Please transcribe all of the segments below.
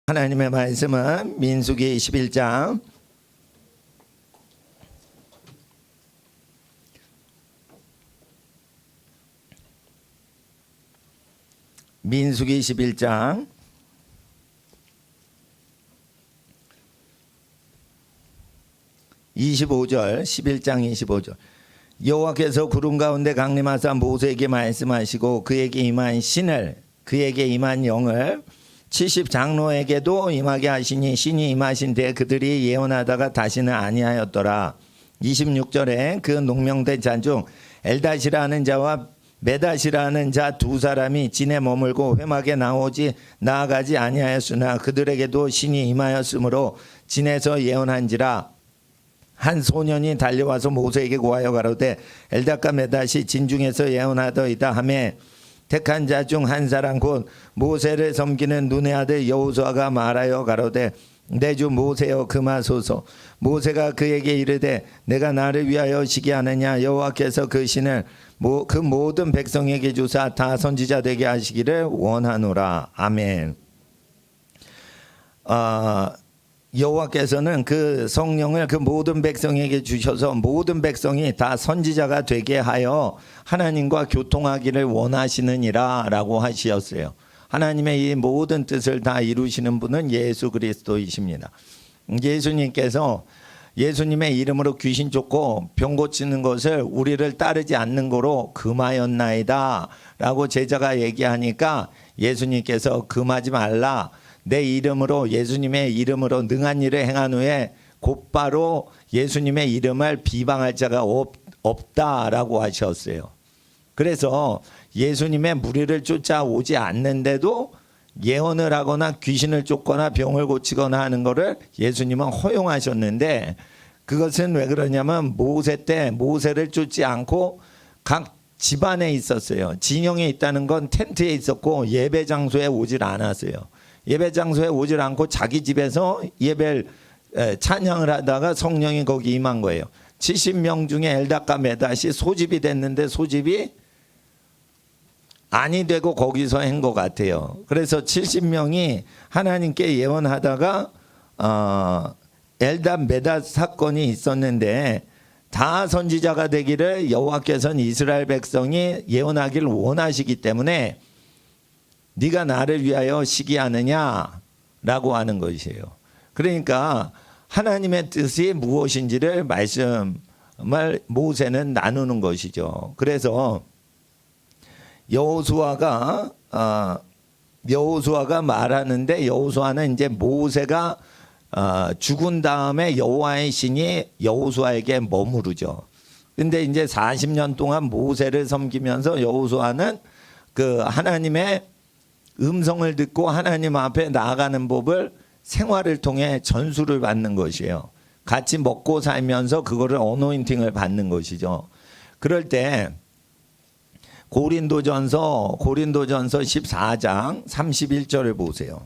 하나님의 말씀은 민수기 21장 민수기 21장 25절 11장 25절 여호와께서 구름 가운데 강림하사 모세에게 말씀하시고 그에게 임한 신을 그에게 임한 영을 70 장로에게도 임하게 하시니 신이 임하신데 그들이 예언하다가 다시는 아니하였더라. 26절에 그 농명된 자 중 엘닷이라는 자와 메닷이라는 자 두 사람이 진에 머물고 회막에 나아가지 아니하였으나 그들에게도 신이 임하였으므로 진에서 예언한지라. 한 소년이 달려와서 모세에게 고하여 가로되 엘닷과 메닷이 진 중에서 예언하더이다 하며 택한 자 중 한 사람 곧 모세를 섬기는 눈의 아들 여호수아가 말하여 가로되 내 주 모세여 금하소서. 모세가 그에게 이르되 내가 나를 위하여 시기하느냐. 여호와께서 그 신을 그 모든 백성에게 주사 다 선지자 되게 하시기를 원하노라. 아멘. 여호와께서는 그 성령을 그 모든 백성에게 주셔서 모든 백성이 다 선지자가 되게 하여 하나님과 교통하기를 원하시느니라 라고 하시었어요. 하나님의 이 모든 뜻을 다 이루시는 분은 예수 그리스도이십니다. 예수님께서 예수님의 이름으로 귀신 쫓고 병 고치는 것을 우리를 따르지 않는 거로 금하였나이다 라고 제자가 얘기하니까 예수님께서 금하지 말라. 내 이름으로 예수님의 이름으로 능한 일을 행한 후에 곧바로 예수님의 이름을 비방할 자가 없다라고 하셨어요. 그래서 예수님의 무리를 쫓아오지 않는데도 예언을 하거나 귀신을 쫓거나 병을 고치거나 하는 것을 예수님은 허용하셨는데 그것은 왜 그러냐면 모세 때 모세를 쫓지 않고 각 집안에 있었어요. 진영에 있다는 건 텐트에 있었고 예배 장소에 오질 않았어요. 예배 장소에 오질 않고 자기 집에서 예배를 찬양을 하다가 성령이 거기 임한 거예요. 70명 중에 엘닷과 메닷이 소집이 됐는데 소집이 아니 되고 거기서 한 것 같아요. 그래서 70명이 하나님께 예언하다가 엘닷 메닷 사건이 있었는데 다 선지자가 되기를 여호와께서는 이스라엘 백성이 예언하기를 원하시기 때문에 네가 나를 위하여 시기하느냐라고 하는 것이에요. 그러니까 하나님의 뜻이 무엇인지를 말씀을 모세는 나누는 것이죠. 그래서 여호수아가 말하는데 여호수아는 이제 모세가 죽은 다음에 여호와의 신이 여호수아에게 머무르죠. 근데 이제 40년 동안 모세를 섬기면서 여호수아는 그 하나님의 음성을 듣고 하나님 앞에 나아가는 법을 생활을 통해 전수를 받는 것이에요. 같이 먹고 살면서 그거를 어노인팅을 받는 것이죠. 그럴 때 고린도전서 14장 31절을 보세요.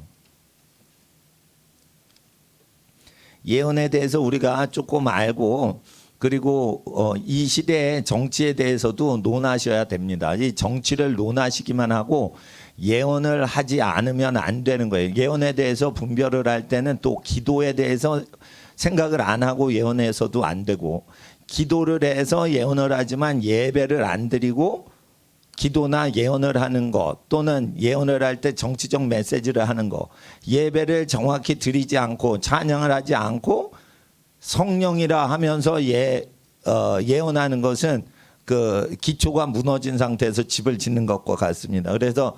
예언에 대해서 우리가 조금 알고 그리고 이 시대의 정치에 대해서도 논하셔야 됩니다. 이 정치를 논하시기만 하고 예언을 하지 않으면 안 되는 거예요. 예언에 대해서 분별을 할 때는 또 기도에 대해서 생각을 안 하고 예언해서도 안 되고 기도를 해서 예언을 하지만 예배를 안 드리고 기도나 예언을 하는 것 또는 예언을 할 때 정치적 메시지를 하는 것 예배를 정확히 드리지 않고 찬양을 하지 않고 성령이라 하면서 예언하는 것은 그 기초가 무너진 상태에서 집을 짓는 것과 같습니다. 그래서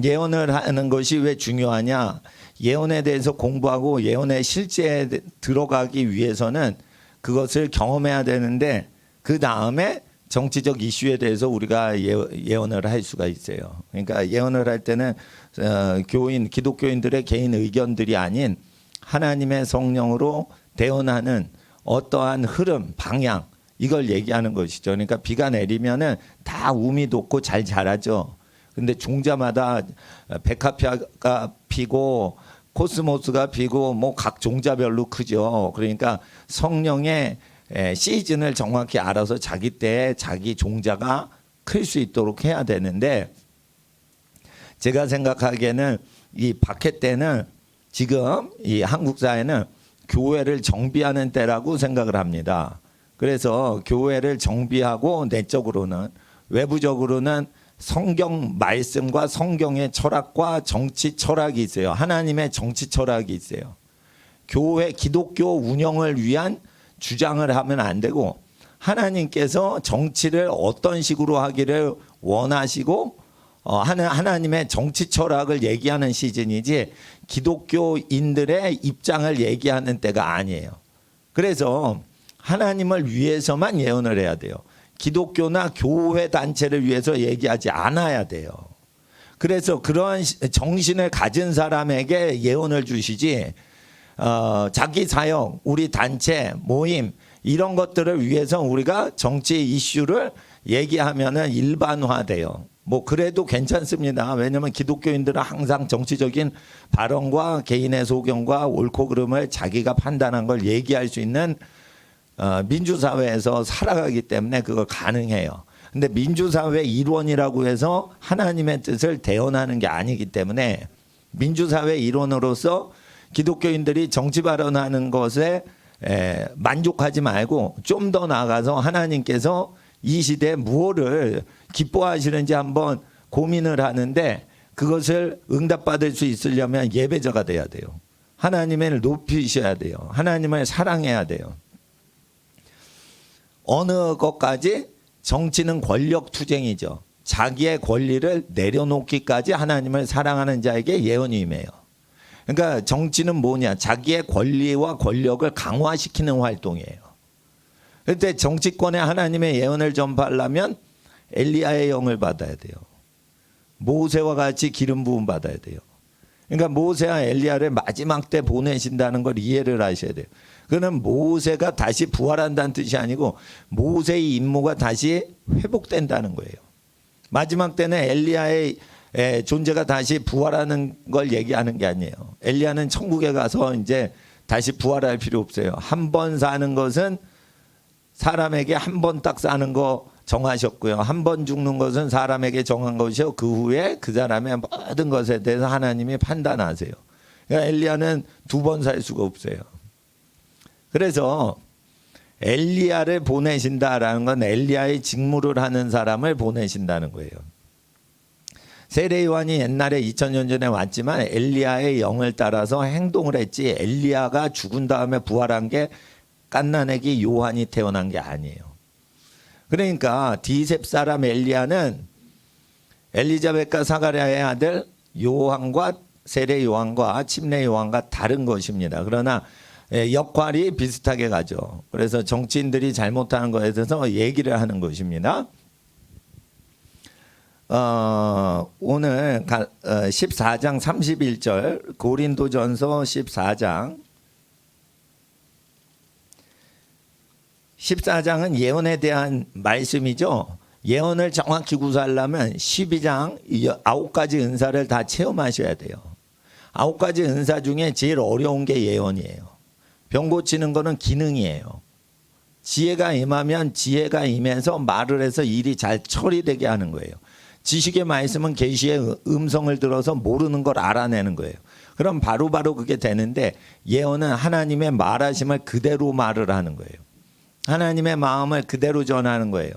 예언을 하는 것이 왜 중요하냐? 예언에 대해서 공부하고 예언의 실제에 들어가기 위해서는 그것을 경험해야 되는데 그 다음에 정치적 이슈에 대해서 우리가 예언을 할 수가 있어요. 그러니까 예언을 할 때는 기독교인들의 개인 의견들이 아닌 하나님의 성령으로 대언하는 어떠한 흐름, 방향 이걸 얘기하는 것이죠. 그러니까 비가 내리면은 다 움이 돋고 잘 자라죠. 근데 종자마다 백합화가 피고 코스모스가 피고 뭐 각 종자별로 크죠. 그러니까 성령의 시즌을 정확히 알아서 자기 때에 자기 종자가 클 수 있도록 해야 되는데 제가 생각하기에는 이 박해 때는 지금 이 한국 사회는 교회를 정비하는 때라고 생각을 합니다. 그래서 교회를 정비하고 내적으로는, 외부적으로는 성경 말씀과 성경의 철학과 정치 철학이 있어요. 하나님의 정치 철학이 있어요. 교회 기독교 운영을 위한 주장을 하면 안 되고, 하나님께서 정치를 어떤 식으로 하기를 원하시고 하나님의 정치 철학을 얘기하는 시즌이지 기독교인들의 입장을 얘기하는 때가 아니에요. 그래서 하나님을 위해서만 예언을 해야 돼요. 기독교나 교회 단체를 위해서 얘기하지 않아야 돼요. 그래서 그러한 정신을 가진 사람에게 예언을 주시지, 자기 사역, 우리 단체, 모임 이런 것들을 위해서 우리가 정치 이슈를 얘기하면은 일반화돼요. 뭐 그래도 괜찮습니다. 왜냐하면 기독교인들은 항상 정치적인 발언과 개인의 소견과 옳고 그름을 자기가 판단한 걸 얘기할 수 있는 민주사회에서 살아가기 때문에 그거 가능해요. 근데 민주사회 일원이라고 해서 하나님의 뜻을 대언하는 게 아니기 때문에 민주사회 일원으로서 기독교인들이 정치 발언하는 것에 만족하지 말고 좀 더 나아가서 하나님께서 이 시대에 무엇을 기뻐하시는지 한번 고민을 하는데, 그것을 응답받을 수 있으려면 예배자가 돼야 돼요. 하나님을 높이셔야 돼요. 하나님을 사랑해야 돼요. 어느 것까지? 정치는 권력 투쟁이죠. 자기의 권리를 내려놓기까지 하나님을 사랑하는 자에게 예언이 임해요. 그러니까 정치는 뭐냐? 자기의 권리와 권력을 강화시키는 활동이에요. 그런데 정치권에 하나님의 예언을 전파하려면 엘리야의 영을 받아야 돼요. 모세와 같이 기름 부음 받아야 돼요. 그러니까 모세와 엘리야를 마지막 때 보내신다는 걸 이해를 하셔야 돼요. 그는 모세가 다시 부활한다는 뜻이 아니고 모세의 임무가 다시 회복된다는 거예요. 마지막 때는 엘리야의 존재가 다시 부활하는 걸 얘기하는 게 아니에요. 엘리야는 천국에 가서 이제 다시 부활할 필요 없어요. 한 번 사는 것은 사람에게 한 번 딱 사는 거 정하셨고요. 한 번 죽는 것은 사람에게 정한 것이요. 그 후에 그 사람의 모든 것에 대해서 하나님이 판단하세요. 그러니까 엘리야는 두 번 살 수가 없어요. 그래서 엘리야를 보내신다라는 건 엘리야의 직무를 하는 사람을 보내신다는 거예요. 세례 요한이 옛날에 2000년 전에 왔지만 엘리야의 영을 따라서 행동을 했지, 엘리야가 죽은 다음에 부활한 게 갓난아기 요한이 태어난 게 아니에요. 그러니까 디셉 사람 엘리야는 엘리자벳과 사가랴의 아들 요한과 세례 요한과 침례 요한과 다른 것입니다. 그러나 역할이 비슷하게 가죠. 그래서 정치인들이 잘못하는 것에 대해서 얘기를 하는 것입니다. 오늘 14장 31절 고린도전서 14장은 예언에 대한 말씀이죠. 예언을 정확히 구사하려면 12장 9가지 은사를 다 체험하셔야 돼요. 9가지 은사 중에 제일 어려운 게 예언이에요. 병 고치는 거는 기능이에요. 지혜가 임하면 지혜가 임해서 말을 해서 일이 잘 처리되게 하는 거예요. 지식의 말씀은 계시의 음성을 들어서 모르는 걸 알아내는 거예요. 그럼 바로바로 그게 되는데, 예언은 하나님의 말하심을 그대로 말을 하는 거예요. 하나님의 마음을 그대로 전하는 거예요.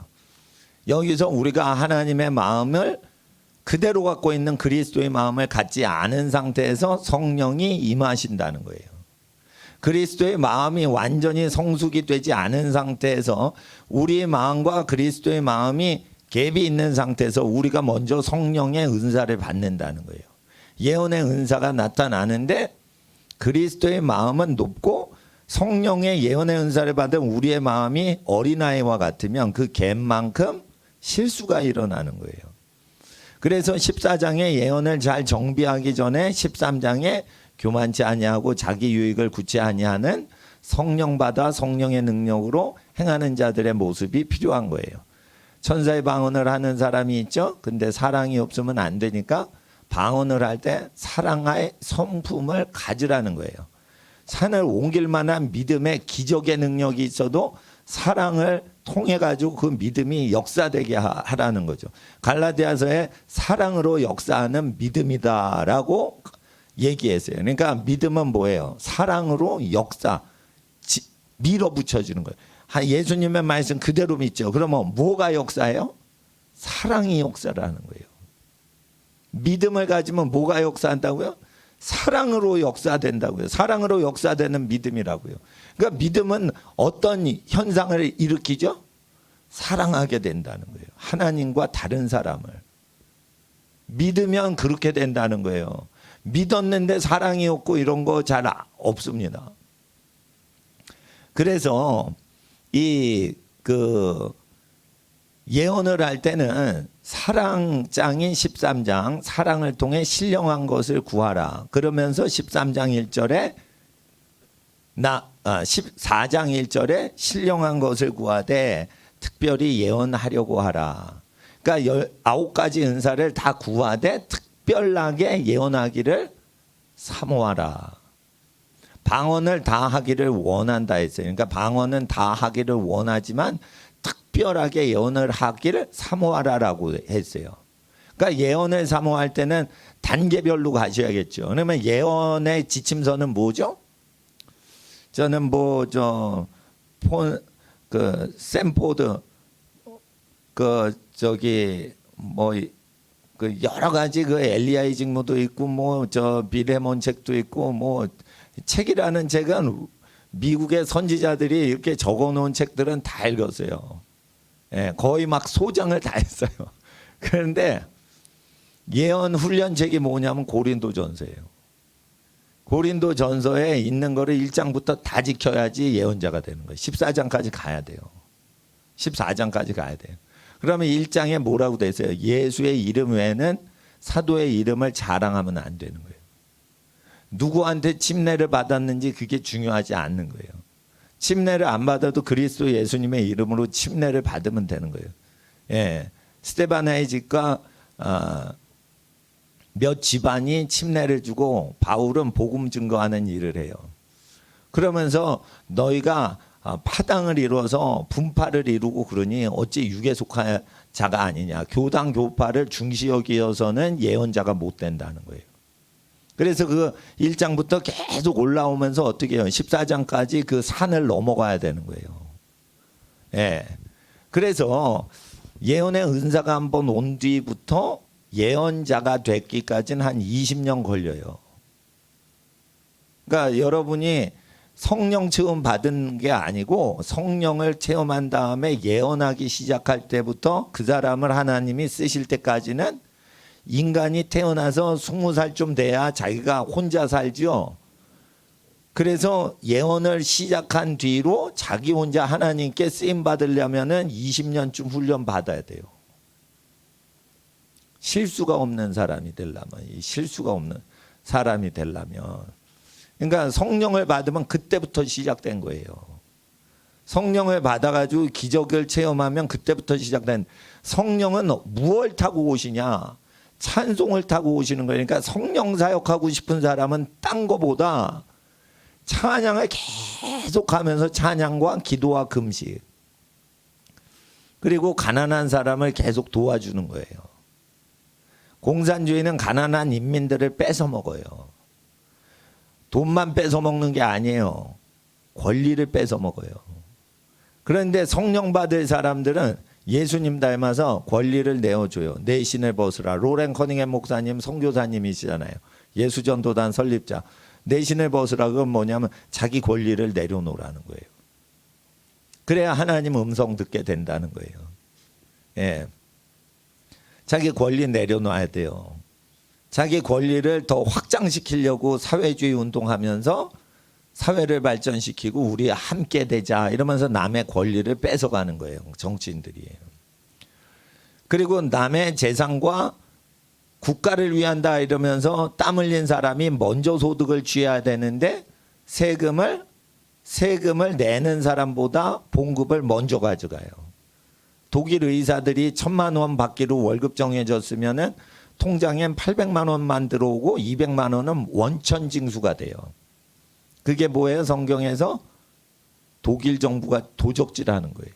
여기서 우리가 하나님의 마음을 그대로 갖고 있는 그리스도의 마음을 갖지 않은 상태에서 성령이 임하신다는 거예요. 그리스도의 마음이 완전히 성숙이 되지 않은 상태에서 우리의 마음과 그리스도의 마음이 갭이 있는 상태에서 우리가 먼저 성령의 은사를 받는다는 거예요. 예언의 은사가 나타나는데 그리스도의 마음은 높고 성령의 예언의 은사를 받은 우리의 마음이 어린아이와 같으면 그 갭만큼 실수가 일어나는 거예요. 그래서 14장의 예언을 잘 정비하기 전에 13장에 교만치 아니하고 자기 유익을 굳지 아니하는 성령 받아 성령의 능력으로 행하는 자들의 모습이 필요한 거예요. 천사의 방언을 하는 사람이 있죠. 근데 사랑이 없으면 안 되니까 방언을 할 때 사랑의 성품을 가지라는 거예요. 산을 옮길 만한 믿음의 기적의 능력이 있어도 사랑을 통해 가지고 그 믿음이 역사되게 하라는 거죠. 갈라디아서에 사랑으로 역사하는 믿음이다라고 얘기했어요. 그러니까 믿음은 뭐예요? 사랑으로 역사 밀어붙여주는 거예요. 예수님의 말씀 그대로 믿죠. 그러면 뭐가 역사예요? 사랑이 역사라는 거예요. 믿음을 가지면 뭐가 역사한다고요? 사랑으로 역사된다고요. 사랑으로 역사되는 믿음이라고요. 그러니까 믿음은 어떤 현상을 일으키죠? 사랑하게 된다는 거예요. 하나님과 다른 사람을. 믿으면 그렇게 된다는 거예요. 믿었는데 사랑이 없고 이런 거 잘 없습니다. 그래서 예언을 할 때는 사랑장인 13장 사랑을 통해 신령한 것을 구하라. 그러면서 13장 1절에 14장 1절에 신령한 것을 구하되 특별히 예언하려고 하라. 그러니까 19가지 은사를 다 구하되 특별하게 예언하기를 사모하라. 방언을 다 하기를 원한다 했어요. 그러니까 방언은 다 하기를 원하지만 특별하게 예언을 하기를 사모하라라고 했어요. 그러니까 예언을 사모할 때는 단계별로 가셔야겠죠. 그러면 예언의 지침서는 뭐죠? 저는 샌포드 여러 가지 엘리야의 직무도 있고 비레몬 책도 있고 책이라는 책은 미국의 선지자들이 이렇게 적어놓은 책들은 다 읽었어요. 예, 거의 막 소장을 다 했어요. 그런데 예언 훈련책이 뭐냐면 고린도전서예요. 고린도전서에 있는 거를 1장부터 다 지켜야지 예언자가 되는 거예요. 14장까지 가야 돼요. 14장까지 가야 돼요. 그러면 1장에 뭐라고 돼 있어요? 예수의 이름 외에는 사도의 이름을 자랑하면 안 되는 거예요. 누구한테 침례를 받았는지 그게 중요하지 않는 거예요. 침례를 안 받아도 그리스도 예수님의 이름으로 침례를 받으면 되는 거예요. 예, 스데바나의 집과 몇 집안이 침례를 주고 바울은 복음 증거하는 일을 해요. 그러면서 너희가 파당을 이루어서 분파를 이루고 그러니 어찌 육에 속한 자가 아니냐. 교당 교파를 중시 여기어서는 예언자가 못 된다는 거예요. 그래서 1장부터 계속 올라오면서 어떻게 해요? 14장까지 그 산을 넘어가야 되는 거예요. 예. 그래서 예언의 은사가 한번 온 뒤부터 예언자가 됐기까지는 한 20년 걸려요. 그러니까 여러분이 성령 체험 받은 게 아니고 성령을 체험한 다음에 예언하기 시작할 때부터 그 사람을 하나님이 쓰실 때까지는 인간이 태어나서 20살쯤 돼야 자기가 혼자 살죠. 그래서 예언을 시작한 뒤로 자기 혼자 하나님께 쓰임 받으려면은 20년쯤 훈련 받아야 돼요. 실수가 없는 사람이 되려면, 실수가 없는 사람이 되려면. 그러니까 성령을 받으면 그때부터 시작된 거예요. 성령을 받아가지고 기적을 체험하면 그때부터 시작된. 성령은 무엇을 타고 오시냐? 찬송을 타고 오시는 거예요. 그러니까 성령 사역하고 싶은 사람은 딴 거보다 찬양을 계속하면서 찬양과 기도와 금식, 그리고 가난한 사람을 계속 도와주는 거예요. 공산주의는 가난한 인민들을 뺏어 먹어요. 돈만 뺏어 먹는 게 아니에요. 권리를 뺏어 먹어요. 그런데 성령 받을 사람들은 예수님 닮아서 권리를 내어줘요. 내 신을 벗으라. 로렌 커닝햄 목사님 선교사님이시잖아요. 예수전도단 설립자. 내 신을 벗으라. 그건 뭐냐면 자기 권리를 내려놓으라는 거예요. 그래야 하나님 음성 듣게 된다는 거예요. 예. 자기 권리 내려놔야 돼요. 자기 권리를 더 확장시키려고 사회주의 운동하면서 사회를 발전시키고 우리 함께 되자 이러면서 남의 권리를 뺏어가는 거예요. 정치인들이. 그리고 남의 재산과 국가를 위한다 이러면서 땀 흘린 사람이 먼저 소득을 취해야 되는데 세금을 내는 사람보다 봉급을 먼저 가져가요. 독일 의사들이 1,000만 원 받기로 월급 정해졌으면은 통장엔 800만 원만 들어오고 200만 원은 원천 징수가 돼요. 그게 뭐예요? 성경에서 독일 정부가 도적질하는 거예요.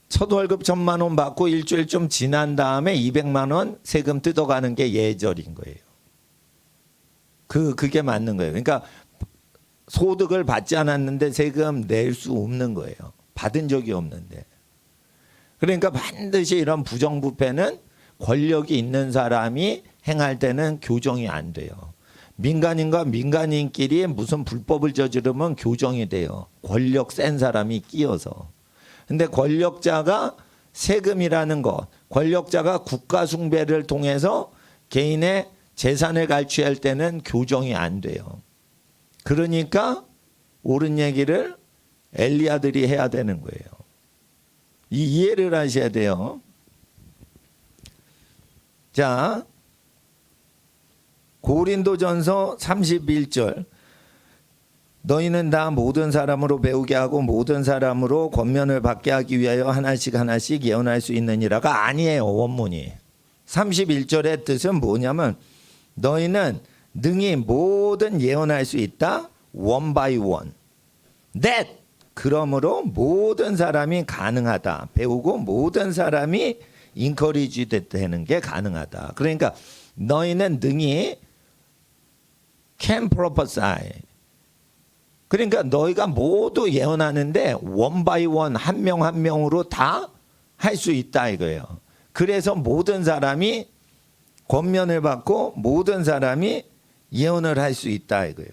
첫 월급 1,000만 원 받고 일주일 좀 지난 다음에 200만 원 세금 뜯어가는 게 예절인 거예요. 그게 맞는 거예요. 그러니까 소득을 받지 않았는데 세금 낼 수 없는 거예요. 받은 적이 없는데. 그러니까 반드시 이런 부정부패는 권력이 있는 사람이 행할 때는 교정이 안 돼요. 민간인과 민간인끼리 무슨 불법을 저지르면 교정이 돼요. 권력 센 사람이 끼어서. 근데 권력자가 세금이라는 것, 권력자가 국가 숭배를 통해서 개인의 재산을 갈취할 때는 교정이 안 돼요. 그러니까 옳은 얘기를 엘리야들이 해야 되는 거예요. 이 이해를 하셔야 돼요. 자, 고린도전서 31절. 너희는 다 모든 사람으로 배우게 하고 모든 사람으로 권면을 받게 하기 위하여 하나씩 하나씩 예언할 수 있느니라가 아니에요. 원문이. 31절의 뜻은 뭐냐면 너희는 능히 모든 예언할 수 있다. one by one. that 그러므로 모든 사람이 가능하다. 배우고 모든 사람이 인커리지 되는 게 가능하다. 그러니까 너희는 능히 can prophesy. 그러니까 너희가 모두 예언하는데 one by one 한 명 한 명으로 다 할 수 있다 이거예요. 그래서 모든 사람이 권면을 받고 모든 사람이 예언을 할 수 있다 이거예요.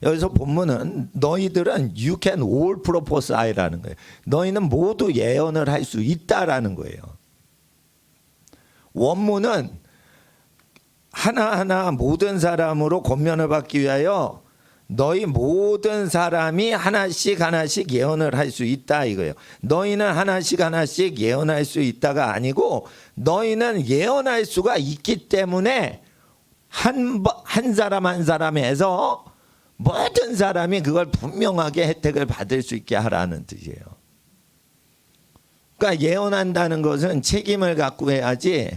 여기서 본문은 너희들은 you can all prophesy라는 거예요. 너희는 모두 예언을 할 수 있다라는 거예요. 원문은 하나하나 모든 사람으로 권면을 받기 위하여 너희 모든 사람이 하나씩 하나씩 예언을 할 수 있다 이거예요. 너희는 하나씩 하나씩 예언할 수 있다가 아니고 너희는 예언할 수가 있기 때문에 한 사람 한 사람에서 모든 사람이 그걸 분명하게 혜택을 받을 수 있게 하라는 뜻이에요. 그러니까 예언한다는 것은 책임을 갖고 해야지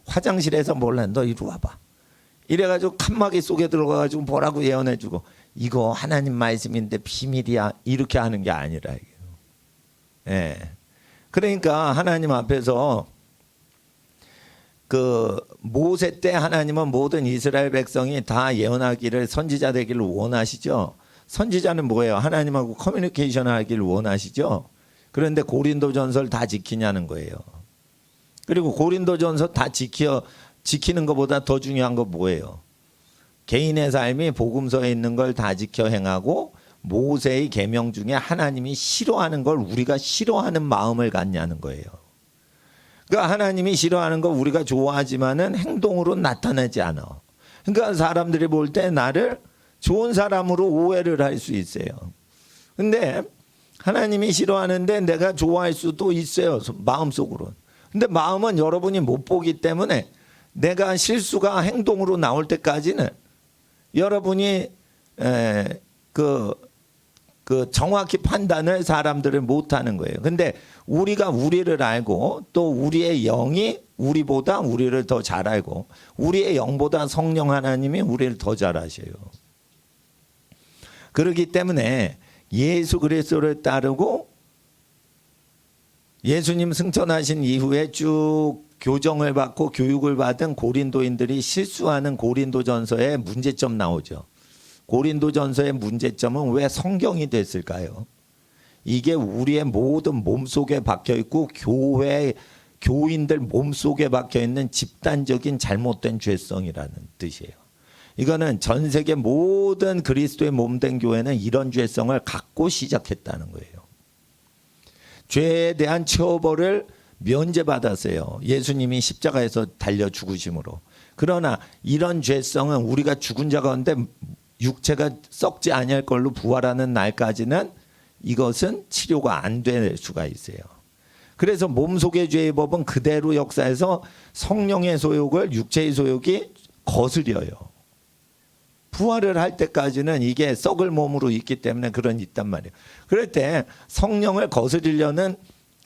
화장실에서 몰라 너 이리 와봐. 이래가지고 칸막이 속에 들어가가지고 뭐라고 예언해주고 이거 하나님 말씀인데 비밀이야 이렇게 하는 게 아니라 이게요. 예. 그러니까 하나님 앞에서 그 모세 때 하나님은 모든 이스라엘 백성이 다 예언하기를 선지자 되기를 원하시죠. 선지자는 뭐예요? 하나님하고 커뮤니케이션 하기를 원하시죠. 그런데 고린도전서를 다 지키냐는 거예요. 그리고 고린도전서 다 지키는 것보다 더 중요한 건 뭐예요? 개인의 삶이 복음서에 있는 걸 다 지켜 행하고 모세의 계명 중에 하나님이 싫어하는 걸 우리가 싫어하는 마음을 갖냐는 거예요. 그러니까 하나님이 싫어하는 거 우리가 좋아하지만은 행동으로 나타나지 않아. 그러니까 사람들이 볼 때 나를 좋은 사람으로 오해를 할 수 있어요. 근데 하나님이 싫어하는데 내가 좋아할 수도 있어요. 마음속으로. 근데 마음은 여러분이 못 보기 때문에 내가 실수가 행동으로 나올 때까지는 여러분이 정확히 판단을 사람들을 못하는 거예요. 근데 우리가 우리를 알고 또 우리의 영이 우리보다 우리를 더 잘 알고 우리의 영보다 성령 하나님이 우리를 더 잘 아셔요. 그렇기 때문에 예수 그리스도를 따르고 예수님 승천하신 이후에 쭉 교정을 받고 교육을 받은 고린도인들이 실수하는 고린도전서에 문제점 나오죠. 고린도전서의 문제점은 왜 성경이 됐을까요? 이게 우리의 모든 몸속에 박혀있고 교인들 몸속에 박혀있는 집단적인 잘못된 죄성이라는 뜻이에요. 이거는 전 세계 모든 그리스도의 몸된 교회는 이런 죄성을 갖고 시작했다는 거예요. 죄에 대한 처벌을 면제받았어요. 예수님이 십자가에서 달려 죽으심으로. 그러나 이런 죄성은 우리가 죽은 자 가운데 육체가 썩지 아니할 걸로 부활하는 날까지는 이것은 치료가 안 될 수가 있어요. 그래서 몸속의 죄의 법은 그대로 역사해서 성령의 소욕을 육체의 소욕이 거스려요. 부활을 할 때까지는 이게 썩을 몸으로 있기 때문에 그런 있단 말이에요. 그럴 때 성령을 거스리려는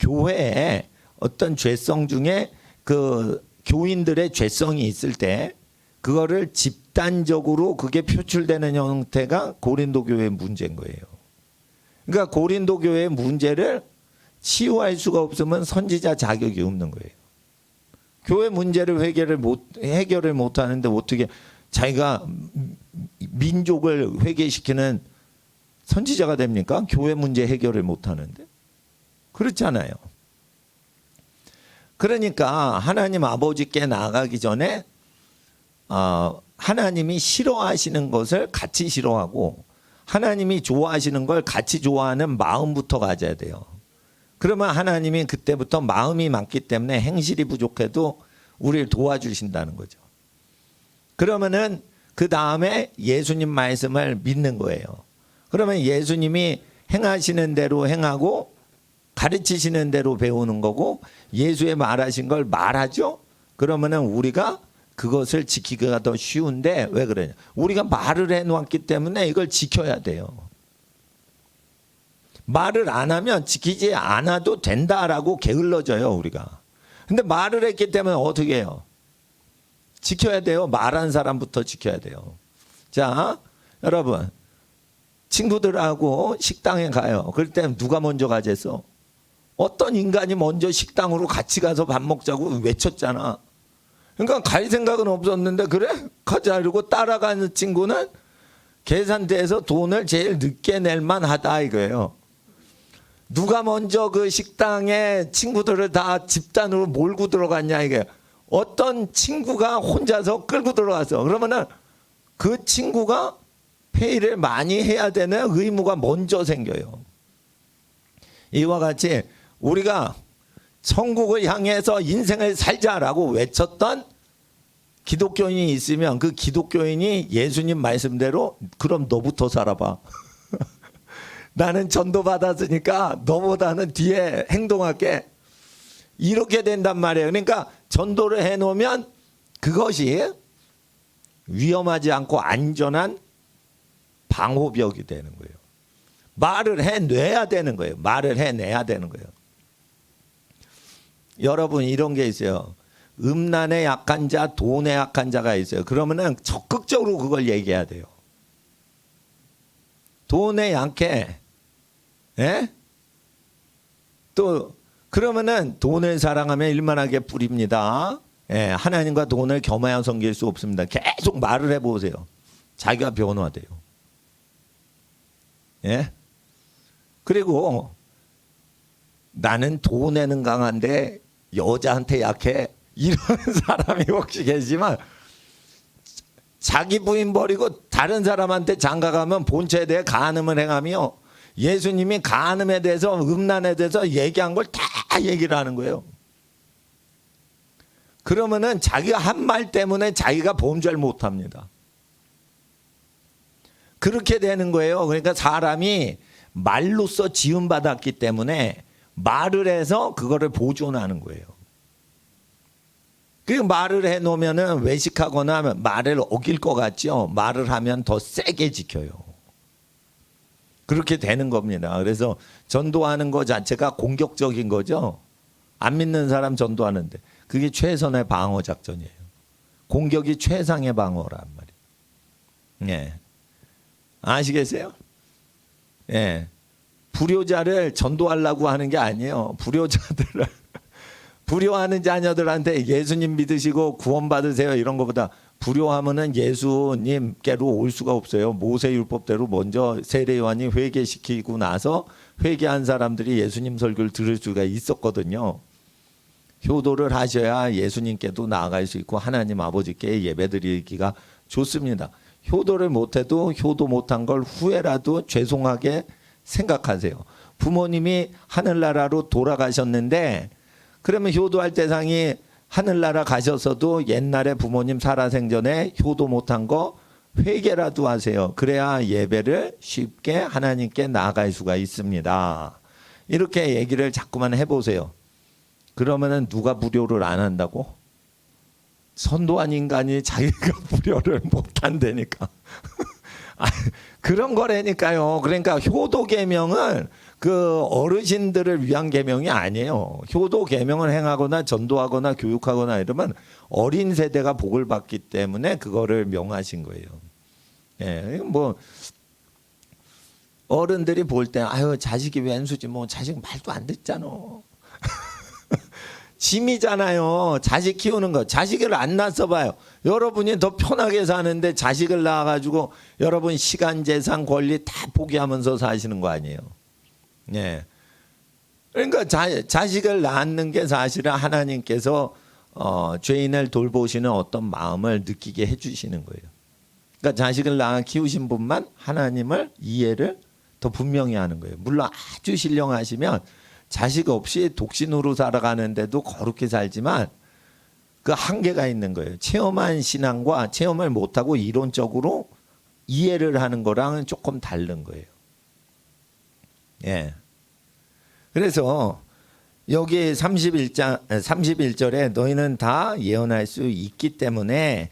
교회에 어떤 죄성 중에 그 교인들의 죄성이 있을 때 그거를 집단적으로 그게 표출되는 형태가 고린도 교회의 문제인 거예요. 그러니까 고린도 교회의 문제를 치유할 수가 없으면 선지자 자격이 없는 거예요. 교회 문제를 해결을 못 하는데 어떻게 자기가 민족을 회개시키는 선지자가 됩니까? 교회 문제 해결을 못하는데. 그렇잖아요. 그러니까 하나님 아버지께 나아가기 전에 하나님이 싫어하시는 것을 같이 싫어하고 하나님이 좋아하시는 걸 같이 좋아하는 마음부터 가져야 돼요. 그러면 하나님이 그때부터 마음이 맞기 때문에 행실이 부족해도 우리를 도와주신다는 거죠. 그러면은 그 다음에 예수님 말씀을 믿는 거예요. 그러면 예수님이 행하시는 대로 행하고 가르치시는 대로 배우는 거고 예수의 말하신 걸 말하죠. 그러면은 우리가 그것을 지키기가 더 쉬운데 왜 그러냐? 우리가 말을 해놓았기 때문에 이걸 지켜야 돼요. 말을 안 하면 지키지 않아도 된다라고 게을러져요 우리가. 근데 말을 했기 때문에 어떻게 해요? 지켜야 돼요. 말한 사람부터 지켜야 돼요. 자, 여러분 친구들하고 식당에 가요. 그럴 때 누가 먼저 가재어? 어떤 인간이 먼저 식당으로 같이 가서 밥 먹자고 외쳤잖아. 그러니까 갈 생각은 없었는데 그래? 가자 이러고 따라가는 친구는 계산대에서 돈을 제일 늦게 낼 만하다 이거예요. 누가 먼저 그 식당에 친구들을 다 집단으로 몰고 들어갔냐 이게. 어떤 친구가 혼자서 끌고 들어갔어. 그러면은 그 친구가 페이를 많이 해야 되는 의무가 먼저 생겨요. 이와 같이 우리가 천국을 향해서 인생을 살자라고 외쳤던 기독교인이 있으면 그 기독교인이 예수님 말씀대로 그럼 너부터 살아봐. 나는 전도 받았으니까 너보다는 뒤에 행동할게. 이렇게 된단 말이에요. 그러니까 전도를 해놓으면 그것이 위험하지 않고 안전한 방호벽이 되는 거예요. 말을 해내야 되는 거예요. 말을 해내야 되는 거예요. 여러분 이런 게 있어요. 음란에 약한 자, 돈에 약한 자가 있어요. 그러면은 적극적으로 그걸 얘기해야 돼요. 돈에 약해. 예? 또 그러면은 돈을 사랑하면 일만하게 뿌립니다. 예, 하나님과 돈을 겸하여 섬길 수 없습니다. 계속 말을 해보세요. 자기가 변화돼요. 예? 그리고 나는 돈에는 강한데 여자한테 약해. 이런 사람이 혹시 계시지만 자기 부인 버리고 다른 사람한테 장가가면 본처에 대해 간음을 행하며 예수님이 간음에 대해서 음란에 대해서 얘기한 걸 다 얘기를 하는 거예요. 그러면은 자기가 한 말 때문에 자기가 범죄를 못합니다. 그렇게 되는 거예요. 그러니까 사람이 말로써 지음받았기 때문에 말을 해서 그거를 보존하는 거예요. 그 말을 해놓으면은 외식하거나 말을 어길 것 같죠. 말을 하면 더 세게 지켜요. 그렇게 되는 겁니다. 그래서 전도하는 것 자체가 공격적인 거죠. 안 믿는 사람 전도하는데 그게 최선의 방어 작전이에요. 공격이 최상의 방어란 말이에요. 예. 아시겠어요? 예. 불효자를 전도하려고 하는 게 아니에요. 불효자들을 불효하는 자녀들한테 예수님 믿으시고 구원받으세요 이런 것보다 불효하면은 예수님께로 올 수가 없어요. 모세율법대로 먼저 세례요한이 회개시키고 나서 회개한 사람들이 예수님 설교를 들을 수가 있었거든요. 효도를 하셔야 예수님께도 나아갈 수 있고 하나님 아버지께 예배드리기가 좋습니다. 효도를 못해도 효도 못한 걸 후회라도 죄송하게 생각하세요. 부모님이 하늘나라로 돌아가셨는데 그러면 효도할 대상이 하늘나라 가셔서도 옛날에 부모님 살아생전에 효도 못한 거 회개라도 하세요. 그래야 예배를 쉽게 하나님께 나아갈 수가 있습니다. 이렇게 얘기를 자꾸만 해보세요. 그러면은 누가 불효를 안 한다고? 선도한 인간이 자기가 불효를 못한다니까. 그런 거라니까요. 그러니까 효도 계명은 그 어르신들을 위한 계명이 아니에요. 효도 계명을 행하거나 전도하거나 교육하거나 이러면 어린 세대가 복을 받기 때문에 그거를 명하신 거예요. 예, 뭐 어른들이 볼 때 아유 자식이 왼수지 뭐 자식 말도 안 듣잖아. 짐이잖아요. 자식 키우는 거. 자식을 안 낳았어 봐요. 여러분이 더 편하게 사는데 자식을 낳아가지고 여러분 시간, 재산, 권리 다 포기하면서 사시는 거 아니에요. 예. 그러니까 자식을 낳는 게 사실은 하나님께서 죄인을 돌보시는 어떤 마음을 느끼게 해주시는 거예요. 그러니까 자식을 낳아 키우신 분만 하나님을 이해를 더 분명히 하는 거예요. 물론 아주 신령하시면 자식 없이 독신으로 살아가는데도 거룩히 살지만 그 한계가 있는 거예요. 체험한 신앙과 체험을 못하고 이론적으로 이해를 하는 거랑은 조금 다른 거예요. 예. 그래서 여기 31절에 너희는 다 예언할 수 있기 때문에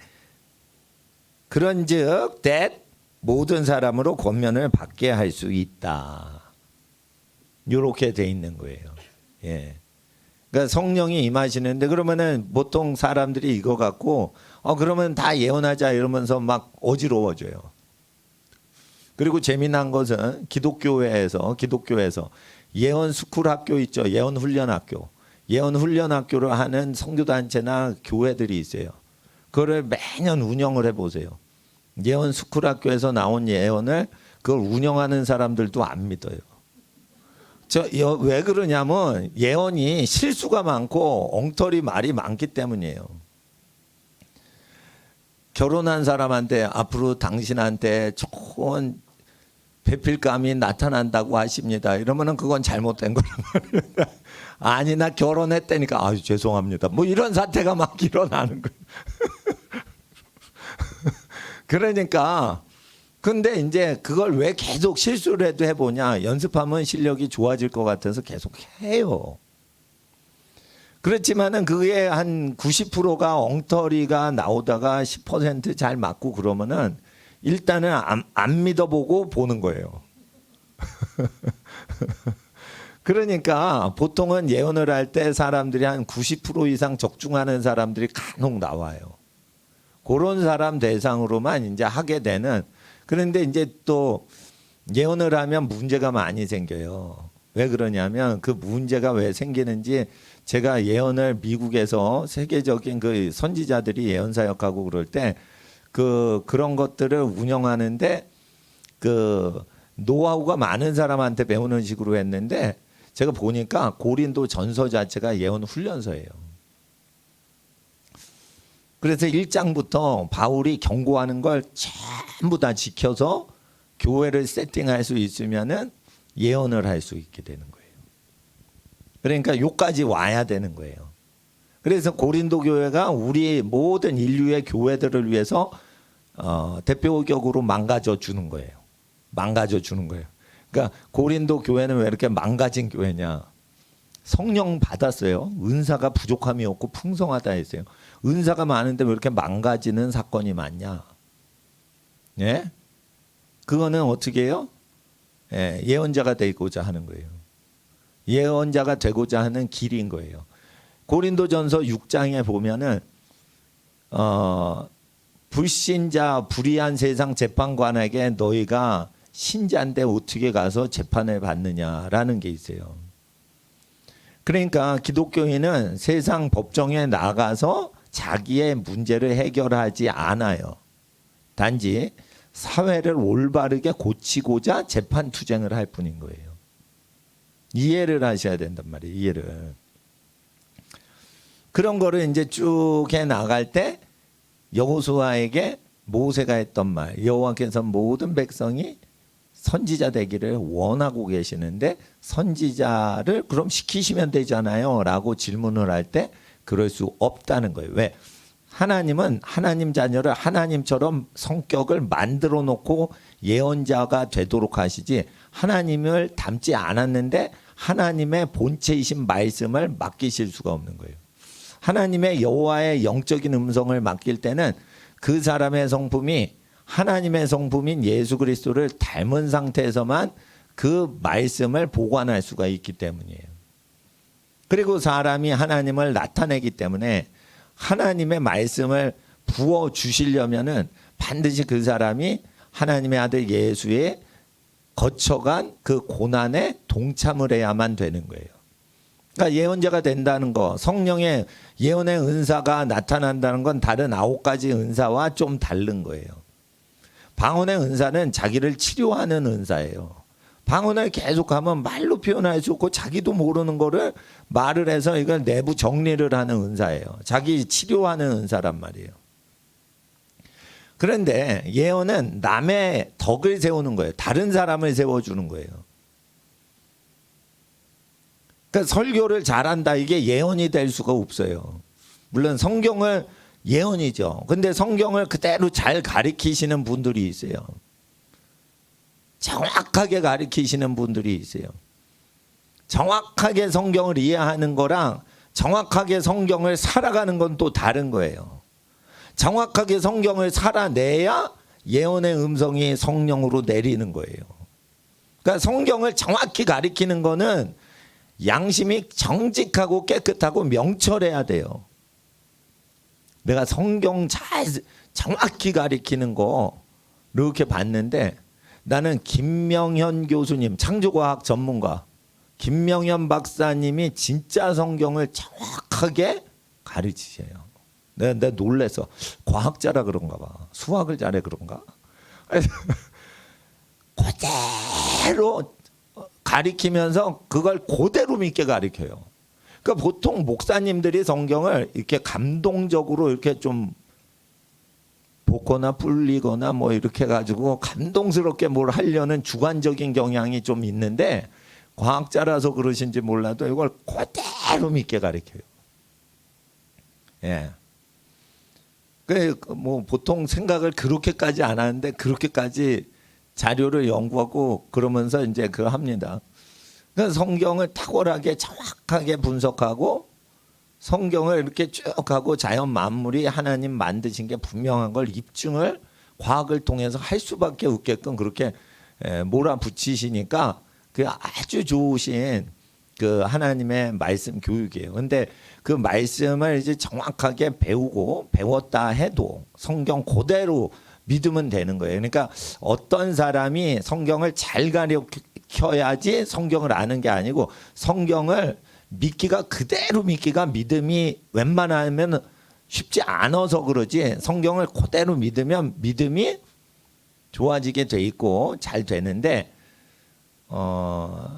그런즉 that 모든 사람으로 권면을 받게 할 수 있다. 이렇게 돼 있는 거예요. 예. 그러니까 성령이 임하시는데 그러면은 보통 사람들이 이거 갖고 그러면 다 예언하자 이러면서 막 어지러워져요. 그리고 재미난 것은 기독교회에서 예언 스쿨 학교 있죠. 예언 훈련 학교. 예언 훈련 학교를 하는 선교단체나 교회들이 있어요. 그거를 매년 운영을 해보세요. 예언 스쿨 학교에서 나온 예언을 그걸 운영하는 사람들도 안 믿어요. 왜 그러냐면 예언이 실수가 많고 엉터리 말이 많기 때문이에요. 결혼한 사람한테 앞으로 당신한테 좋은 배필감이 나타난다고 하십니다. 이러면은 그건 잘못된 거란 말이에요. 아니 나 결혼했다니까 아유 죄송합니다. 뭐 이런 사태가 막 일어나는 거예요. 그러니까 근데 이제 그걸 왜 계속 실수를 해도 해보냐. 연습하면 실력이 좋아질 것 같아서 계속 해요. 그렇지만은 그게 한 90%가 엉터리가 나오다가 10% 잘 맞고 그러면은 일단은 안 믿어보고 보는 거예요. 그러니까 보통은 예언을 할 때 사람들이 한 90% 이상 적중하는 사람들이 간혹 나와요. 그런 사람 대상으로만 이제 하게 되는. 그런데 이제 또 예언을 하면 문제가 많이 생겨요. 왜 그러냐면 그 문제가 왜 생기는지 제가 예언을 미국에서 세계적인 그 선지자들이 예언 사역하고 그럴 때 그런 것들을 운영하는데 그 노하우가 많은 사람한테 배우는 식으로 했는데 제가 보니까 고린도 전서 자체가 예언 훈련서예요. 그래서 1장부터 바울이 경고하는 걸 전부 다 지켜서 교회를 세팅할 수 있으면은 예언을 할 수 있게 되는 거예요. 그러니까 요까지 와야 되는 거예요. 그래서 고린도 교회가 우리 모든 인류의 교회들을 위해서 대표적으로 망가져 주는 거예요. 망가져 주는 거예요. 그러니까 고린도 교회는 왜 이렇게 망가진 교회냐? 성령 받았어요. 은사가 부족함이 없고 풍성하다 했어요. 은사가 많은데 왜 이렇게 망가지는 사건이 많냐? 예? 그거는 어떻게 해요? 예, 예언자가 되고자 하는 거예요. 예언자가 되고자 하는 길인 거예요. 고린도전서 6장에 보면은 불신자 불의한 세상 재판관에게 너희가 신자인데 어떻게 가서 재판을 받느냐라는 게 있어요. 그러니까 기독교인은 세상 법정에 나가서 자기의 문제를 해결하지 않아요. 단지 사회를 올바르게 고치고자 재판 투쟁을 할 뿐인 거예요. 이해를 하셔야 된단 말이에요. 이해를. 그런 거를 이제 쭉 해 나갈 때 여호수아에게 모세가 했던 말, 여호와께서 모든 백성이 선지자 되기를 원하고 계시는데 선지자를 그럼 시키시면 되잖아요 라고 질문을 할 때 그럴 수 없다는 거예요. 왜? 하나님은 하나님 자녀를 하나님처럼 성격을 만들어 놓고 예언자가 되도록 하시지 하나님을 닮지 않았는데 하나님의 본체이신 말씀을 맡기실 수가 없는 거예요. 하나님의 여호와의 영적인 음성을 맡길 때는 그 사람의 성품이 하나님의 성품인 예수 그리스도를 닮은 상태에서만 그 말씀을 보관할 수가 있기 때문이에요. 그리고 사람이 하나님을 나타내기 때문에 하나님의 말씀을 부어 주시려면은 반드시 그 사람이 하나님의 아들 예수의 거쳐간 그 고난에 동참을 해야만 되는 거예요. 그러니까 예언자가 된다는 거, 성령의 예언의 은사가 나타난다는 건 다른 9가지 은사와 좀 다른 거예요. 방언의 은사는 자기를 치료하는 은사예요. 방언을 계속하면 말로 표현할 수 없고 자기도 모르는 거를 말을 해서 이걸 내부 정리를 하는 은사예요. 자기 치료하는 은사란 말이에요. 그런데 예언은 남의 덕을 세우는 거예요. 다른 사람을 세워주는 거예요. 그러니까 설교를 잘한다, 이게 예언이 될 수가 없어요. 물론 성경을 예언이죠. 근데 성경을 그대로 잘 가리키시는 분들이 있어요. 정확하게 가리키시는 분들이 있어요. 정확하게 성경을 이해하는 거랑 정확하게 성경을 살아가는 건 또 다른 거예요. 정확하게 성경을 살아내야 예언의 음성이 성령으로 내리는 거예요. 그러니까 성경을 정확히 가리키는 거는 양심이 정직하고 깨끗하고 명철해야 돼요. 내가 성경 잘 정확히 가리키는 거 이렇게 봤는데, 나는 김명현 교수님, 창조과학 전문가 김명현 박사님이 진짜 성경을 정확하게 가르치세요. 내가 놀래서, 과학자라 그런가 봐, 수학을 잘해 그런가, 그대로 가리키면서 그걸 그대로 믿게 가리켜요. 그러니까 보통 목사님들이 성경을 이렇게 감동적으로 이렇게 좀 볶거나 불리거나 뭐 이렇게 가지고 감동스럽게 뭘 하려는 주관적인 경향이 좀 있는데, 과학자라서 그러신지 몰라도 이걸 그대로 믿게 가르쳐요. 예. 뭐 보통 생각을 그렇게까지 안 하는데 그렇게까지 자료를 연구하고 그러면서 이제 그거 합니다. 그러니까 성경을 탁월하게 정확하게 분석하고 성경을 이렇게 쭉 하고 자연 만물이 하나님 만드신 게 분명한 걸 입증을 과학을 통해서 할 수밖에 없게끔 그렇게 몰아붙이시니까 그 아주 좋으신 그 하나님의 말씀 교육이에요. 근데 그 말씀을 이제 정확하게 배우고 배웠다 해도 성경 그대로 믿으면 되는 거예요. 그러니까 어떤 사람이 성경을 잘 가르쳐야지 성경을 아는 게 아니고, 성경을 믿기가 그대로 믿기가 믿음이 웬만하면 쉽지 않아서 그러지, 성경을 그대로 믿으면 믿음이 좋아지게 돼 있고 잘 되는데,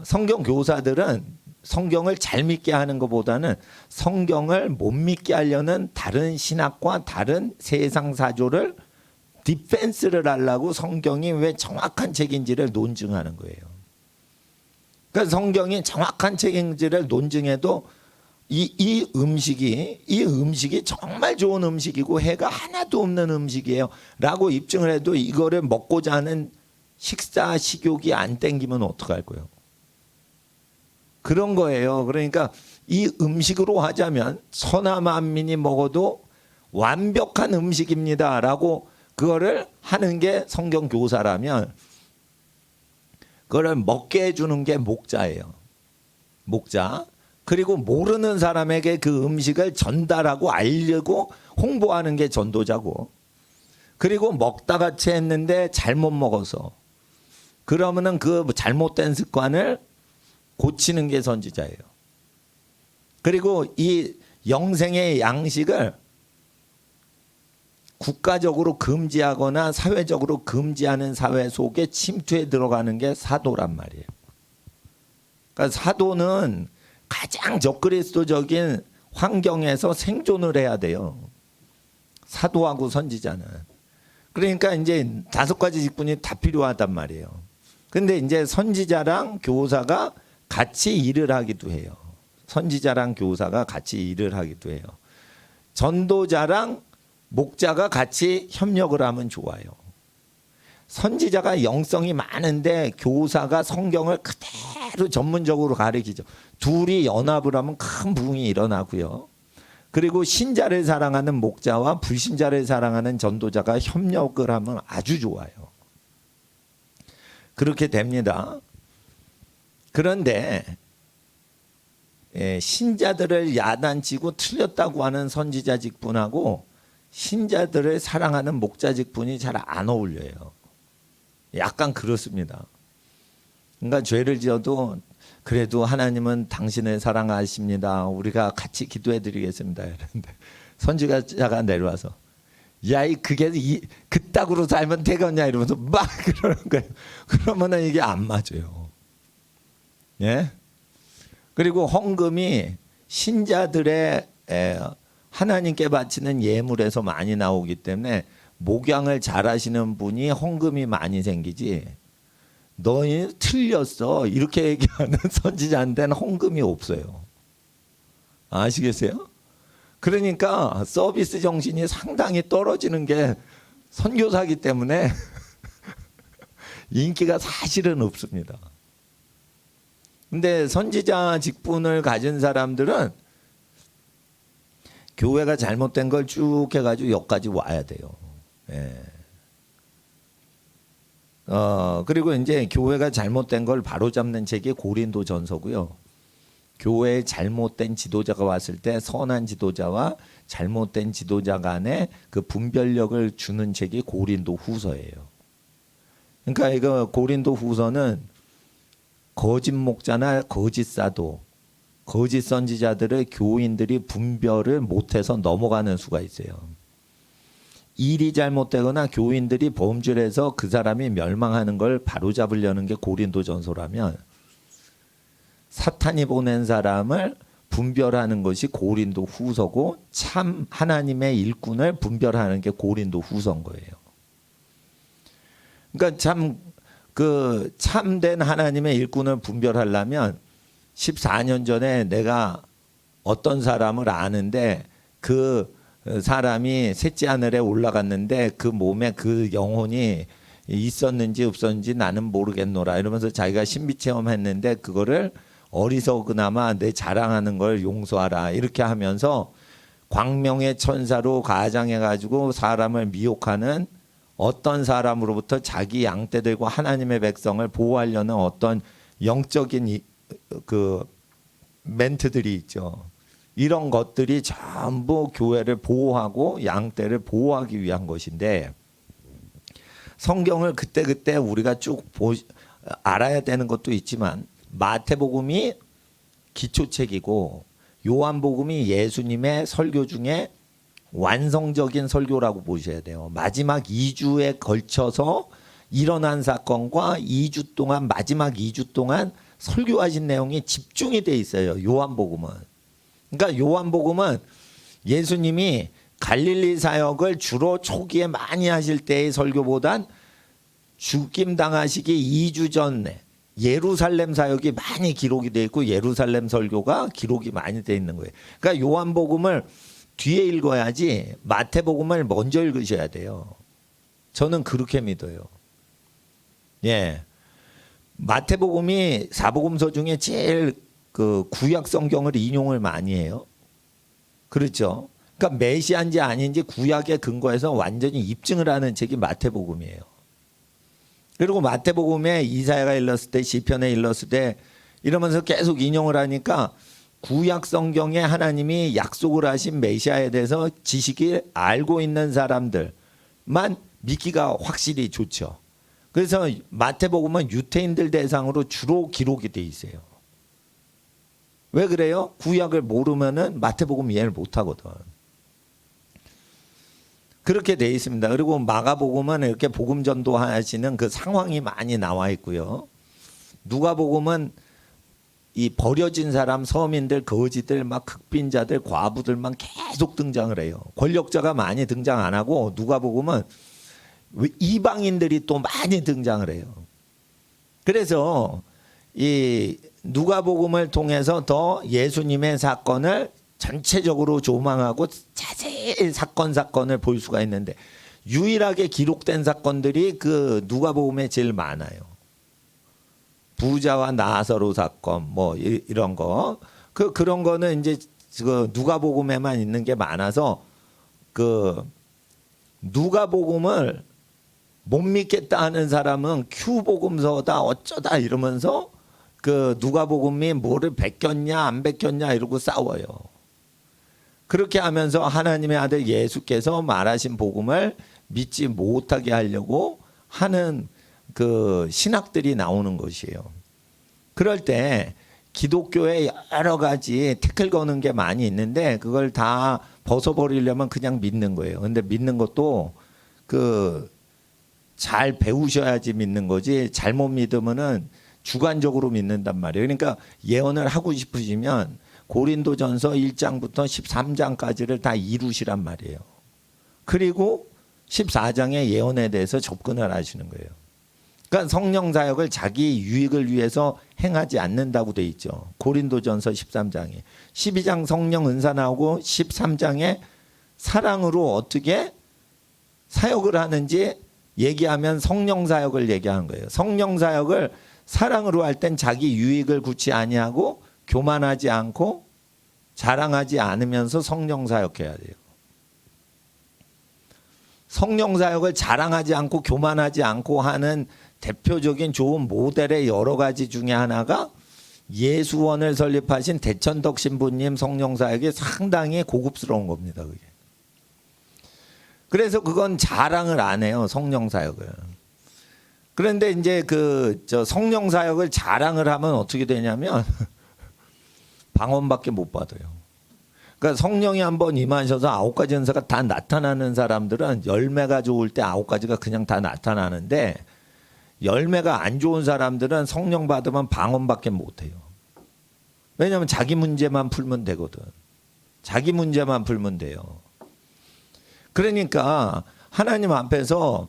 성경 교사들은 성경을 잘 믿게 하는 것보다는 성경을 못 믿게 하려는 다른 신학과 다른 세상 사조를 디펜스를 하려고 성경이 왜 정확한 책인지를 논증하는 거예요. 그러니까 성경이 정확한 책인지를 논증해도 이 음식이 정말 좋은 음식이고 해가 하나도 없는 음식이에요 라고 입증을 해도 이거를 먹고자 하는 식사 식욕이 안 땡기면 어떡할 거예요? 그런 거예요. 그러니까 이 음식으로 하자면 천하 만민이 먹어도 완벽한 음식입니다 라고 그거를 하는 게 성경 교사라면, 그거를 먹게 해주는 게 목자예요. 목자. 그리고 모르는 사람에게 그 음식을 전달하고 알리고 홍보하는 게 전도자고, 그리고 먹다가 체했는데 잘못 먹어서 그러면은 그 잘못된 습관을 고치는 게 선지자예요. 그리고 이 영생의 양식을 국가적으로 금지하거나 사회적으로 금지하는 사회 속에 침투해 들어가는 게 사도란 말이에요. 그러니까 사도는 가장 적그리스도적인 환경에서 생존을 해야 돼요. 사도하고 선지자는. 그러니까 이제 5가지 직분이 다 필요하단 말이에요. 근데 이제 선지자랑 교사가 같이 일을 하기도 해요. 선지자랑 교사가 같이 일을 하기도 해요. 전도자랑 목자가 같이 협력을 하면 좋아요. 선지자가 영성이 많은데 교사가 성경을 그대로 전문적으로 가르치죠. 둘이 연합을 하면 큰 부흥이 일어나고요. 그리고 신자를 사랑하는 목자와 불신자를 사랑하는 전도자가 협력을 하면 아주 좋아요. 그렇게 됩니다. 그런데 신자들을 야단치고 틀렸다고 하는 선지자 직분하고 신자들을 사랑하는 목자 직분이 잘 안 어울려요. 약간 그렇습니다. 그러니까 죄를 지어도 그래도 하나님은 당신을 사랑하십니다. 우리가 같이 기도해 드리겠습니다. 이랬는데 선지자가 내려와서 야, 그게 그따구로 살면 되겠냐 이러면서 막 그러는 거예요. 그러면은 이게 안 맞아요. 예? 그리고 헌금이 신자들의 하나님께 바치는 예물에서 많이 나오기 때문에 목양을 잘하시는 분이 헌금이 많이 생기지. 너희 틀렸어 이렇게 얘기하는 선지자한테는 헌금이 없어요. 아시겠어요? 그러니까 서비스 정신이 상당히 떨어지는 게 선교사기 때문에 인기가 사실은 없습니다. 근데 선지자 직분을 가진 사람들은 교회가 잘못된 걸 쭉 해가지고 여기까지 와야 돼요. 예. 그리고 이제 교회가 잘못된 걸 바로잡는 책이 고린도전서고요. 교회에 잘못된 지도자가 왔을 때 선한 지도자와 잘못된 지도자 간의 그 분별력을 주는 책이 고린도후서예요. 그러니까 이거 고린도후서는 거짓 목자나 거짓 사도, 거짓 선지자들을 교인들이 분별을 못해서 넘어가는 수가 있어요. 일이 잘못되거나 교인들이 범죄해서 그 사람이 멸망하는 걸 바로잡으려는 게 고린도전서라면 사탄이 보낸 사람을 분별하는 것이 고린도후서고 참 하나님의 일꾼을 분별하는 게 고린도후서인 거예요. 그러니까 참된 하나님의 일꾼을 분별하려면 14년 전에 내가 어떤 사람을 아는데 그 사람이 셋째 하늘에 올라갔는데 그 몸에 그 영혼이 있었는지 없었는지 나는 모르겠노라 이러면서 자기가 신비 체험했는데 그거를 어리석으나마 내 자랑하는 걸 용서하라 이렇게 하면서 광명의 천사로 가장해가지고 사람을 미혹하는 어떤 사람으로부터 자기 양떼 들고 하나님의 백성을 보호하려는 어떤 영적인 그 멘트들이 있죠. 이런 것들이 전부 교회를 보호하고 양떼를 보호하기 위한 것인데 성경을 그때그때 우리가 쭉 알아야 되는 것도 있지만 마태복음이 기초책이고 요한복음이 예수님의 설교 중에 완성적인 설교라고 보셔야 돼요. 마지막 2주에 걸쳐서 일어난 사건과 2주 동안 마지막 2주 동안 설교하신 내용이 집중이 돼 있어요. 요한복음은. 그러니까 요한복음은 예수님이 갈릴리 사역을 주로 초기에 많이 하실 때의 설교보단 죽임 당하시기 2주 전에 예루살렘 사역이 많이 기록이 돼 있고 예루살렘 설교가 기록이 많이 돼 있는 거예요. 그러니까 요한복음을 뒤에 읽어야지 마태복음을 먼저 읽으셔야 돼요. 저는 그렇게 믿어요. 예. 마태복음이 사복음서 중에 제일 그 구약 성경을 인용을 많이 해요. 그렇죠. 그러니까 메시아인지 아닌지 구약에 근거해서 완전히 입증을 하는 책이 마태복음이에요. 그리고 마태복음에 이사야가 일렀을 때 시편에 일렀을 때 이러면서 계속 인용을 하니까 구약 성경에 하나님이 약속을 하신 메시아에 대해서 지식이 알고 있는 사람들만 믿기가 확실히 좋죠. 그래서 마태복음은 유태인들 대상으로 주로 기록이 돼 있어요. 왜 그래요? 구약을 모르면은 마태복음 이해를 못 하거든. 그렇게 돼 있습니다. 그리고 마가복음은 이렇게 복음 전도하시는 그 상황이 많이 나와 있고요. 누가복음은 이 버려진 사람, 서민들, 거지들, 막 흑빈자들, 과부들만 계속 등장을 해요. 권력자가 많이 등장 안 하고 누가복음은 이방인들이 또 많이 등장을 해요. 그래서 이 누가복음을 통해서 더 예수님의 사건을 전체적으로 조망하고 자세히 사건을 볼 수가 있는데 유일하게 기록된 사건들이 그 누가복음에 제일 많아요. 부자와 나사로 사건 뭐 이런 거 그런 거는 이제 그 누가복음에만 있는 게 많아서 그 누가복음을 못 믿겠다 하는 사람은 큐복음서다 어쩌다 이러면서 그 누가복음이 뭐를 베꼈냐 안 베꼈냐 이러고 싸워요. 그렇게 하면서 하나님의 아들 예수께서 말하신 복음을 믿지 못하게 하려고 하는 그 신학들이 나오는 것이에요. 그럴 때 기독교에 여러 가지 태클 거는 게 많이 있는데 그걸 다 벗어버리려면 그냥 믿는 거예요. 근데 믿는 것도 잘 배우셔야지 믿는 거지, 잘못 믿으면은 주관적으로 믿는단 말이에요. 그러니까 예언을 하고 싶으시면 고린도전서 1장부터 13장까지를 다 이루시란 말이에요. 그리고 14장의 예언에 대해서 접근을 하시는 거예요. 그러니까 성령 사역을 자기 유익을 위해서 행하지 않는다고 돼 있죠. 고린도전서 13장에. 12장 성령 은사 나오고 13장에 사랑으로 어떻게 사역을 하는지 얘기하면 성령 사역을 얘기하는 거예요. 성령 사역을 사랑으로 할 땐 자기 유익을 굳이 아니하고 교만하지 않고 자랑하지 않으면서 성령 사역해야 돼요. 성령 사역을 자랑하지 않고 교만하지 않고 하는 대표적인 좋은 모델의 여러 가지 중에 하나가 예수원을 설립하신 대천덕 신부님 성령 사역이 상당히 고급스러운 겁니다. 그게. 그래서 그건 자랑을 안 해요. 성령 사역을. 그런데 이제 성령 사역을 자랑을 하면 어떻게 되냐면 방언밖에 못 받아요. 그러니까 성령이 한번 임하셔서 9가지 은사가 다 나타나는 사람들은 열매가 좋을 때 9가지가 그냥 다 나타나는데, 열매가 안 좋은 사람들은 성령 받으면 방언밖에 못 해요. 왜냐하면 자기 문제만 풀면 되거든. 자기 문제만 풀면 돼요. 그러니까 하나님 앞에서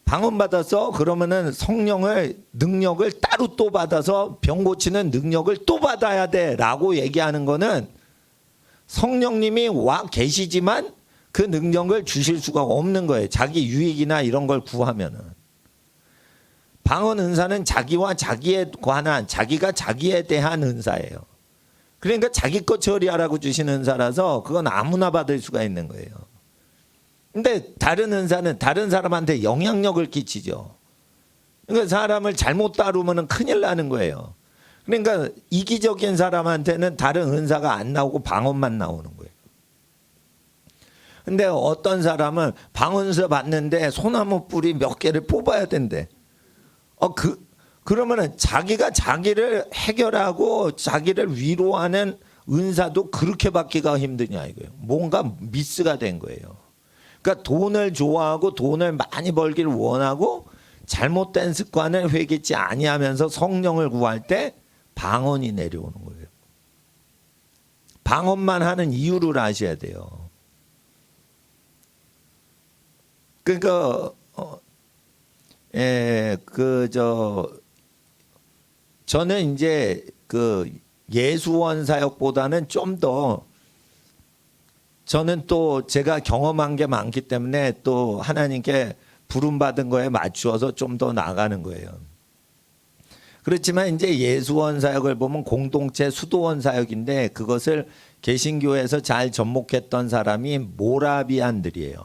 방언 받았어? 그러면은 성령을 능력을 따로 또 받아서 병 고치는 능력을 또 받아야 돼라고 얘기하는 거는 성령님이 와 계시지만 그 능력을 주실 수가 없는 거예요. 자기 유익이나 이런 걸 구하면은. 방언 은사는 자기와 자기에 관한, 자기가 자기에 대한 은사예요. 그러니까 자기 것 처리하라고 주시는 은사라서 그건 아무나 받을 수가 있는 거예요. 근데 다른 은사는 다른 사람한테 영향력을 끼치죠. 그러니까 사람을 잘못 다루면 큰일 나는 거예요. 그러니까 이기적인 사람한테는 다른 은사가 안 나오고 방언만 나오는 거예요. 근데 어떤 사람은 방언서 받는데 소나무 뿌리 몇 개를 뽑아야 된대. 그러면은 자기가 자기를 해결하고 자기를 위로하는 은사도 그렇게 받기가 힘드냐 이거예요. 뭔가 미스가 된 거예요. 그러니까 돈을 좋아하고 돈을 많이 벌기를 원하고 잘못된 습관을 회개치 아니하면서 성령을 구할 때 방언이 내려오는 거예요. 방언만 하는 이유를 아셔야 돼요. 그러니까 저는 이제 예수원 사역보다는 좀 더, 저는 또 제가 경험한 게 많기 때문에 또 하나님께 부름받은 거에 맞추어서 좀 더 나가는 거예요. 그렇지만 이제 예수원 사역을 보면 공동체 수도원 사역인데 그것을 개신교에서 잘 접목했던 사람이 모라비안들이에요.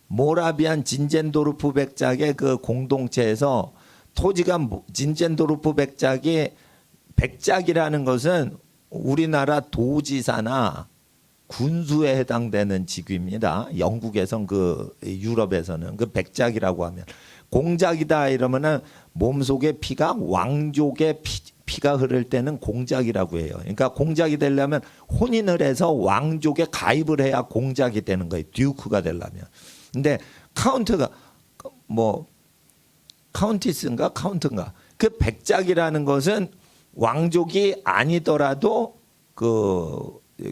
모라비안 진젠도르프 백작의 그 공동체에서 토지가 진젠도르프 백작이라는 것은 우리나라 도지사나 군수에 해당되는 직위입니다. 영국에선 유럽에서는 백작이라고 하면, 공작이다 이러면은 몸속에 피가 왕족의 피가 흐를 때는 공작이라고 해요. 그러니까 공작이 되려면 혼인을 해서 왕족에 가입을 해야 공작이 되는 거예요. 듀크가 되려면. 근데 카운트가 카운티스인가 카운트인가, 그 백작이라는 것은 왕족이 아니더라도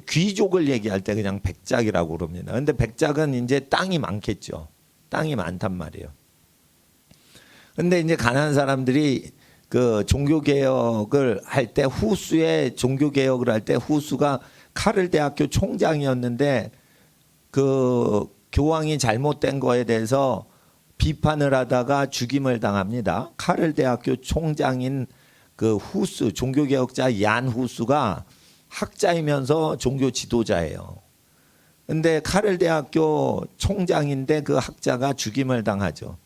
귀족을 얘기할 때 그냥 백작이라고 그럽니다. 근데 백작은 이제 땅이 많겠죠. 땅이 많단 말이에요. 근데 이제 가난한 사람들이 종교개혁을 할 때, 후수의 종교개혁을 할 때 후수가 카를 대학교 총장이었는데 교황이 잘못된 거에 대해서 비판을 하다가 죽임을 당합니다. 카를 대학교 총장인 후수, 종교개혁자 얀 후수가 학자이면서 종교 지도자예요. 근데 카를 대학교 총장인데 그 학자가 죽임을 당하죠.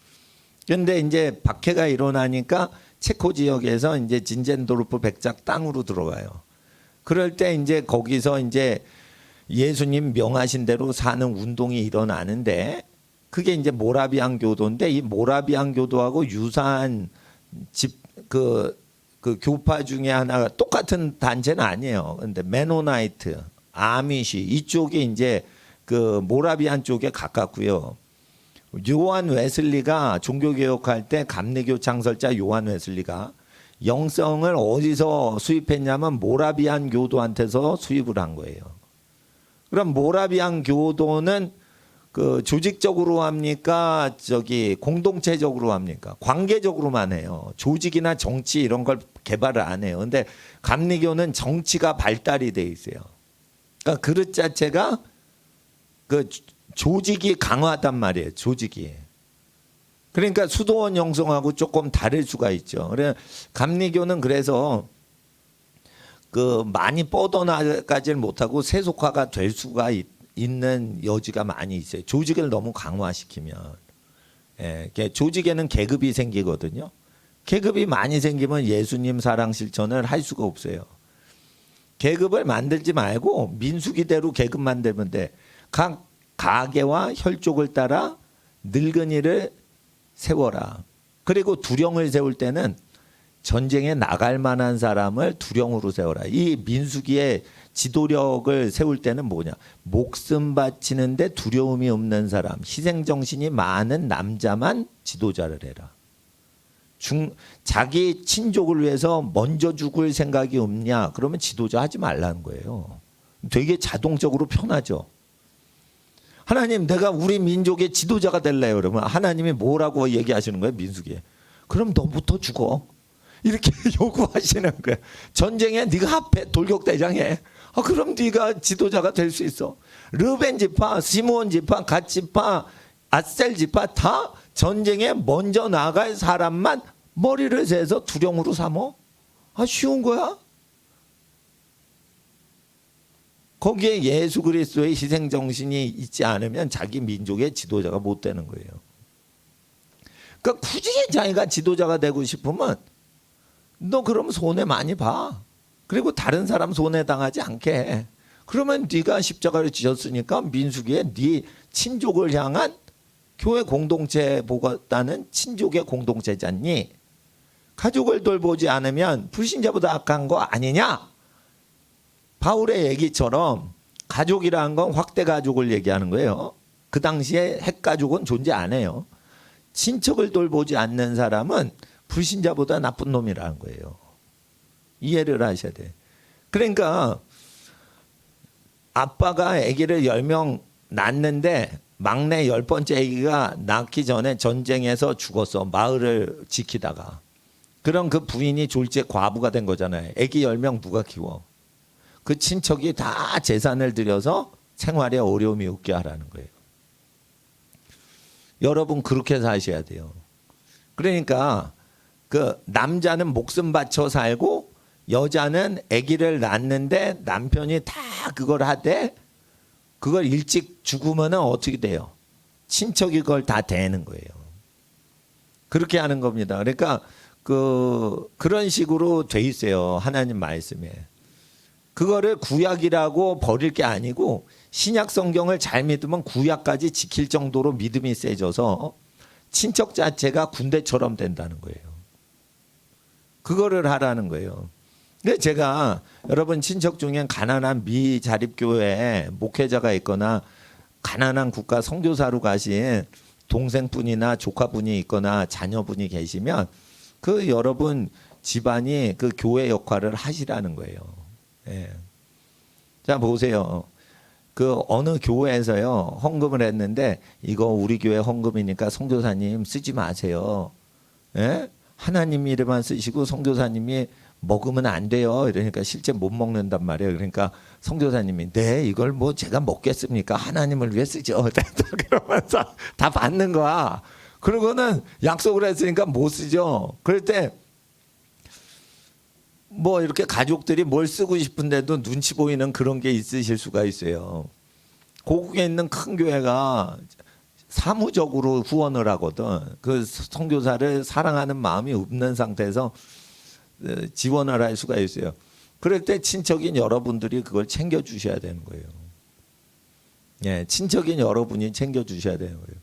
그런데 이제 박해가 일어나니까 체코 지역에서 이제 진젠도르프 백작 땅으로 들어가요. 그럴 때 이제 거기서 이제 예수님 명하신 대로 사는 운동이 일어나는데, 그게 이제 모라비안 교도인데, 이 모라비안 교도하고 유사한 그 교파 중에 하나가 똑같은 단체는 아니에요. 근데 메노나이트, 아미시 이쪽이 이제 그 모라비안 쪽에 가깝고요. 요한 웨슬리가 종교개혁할 때 감리교 창설자 요한 웨슬리가 영성을 어디서 수입했냐면 모라비안 교도한테서 수입을 한 거예요. 그럼 모라비안 교도는 그 조직적으로 합니까? 저기 공동체적으로 합니까? 관계적으로만 해요. 조직이나 정치 이런 걸 개발을 안 해요. 근데 감리교는 정치가 발달이 돼 있어요. 그러니까 그릇 자체가 그 조직이 강화단 말이에요. 조직이. 그러니까 수도원 영성하고 조금 다를 수가 있죠. 그래 감리교는 그래서 그 많이 뻗어나가지를 못하고 세속화가 될 수가 있는 여지가 많이 있어요. 조직을 너무 강화시키면. 예, 조직에는 계급이 생기거든요. 계급이 많이 생기면 예수님 사랑 실천을 할 수가 없어요. 계급을 만들지 말고 민수기대로 계급 만들면 돼. 각 가계와 혈족을 따라 늙은이를 세워라. 그리고 두령을 세울 때는 전쟁에 나갈 만한 사람을 두령으로 세워라. 이 민수기의 지도력을 세울 때는 뭐냐? 목숨 바치는데 두려움이 없는 사람, 희생정신이 많은 남자만 지도자를 해라. 자기 친족을 위해서 먼저 죽을 생각이 없냐? 그러면 지도자 하지 말라는 거예요. 되게 자동적으로 편하죠. 하나님, 내가 우리 민족의 지도자가 될래요. 그러면 하나님이 뭐라고 얘기하시는 거예요? 민수기에. 그럼 너부터 죽어. 이렇게 요구하시는 거예요. 전쟁에 네가 앞에 돌격대장해. 그럼 네가 지도자가 될 수 있어. 르벤 지파, 시므온 지파, 갓 지파, 아셀 지파 다 전쟁에 먼저 나갈 사람만 머리를 세서 두령으로 삼어. 쉬운 거야. 거기에 예수 그리스도의 희생 정신이 있지 않으면 자기 민족의 지도자가 못 되는 거예요. 그러니까 굳이 자기가 지도자가 되고 싶으면 너 그럼 손해 많이 봐. 그리고 다른 사람 손해 당하지 않게 해. 그러면 네가 십자가를 지셨으니까 민수기에 네 친족을 향한 교회 공동체보다는 친족의 공동체잖니. 가족을 돌보지 않으면 불신자보다 악한 거 아니냐? 바울의 얘기처럼 가족이라는 건 확대 가족을 얘기하는 거예요. 그 당시에 핵가족은 존재 안 해요. 친척을 돌보지 않는 사람은 불신자보다 나쁜 놈이라는 거예요. 이해를 하셔야 돼. 그러니까 아빠가 아기를 10명 낳는데 막내 10번째 아기가 낳기 전에 전쟁에서 죽었어. 마을을 지키다가. 그럼 그 부인이 졸지에 과부가 된 거잖아요. 아기 10명 누가 키워? 그 친척이 다 재산을 들여서 생활에 어려움이 없게 하라는 거예요. 여러분 그렇게 사셔야 돼요. 그러니까 그 남자는 목숨 바쳐 살고 여자는 아기를 낳는데 남편이 다 그걸 하되 그걸 일찍 죽으면 어떻게 돼요? 친척이 그걸 다 대는 거예요. 그렇게 하는 겁니다. 그러니까 그런 식으로 돼 있어요. 하나님 말씀에. 그거를 구약이라고 버릴 게 아니고 신약 성경을 잘 믿으면 구약까지 지킬 정도로 믿음이 세져서 친척 자체가 군대처럼 된다는 거예요. 그거를 하라는 거예요. 근데 제가 여러분 친척 중에 가난한 미자립교회 목회자가 있거나 가난한 국가 선교사로 가신 동생분이나 조카분이 있거나 자녀분이 계시면 그 여러분 집안이 그 교회 역할을 하시라는 거예요. 예. 자 보세요. 그 어느 교회에서요 헌금을 했는데 이거 우리 교회 헌금이니까 선교사님 쓰지 마세요. 예? 하나님 이름만 쓰시고 선교사님이 먹으면 안 돼요. 이러니까 실제 못 먹는단 말이에요. 그러니까 선교사님이 네 이걸 뭐 제가 먹겠습니까? 하나님을 위해 쓰죠. 그러면서 다 받는 거야. 그러고는 약속을 했으니까 못 쓰죠. 그럴 때 뭐 이렇게 가족들이 뭘 쓰고 싶은데도 눈치 보이는 그런 게 있으실 수가 있어요. 고국에 있는 큰 교회가 사무적으로 후원을 하거든. 그 선교사를 사랑하는 마음이 없는 상태에서 지원을 할 수가 있어요. 그럴 때 친척인 여러분들이 그걸 챙겨 주셔야 되는 거예요. 예, 친척인 여러분이 챙겨 주셔야 되는 거예요.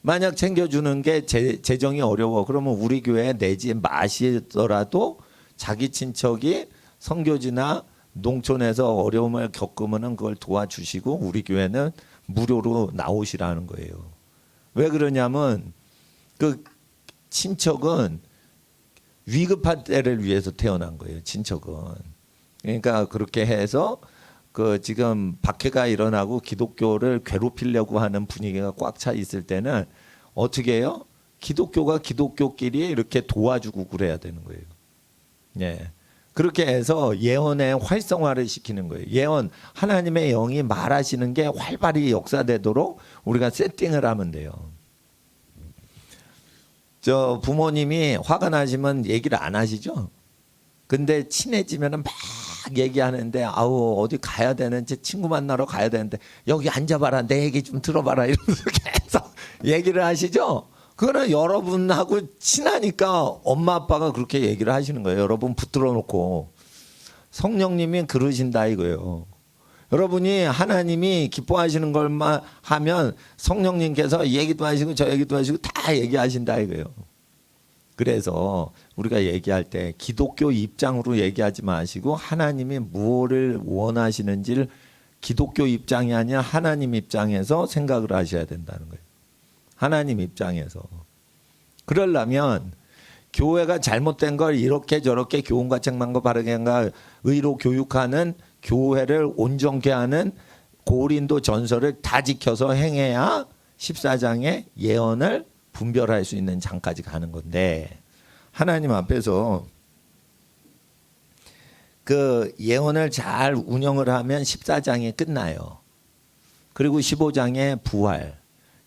만약 챙겨 주는 게 재정이 어려워. 그러면 우리 교회 내지 마시더라도 자기 친척이 선교지나 농촌에서 어려움을 겪으면은 그걸 도와주시고 우리 교회는 무료로 나오시라는 거예요. 왜 그러냐면 그 친척은 위급한 때를 위해서 태어난 거예요. 친척은. 그러니까 그렇게 해서 그 지금 박해가 일어나고 기독교를 괴롭히려고 하는 분위기가 꽉 차 있을 때는 어떻게 해요? 기독교가 기독교끼리 이렇게 도와주고 그래야 되는 거예요. 예. 그렇게 해서 예언의 활성화를 시키는 거예요. 예언, 하나님의 영이 말하시는 게 활발히 역사되도록 우리가 세팅을 하면 돼요. 저 부모님이 화가 나시면 얘기를 안 하시죠? 근데 친해지면은 막 얘기하는데 아우 어디 가야 되는지 친구 만나러 가야 되는데 여기 앉아봐라 내 얘기 좀 들어봐라 이러면서 계속 얘기를 하시죠? 그거는 여러분하고 친하니까 엄마 아빠가 그렇게 얘기를 하시는 거예요. 여러분 붙들어 놓고 성령님이 그러신다 이거예요. 여러분이 하나님이 기뻐하시는 것만 하면 성령님께서 얘기도 하시고 저 얘기도 하시고 다 얘기하신다 이거예요. 그래서 우리가 얘기할 때 기독교 입장으로 얘기하지 마시고 하나님이 무엇을 원하시는지를 기독교 입장이 아니라 하나님 입장에서 생각을 하셔야 된다는 거예요. 하나님 입장에서. 그러려면 교회가 잘못된 걸 이렇게 저렇게 교훈과 책망과 바르게가 의로 교육하는 교회를 온전케 하는 고린도 전설을 다 지켜서 행해야 14장의 예언을 분별할 수 있는 장까지 가는 건데 하나님 앞에서 그 예언을 잘 운영을 하면 14장이 끝나요. 그리고 15장의 부활,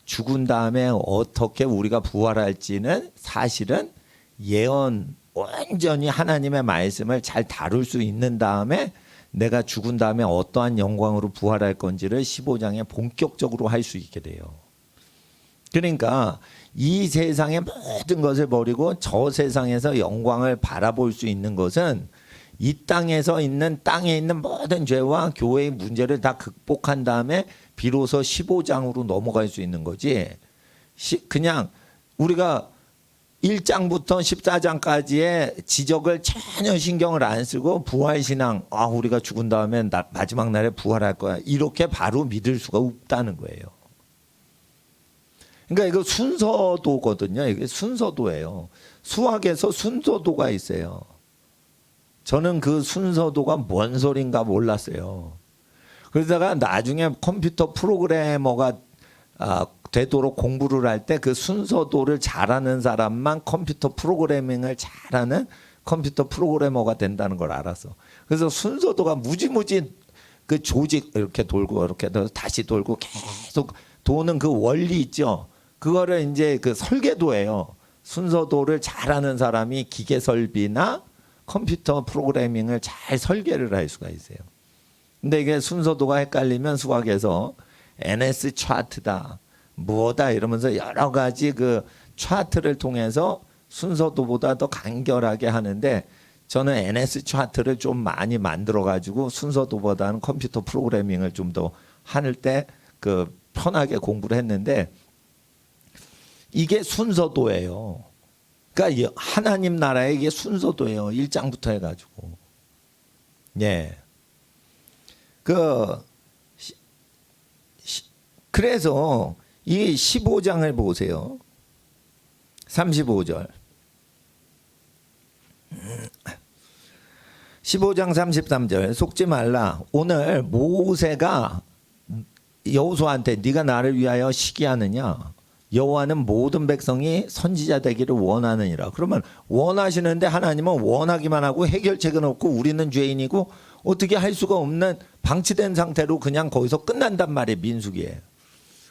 죽은 다음에 어떻게 우리가 부활할지는 사실은 예언 온전히 하나님의 말씀을 잘 다룰 수 있는 다음에 내가 죽은 다음에 어떠한 영광으로 부활할 건지를 15장에 본격적으로 할 수 있게 돼요. 그러니까 이 세상의 모든 것을 버리고 저 세상에서 영광을 바라볼 수 있는 것은 이 땅에서 있는 땅에 있는 모든 죄와 교회의 문제를 다 극복한 다음에 비로소 15장으로 넘어갈 수 있는 거지. 그냥 우리가 1장부터 14장까지의 지적을 전혀 신경을 안 쓰고 부활신앙, 우리가 죽은 다음에 마지막 날에 부활할 거야. 이렇게 바로 믿을 수가 없다는 거예요. 그러니까 이거 순서도거든요. 이게 순서도예요. 수학에서 순서도가 있어요. 저는 그 순서도가 뭔 소린가 몰랐어요. 그러다가 나중에 컴퓨터 프로그래머가 되도록 공부를 할 때 그 순서도를 잘하는 사람만 컴퓨터 프로그래밍을 잘하는 컴퓨터 프로그래머가 된다는 걸 알았어. 그래서 순서도가 무지무지 그 조직 이렇게 돌고 이렇게 다시 돌고 계속 도는 그 원리 있죠. 그거를 이제 그 설계도예요. 순서도를 잘하는 사람이 기계 설비나 컴퓨터 프로그래밍을 잘 설계를 할 수가 있어요. 근데 이게 순서도가 헷갈리면 수학에서 NS 차트다, 뭐다 이러면서 여러 가지 그 차트를 통해서 순서도보다 더 간결하게 하는데 저는 NS 차트를 좀 많이 만들어 가지고 순서도보다는 컴퓨터 프로그래밍을 좀 더 할 때 그 편하게 공부를 했는데 이게 순서도예요. 그러니까 하나님 나라의 이게 순서도예요. 1장부터 해가지고. 예. 그래서 이 15장을 보세요. 35절. 15장 33절. 속지 말라. 오늘 모세가 여호수아한테 네가 나를 위하여 시기하느냐? 여호와는 모든 백성이 선지자 되기를 원하느니라. 그러면 원하시는데 하나님은 원하기만 하고 해결책은 없고 우리는 죄인이고 어떻게 할 수가 없는 방치된 상태로 그냥 거기서 끝난단 말이에요. 민수기에.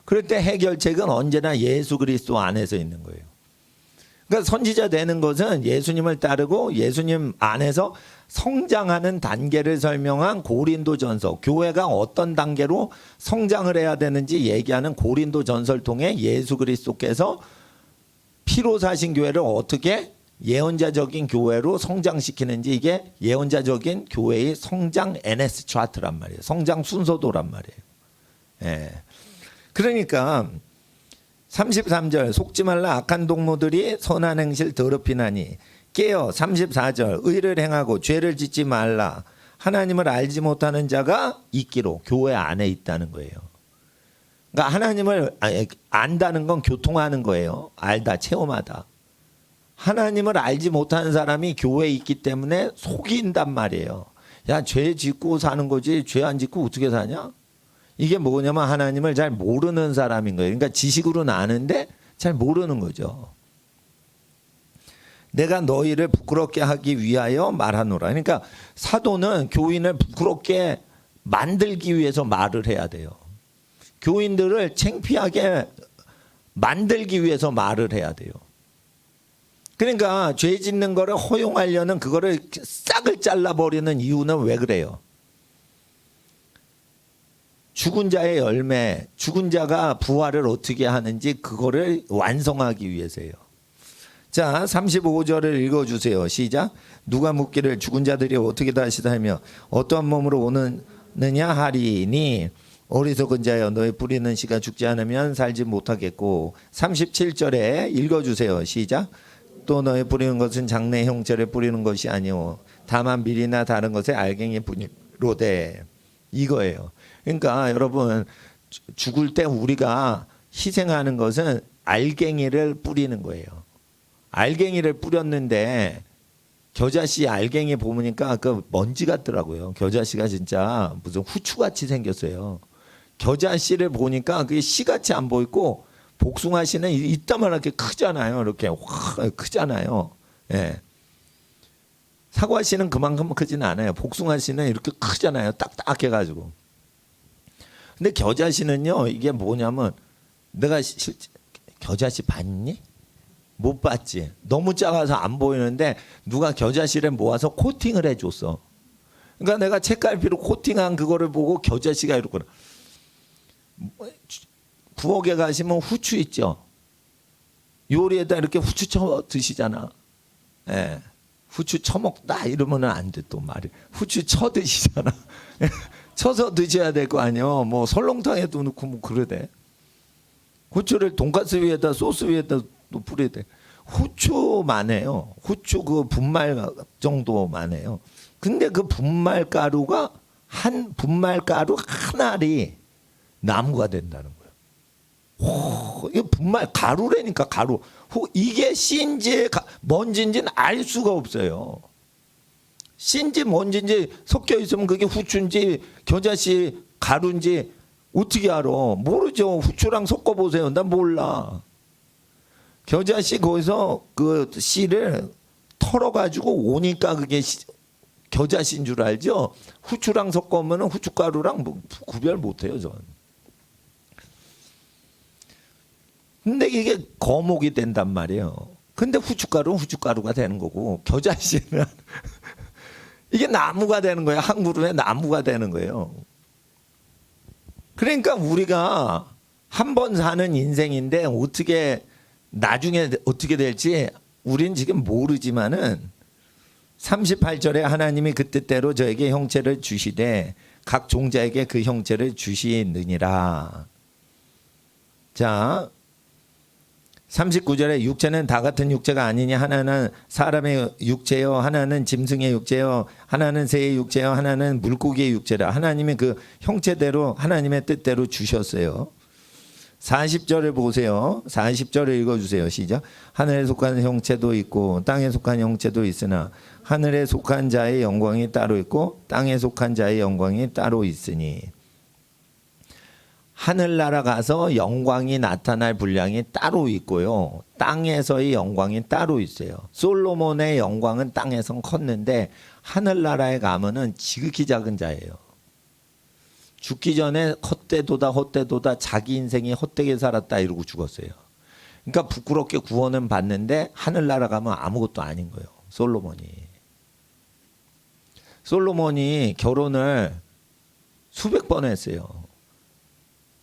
그럴 때 해결책은 언제나 예수 그리스도 안에서 있는 거예요. 그러니까 선지자 되는 것은 예수님을 따르고 예수님 안에서 성장하는 단계를 설명한 고린도전서, 교회가 어떤 단계로 성장을 해야 되는지 얘기하는 고린도전서를 통해 예수 그리스도께서 피로 사신 교회를 어떻게 예언자적인 교회로 성장시키는지 이게 예언자적인 교회의 성장 NS 차트란 말이에요. 성장 순서도란 말이에요. 예. 그러니까 33절 속지 말라. 악한 동무들이 선한 행실 더럽히나니 깨어 34절 의를 행하고 죄를 짓지 말라. 하나님을 알지 못하는 자가 있기로. 교회 안에 있다는 거예요. 그러니까 하나님을 안다는 건 교통하는 거예요. 알다, 체험하다. 하나님을 알지 못하는 사람이 교회에 있기 때문에 속인단 말이에요. 야, 죄 짓고 사는 거지 죄 안 짓고 어떻게 사냐? 이게 뭐냐면 하나님을 잘 모르는 사람인 거예요. 그러니까 지식으로는 아는데 잘 모르는 거죠. 내가 너희를 부끄럽게 하기 위하여 말하노라. 그러니까 사도는 교인을 부끄럽게 만들기 위해서 말을 해야 돼요. 교인들을 창피하게 만들기 위해서 말을 해야 돼요. 그러니까 죄 짓는 거를 허용하려는 그거를 싹을 잘라버리는 이유는 왜 그래요? 죽은 자의 열매, 죽은 자가 부활을 어떻게 하는지 그거를 완성하기 위해서예요. 자, 35절을 읽어주세요. 시작. 누가 묻기를 죽은 자들이 어떻게 다시 살며 어떠한 몸으로 오느냐 하리니 어리석은 자여 너의 뿌리는 씨가 죽지 않으면 살지 못하겠고. 37절에 읽어주세요. 시작. 또 너의 뿌리는 것은 장래 형체를 뿌리는 것이 아니오 다만 밀이나 다른 것에 알갱이 뿐이로되. 이거예요. 그러니까 여러분 죽을 때 우리가 희생하는 것은 알갱이를 뿌리는 거예요. 알갱이를 뿌렸는데 겨자씨 알갱이 보니까 그 먼지 같더라고요. 겨자씨가 진짜 무슨 후추같이 생겼어요. 겨자씨를 보니까 그게 씨같이 안 보이고 복숭아씨는 이따만하게 크잖아요. 이렇게 확 크잖아요. 예. 사과씨는 그만큼 크지는 않아요. 복숭아씨는 이렇게 크잖아요. 딱딱해가지고. 근데 겨자씨는요, 이게 뭐냐면 내가 겨자씨 봤니? 못 봤지. 너무 작아서 안 보이는데 누가 겨자씨를 모아서 코팅을 해줬어. 그러니까 내가 책갈피로 코팅한 그거를 보고 겨자씨가 이렇구나. 부엌에 가시면 후추 있죠. 요리에다 이렇게 후추 쳐 드시잖아. 예. 후추 쳐먹다 이러면 안 돼 또 말이. 후추 쳐 드시잖아. 쳐서 드셔야 될 거 아니요. 뭐 설렁탕에도 넣고 뭐 그러대. 후추를 돈가스 위에다 소스 위에다 또 뿌리대. 후추만 해요. 후추 그 분말 정도만 해요. 근데 그 분말 가루가 분말 가루 한 알이 나무가 된다는 거예요. 오, 이게 분말 가루라니까 가루. 이게 씨인지 뭔지는 알 수가 없어요. 씨인지 뭔지인지 섞여 있으면 그게 후추인지 겨자씨 가루인지 어떻게 알아? 모르죠. 후추랑 섞어 보세요. 난 몰라. 겨자씨 거기서 그 씨를 털어가지고 오니까 그게 겨자씨인 줄 알죠. 후추랑 섞으면 후춧가루랑 뭐 구별 못해요, 전. 근데 이게 거목이 된단 말이에요. 근데 후춧가루는 후춧가루가 되는 거고 겨자씨는 이게 나무가 되는 거예요. 한 그루에 나무가 되는 거예요. 그러니까 우리가 한 번 사는 인생인데 어떻게 나중에 어떻게 될지 우린 지금 모르지만은 38절에 하나님이 그 뜻대로 저에게 형체를 주시되 각 종자에게 그 형체를 주시느니라. 자, 39절에 육체는 다 같은 육체가 아니니 하나는 사람의 육체요 하나는 짐승의 육체요 하나는 새의 육체요 하나는 물고기의 육체라. 하나님이 그 형체대로 하나님의 뜻대로 주셨어요. 40절을 보세요. 40절을 읽어주세요. 시작. 하늘에 속한 형체도 있고 땅에 속한 형체도 있으나 하늘에 속한 자의 영광이 따로 있고 땅에 속한 자의 영광이 따로 있으니. 하늘나라 가서 영광이 나타날 분량이 따로 있고요. 땅에서의 영광이 따로 있어요. 솔로몬의 영광은 땅에선 컸는데 하늘나라에 가면은 지극히 작은 자예요. 죽기 전에 헛되도다 자기 인생이 헛되게 살았다 이러고 죽었어요. 그러니까 부끄럽게 구원은 받는데 하늘나라 가면 아무것도 아닌 거예요. 솔로몬이 결혼을 수백 번 했어요.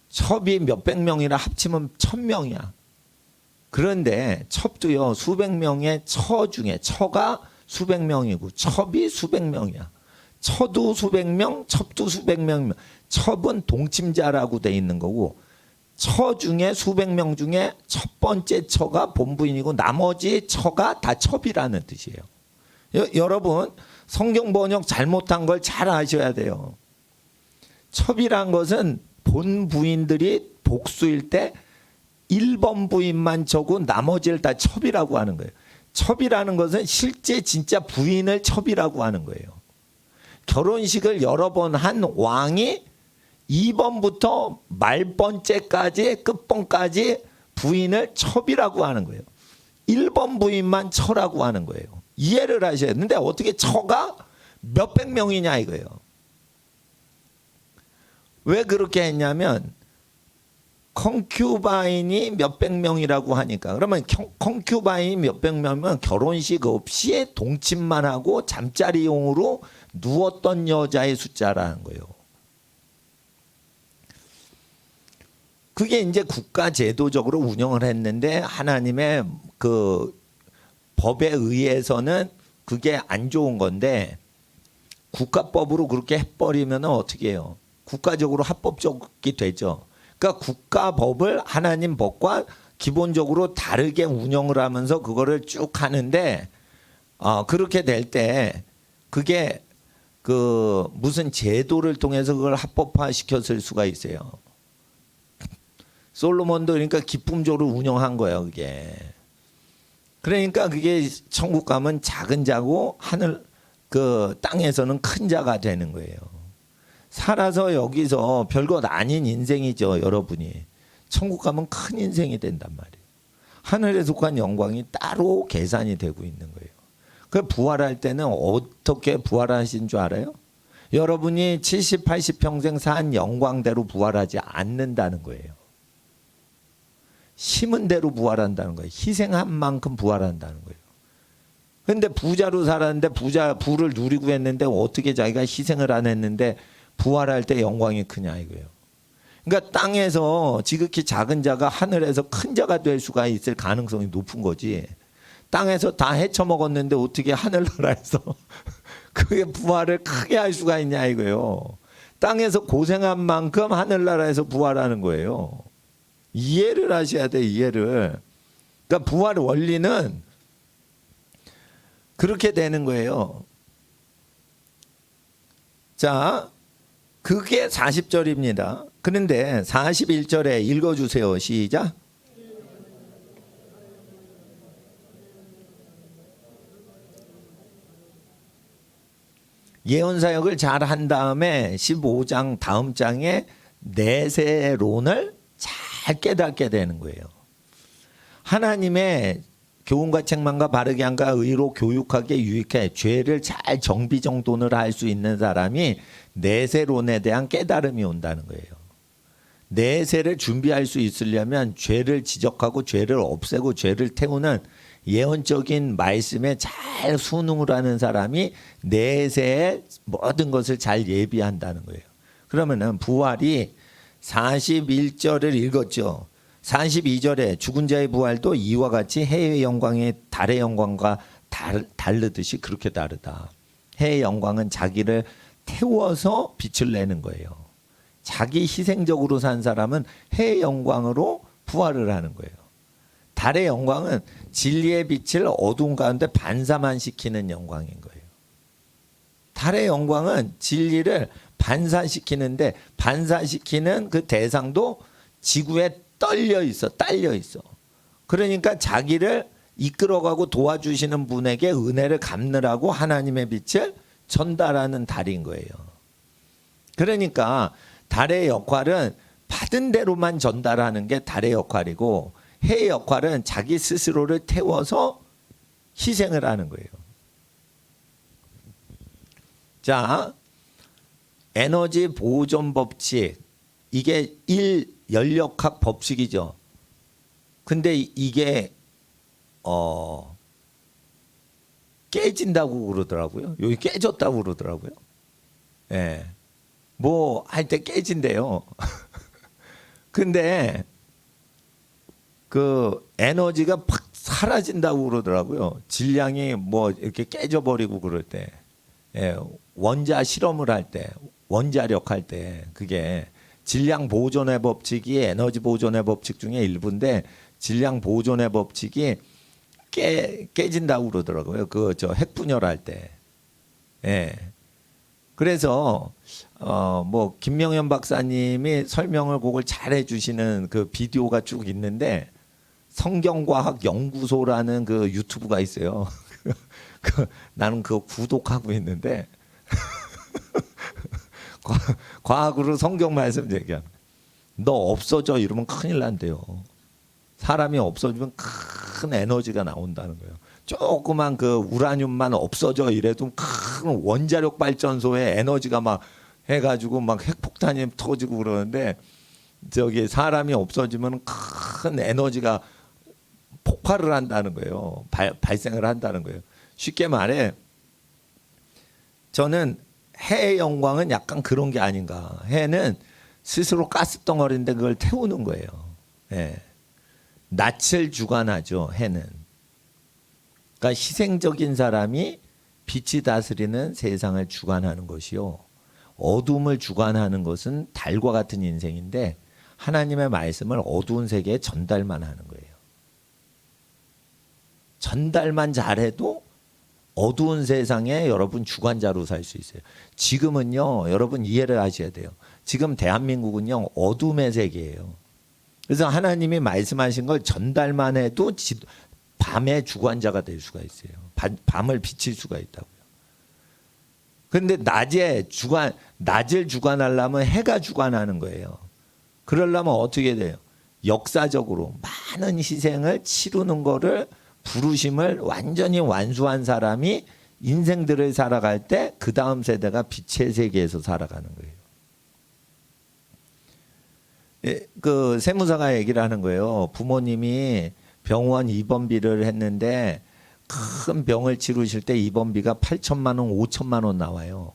첩이 몇백 명이라 합치면 1000명이야. 그런데 첩도요 수백 명의 처 중에 처가 수백 명이고 첩이 수백 명이야. 처도 수백 명, 첩도 수백 명. 첩은 동침자라고 돼 있는 거고 처 중에 수백 명 중에 첫 번째 처가 본부인이고 나머지 처가 다 첩이라는 뜻이에요. 여러분 성경 번역 잘못한 걸 잘 아셔야 돼요. 첩이란 것은 본부인들이 복수일 때 1번 부인만 처고 나머지를 다 첩이라고 하는 거예요. 첩이라는 것은 실제 진짜 부인을 첩이라고 하는 거예요. 결혼식을 여러 번 한 왕이 2번부터 말번째까지 끝번까지 부인을 첩이라고 하는 거예요. 1번 부인만 처라고 하는 거예요. 이해를 하셔야 되는데 어떻게 처가 몇백 명이냐 이거예요. 왜 그렇게 했냐면 콩큐바인이 몇백 명이라고 하니까 그러면 콩큐바인이 몇백 명이면 결혼식 없이 동침만 하고 잠자리용으로 누웠던 여자의 숫자라는 거예요. 그게 이제 국가 제도적으로 운영을 했는데 하나님의 그 법에 의해서는 그게 안 좋은 건데 국가법으로 그렇게 해버리면 어떻게 해요? 국가적으로 합법적이 되죠. 그러니까 국가법을 하나님 법과 기본적으로 다르게 운영을 하면서 그거를 쭉 하는데 그렇게 될 때 그게 그 무슨 제도를 통해서 그걸 합법화 시켰을 수가 있어요. 솔로몬도 그러니까 기쁨적으로 운영한 거예요, 그게. 그러니까 그게 천국 가면 작은 자고 하늘 그 땅에서는 큰 자가 되는 거예요. 살아서 여기서 별것 아닌 인생이죠, 여러분이. 천국 가면 큰 인생이 된단 말이에요. 하늘에 속한 영광이 따로 계산이 되고 있는 거예요. 그 부활할 때는 어떻게 부활하신 줄 알아요? 여러분이 70, 80평생 산 영광대로 부활하지 않는다는 거예요. 심은 대로 부활한다는 거예요. 희생한 만큼 부활한다는 거예요. 그런데 부자로 살았는데 부를 누리고 했는데 어떻게 자기가 희생을 안 했는데 부활할 때 영광이 크냐 이거예요. 그러니까 땅에서 지극히 작은 자가 하늘에서 큰 자가 될 수가 있을 가능성이 높은 거지. 땅에서 다 헤쳐먹었는데 어떻게 하늘나라에서 그게 부활을 크게 할 수가 있냐 이거예요. 땅에서 고생한 만큼 하늘나라에서 부활하는 거예요. 이해를 하셔야 돼, 이해를. 그러니까 부활 원리는 그렇게 되는 거예요. 자, 그게 40절입니다. 그런데 41절에 읽어주세요. 시작. 예언사역을 잘 한 다음에 15장 다음 장에 내세론을 잘 깨닫게 되는 거예요. 하나님의 교훈과 책망과 바르게 함과 의로 교육하게 유익해 죄를 잘 정비정돈을 할 수 있는 사람이 내세론에 대한 깨달음이 온다는 거예요. 내세를 준비할 수 있으려면 죄를 지적하고 죄를 없애고 죄를 태우는 예언적인 말씀에 잘 순응을 하는 사람이 내세의 모든 것을 잘 예비한다는 거예요. 그러면은 부활이 41절을 읽었죠. 42절에 죽은 자의 부활도 이와 같이 해의 영광이 달의 영광과 다르듯이 그렇게 다르다. 해의 영광은 자기를 태워서 빛을 내는 거예요. 자기 희생적으로 산 사람은 해의 영광으로 부활을 하는 거예요. 달의 영광은 진리의 빛을 어두운 가운데 반사만 시키는 영광인 거예요. 달의 영광은 진리를 반사시키는데 반사시키는 그 대상도 지구에 딸려 있어. 그러니까 자기를 이끌어가고 도와주시는 분에게 은혜를 갚느라고 하나님의 빛을 전달하는 달인 거예요. 그러니까 달의 역할은 받은 대로만 전달하는 게 달의 역할이고 해의 역할은 자기 스스로를 태워서 희생을 하는 거예요. 자, 에너지 보존 법칙, 이게 1연력학 법칙이죠. 근데 이게 깨진다고 그러더라고요. 여기 깨졌다고 그러더라고요. 예. 뭐 할 때 깨진대요. 근데 그 에너지가 팍 사라진다고 그러더라고요. 질량이 뭐 이렇게 깨져버리고 그럴 때. 예. 원자 실험을 할 때, 원자력 할 때 그게 질량 보존의 법칙이 에너지 보존의 법칙 중에 일부인데 질량 보존의 법칙이 깨진다고 그러더라고요. 그 저 핵분열할 때. 예. 그래서 뭐 김명현 박사님이 설명을 그걸 잘 해주시는 그 비디오가 쭉 있는데 성경과학 연구소라는 그 유튜브가 있어요. 나는 그거 구독하고 있는데 과학으로 성경 말씀 얘기하는 너 없어져 이러면 큰일 난대요. 사람이 없어지면 큰 에너지가 나온다는 거예요. 조그만 그 우라늄만 없어져 이래도 큰 원자력 발전소에 에너지가 막 해가지고 막 핵폭탄이 터지고 그러는데 저기 사람이 없어지면 큰 에너지가 폭발을 한다는 거예요. 발생을 한다는 거예요. 쉽게 말해 저는 해의 영광은 약간 그런 게 아닌가. 해는 스스로 가스덩어리인데 그걸 태우는 거예요. 예. 낯을 주관하죠. 해는. 그러니까 희생적인 사람이 빛이 다스리는 세상을 주관하는 것이요. 어둠을 주관하는 것은 달과 같은 인생인데 하나님의 말씀을 어두운 세계에 전달만 하는 거예요. 전달만 잘해도 어두운 세상에 여러분 주관자로 살 수 있어요. 지금은요, 여러분 이해를 하셔야 돼요. 지금 대한민국은요, 어둠의 세계예요. 그래서 하나님이 말씀하신 걸 전달만 해도 밤의 주관자가 될 수가 있어요. 밤을 비칠 수가 있다고요. 그런데 낮을 주관하려면 해가 주관하는 거예요. 그러려면 어떻게 돼요? 역사적으로 많은 희생을 치르는 거를 부르심을 완전히 완수한 사람이 인생들을 살아갈 때 그 다음 세대가 빛의 세계에서 살아가는 거예요. 예, 그 세무사가 얘기를 하는 거예요. 부모님이 병원 입원비를 했는데 큰 병을 치르실 때 입원비가 8천만 원, 5천만 원 나와요.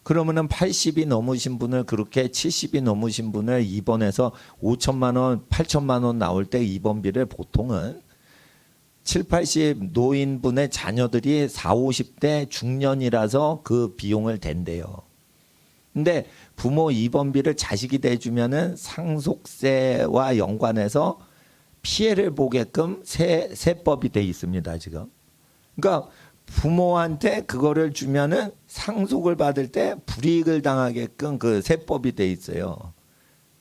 그러면은 80이 넘으신 분을 그렇게 70이 넘으신 분을 입원해서 5천만 원, 8천만 원 나올 때 입원비를 보통은 7, 80 노인분의 자녀들이 4, 50대 중년이라서 그 비용을 댄대요. 근데 부모 입원비를 자식이 대주면은 상속세와 연관해서 피해를 보게끔 세법이 돼 있습니다, 지금. 그러니까 부모한테 그거를 주면은 상속을 받을 때 불이익을 당하게끔 그 세법이 돼 있어요.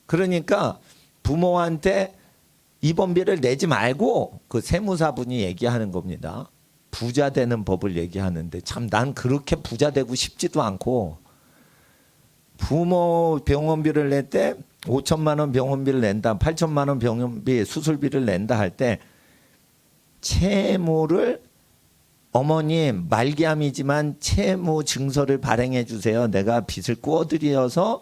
그러니까 부모한테 입원비를 내지 말고 그 세무사분이 얘기하는 겁니다. 부자 되는 법을 얘기하는데 참 난 그렇게 부자 되고 싶지도 않고 부모 병원비를 낼 때 5천만 원 병원비를 낸다, 8천만 원 병원비 수술비를 낸다 할 때 채무를 어머님 말기암이지만 채무 증서를 발행해 주세요. 내가 빚을 꿔드려서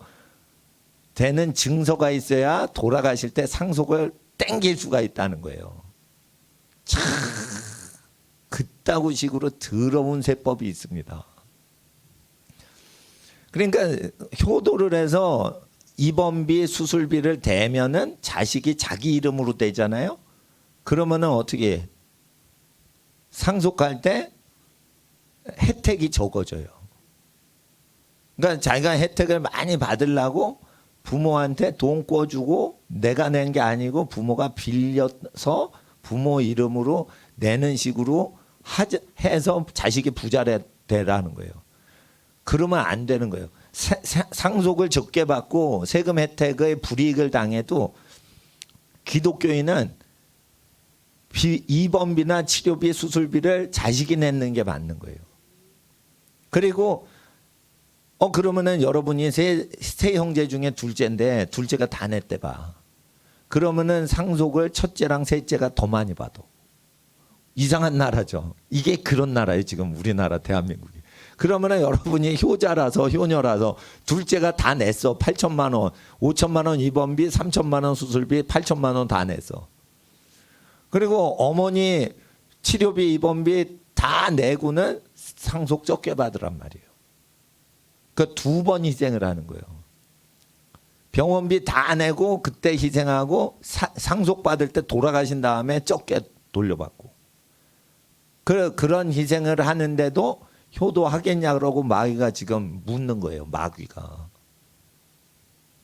되는 증서가 있어야 돌아가실 때 상속을 땡길 수가 있다는 거예요. 참 그따구 식으로 더러운 세법이 있습니다. 그러니까 효도를 해서 입원비 수술비를 대면은 자식이 자기 이름으로 되잖아요. 그러면은 어떻게 해? 상속할 때 혜택이 적어져요. 그러니까 자기가 혜택을 많이 받으려고 부모한테 돈 꿔주고 내가 낸 게 아니고 부모가 빌려서 부모 이름으로 내는 식으로 해서 자식이 부자 되라는 거예요. 그러면 안 되는 거예요. 상속을 적게 받고 세금 혜택의 불이익을 당해도 기독교인은 입원비나 치료비, 수술비를 자식이 내는 게 맞는 거예요. 그리고 그러면은 여러분이 세 형제 중에 둘째인데 둘째가 다 냈대 봐. 그러면은 상속을 첫째랑 셋째가 더 많이 받아. 이상한 나라죠. 이게 그런 나라예요, 지금 우리나라 대한민국이. 그러면은 여러분이 효녀라서 둘째가 다 냈어. 8천만 원, 5천만 원 입원비, 3천만 원 수술비, 8천만 원 다 냈어. 그리고 어머니 치료비, 입원비 다 내고는 상속 적게 받으란 말이에요. 그 두 번 희생을 하는 거예요. 병원비 다 내고 그때 희생하고 상속 받을 때 돌아가신 다음에 적게 돌려받고. 그런 희생을 하는데도 효도하겠냐 그러고 마귀가 지금 묻는 거예요. 마귀가.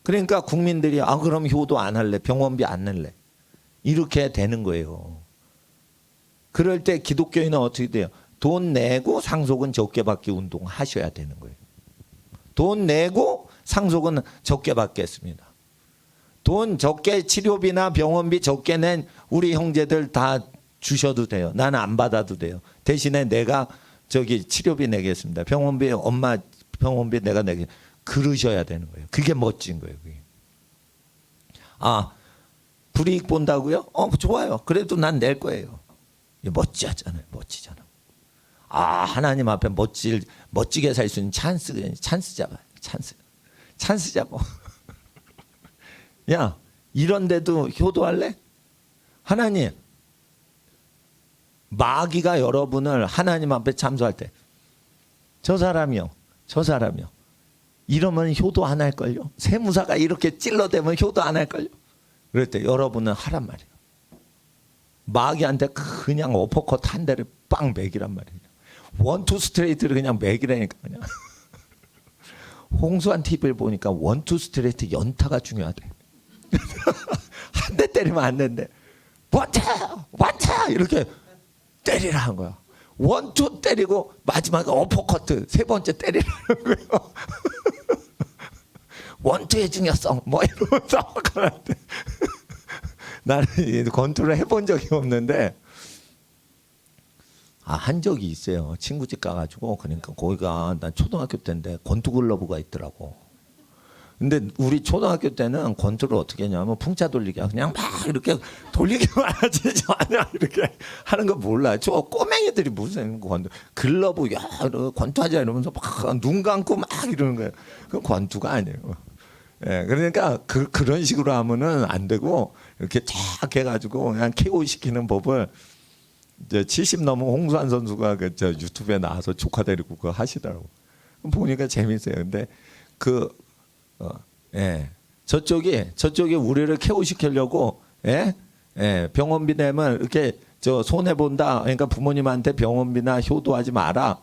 그러니까 국민들이 그럼 효도 안 할래, 병원비 안 낼래, 이렇게 되는 거예요. 그럴 때 기독교인은 어떻게 돼요? 돈 내고 상속은 적게 받기 운동하셔야 되는 거예요. 돈 내고 상속은 적게 받겠습니다. 돈 적게, 치료비나 병원비 적게 낸 우리 형제들 다 주셔도 돼요. 나는 안 받아도 돼요. 대신에 내가 치료비 내겠습니다. 병원비, 엄마 병원비 내가 내게, 그러셔야 되는 거예요. 그게 멋진 거예요. 그게. 불이익 본다고요? 좋아요. 그래도 난 낼 거예요. 멋지잖아요. 멋지잖아. 하나님 앞에 멋지게 살 수 있는 찬스 잡아요. 찬스 잡아. 야, 이런데도 효도할래? 하나님, 마귀가 여러분을 하나님 앞에 참소할 때, 저 사람이요, 이러면 효도 안 할걸요? 세무사가 이렇게 찔러대면 효도 안 할걸요? 그럴 때 여러분은 하란 말이에요. 마귀한테 그냥 어퍼컷 한 대를 빵 매기란 말이에요. 원투 스트레이트를 그냥 매기라니까. 그냥. 홍수환 TV를 보니까 원투 스트레이트 연타가 중요하대. 한 대 때리면 안 된대. 원투 이렇게 때리라 한 거야. 원투 때리고 마지막에 어퍼커트 세 번째 때리라는 거예요. 원투의 중요성 뭐 이러면서 가는데 나는 권투를 해본 적이 없는데 한 적이 있어요. 친구 집 가가지고. 그러니까 거기가 난 초등학교 때인데 권투 글러브가 있더라고. 근데 우리 초등학교 때는 권투를 어떻게 했냐면 풍차 돌리기, 그냥 막 이렇게 돌리기만 하지 전혀 이렇게 하는 거 몰라. 저 꼬맹이들이 무슨 권투 글러브, 야 권투하자 이러면서 막 눈 감고 막 이러는 거예요. 그건 권투가 아니에요. 예, 그러니까 그런 식으로 하면은 안 되고, 이렇게 쫙 해가지고 그냥 KO 시키는 법을 이제 70 넘은 홍수환 선수가 저 유튜브에 나와서 조카 데리고 그거 하시더라고. 보니까 재밌어요. 근데 저쪽이 우리를 KO 시키려고, 병원비 내면 이렇게 손해 본다. 그러니까 부모님한테 병원비나 효도하지 마라.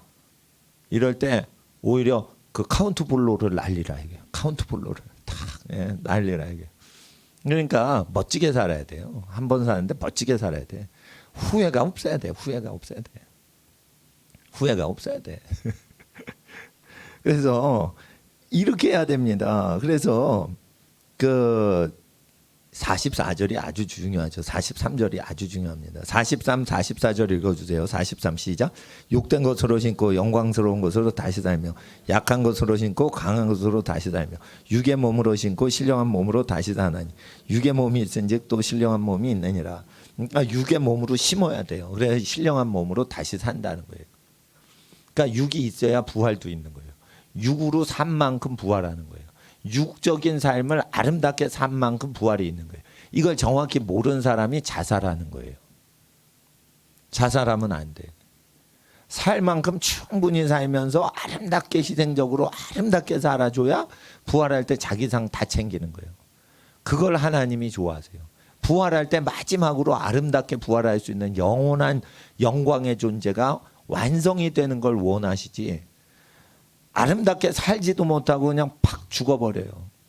이럴 때 오히려 그 카운트 블로를 날리라 이게. 카운트 블로를 탁 날리라 이게. 그러니까 멋지게 살아야 돼요. 한 번 사는데 멋지게 살아야 돼. 후회가 없어야 돼. 후회가 없어야 돼. 그래서 이렇게 해야 됩니다. 그래서 44절이 아주 중요하죠. 43절이 아주 중요합니다. 43, 44절 읽어주세요. 43 시작. 욕된 것으로 신고 영광스러운 것으로 다시 살며, 약한 것으로 신고 강한 것으로 다시 살며, 육의 몸으로 신고 신령한 몸으로 다시 사나니, 육의 몸이 있은즉 또 신령한 몸이 있느니라. 그러니까 육의 몸으로 심어야 돼요. 그래야 신령한 몸으로 다시 산다는 거예요. 그러니까 육이 있어야 부활도 있는 거예요. 육으로 산 만큼 부활하는 거예요. 육적인 삶을 아름답게 산 만큼 부활이 있는 거예요. 이걸 정확히 모르는 사람이 자살하는 거예요. 자살하면 안 돼요. 살 만큼 충분히 살면서 아름답게 희생적으로 아름답게 살아줘야 부활할 때 자기 상 다 챙기는 거예요. 그걸 하나님이 좋아하세요. 부활할 때 마지막으로 아름답게 부활할 수 있는 영원한 영광의 존재가 완성이 되는 걸 원하시지, 아름답게 살지도 못하고 그냥 팍 죽어버려요.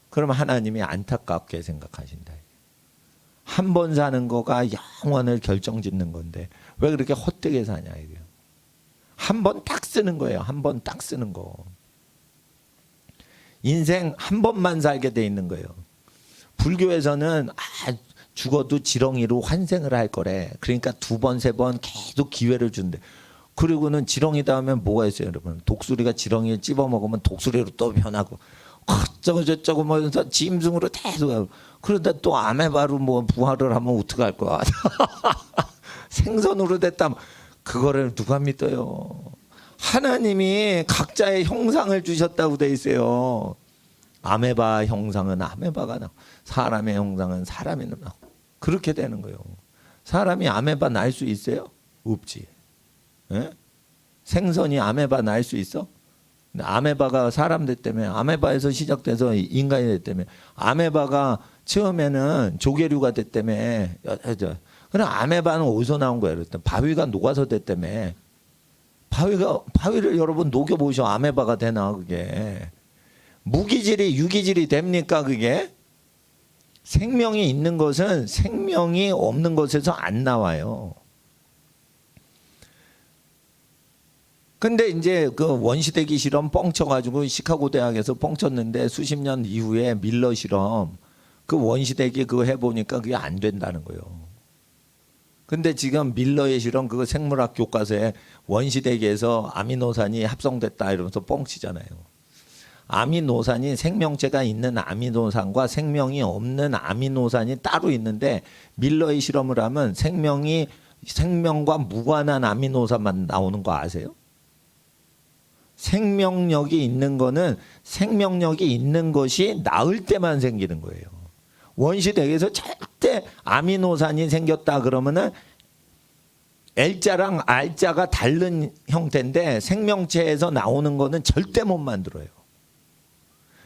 그러면 하나님이 안타깝게 생각하신다. 한 번 사는 거가 영원을 결정짓는 건데 왜 그렇게 헛되게 사냐 이게요. 한 번 딱 쓰는 거예요. 한 번 딱 쓰는 거. 인생 한 번만 살게 돼 있는 거예요. 불교에서는 죽어도 지렁이로 환생을 할 거래. 그러니까 두 번, 세 번 계속 기회를 준대. 그리고는 지렁이다 하면 뭐가 있어요, 여러분? 독수리가 지렁이를 찝어 먹으면 독수리로 또 변하고, 어쩌고 저쩌고 뭐 해서 짐승으로 계속 하고, 그러다 또 아메바로 뭐 부활을 하면 어떡할 거야? 생선으로 됐다면 그거를 누가 믿어요? 하나님이 각자의 형상을 주셨다고 돼 있어요. 아메바 형상은 아메바가 나고, 사람의 형상은 사람이 나고, 그렇게 되는 거예요. 사람이 아메바 날 수 있어요? 없지. 예? 생선이 아메바 날 수 있어? 아메바가 사람 됐다며, 아메바에서 시작돼서 인간이 됐다며, 아메바가 처음에는 조개류가 됐다며. 그럼 아메바는 어디서 나온 거야? 그랬더니 바위가 녹아서 됐다며. 바위를 여러분 녹여보셔. 아메바가 되나 그게. 무기질이 유기질이 됩니까 그게? 생명이 있는 것은 생명이 없는 것에서 안 나와요. 근데 이제 그 원시대기 실험 뻥쳐가지고 시카고 대학에서 뻥쳤는데 수십 년 이후에 밀러 실험 그 원시대기 그거 해보니까 그게 안 된다는 거예요. 근데 지금 밀러의 실험 그거 생물학 교과서에 원시대기에서 아미노산이 합성됐다 이러면서 뻥치잖아요. 아미노산이 생명체가 있는 아미노산과 생명이 없는 아미노산이 따로 있는데 밀러의 실험을 하면 생명과 무관한 아미노산만 나오는 거 아세요? 생명력이 있는 거는 생명력이 있는 것이 나을 때만 생기는 거예요. 원시대기에서 절대 아미노산이 생겼다 그러면은 L자랑 R자가 다른 형태인데 생명체에서 나오는 거는 절대 못 만들어요.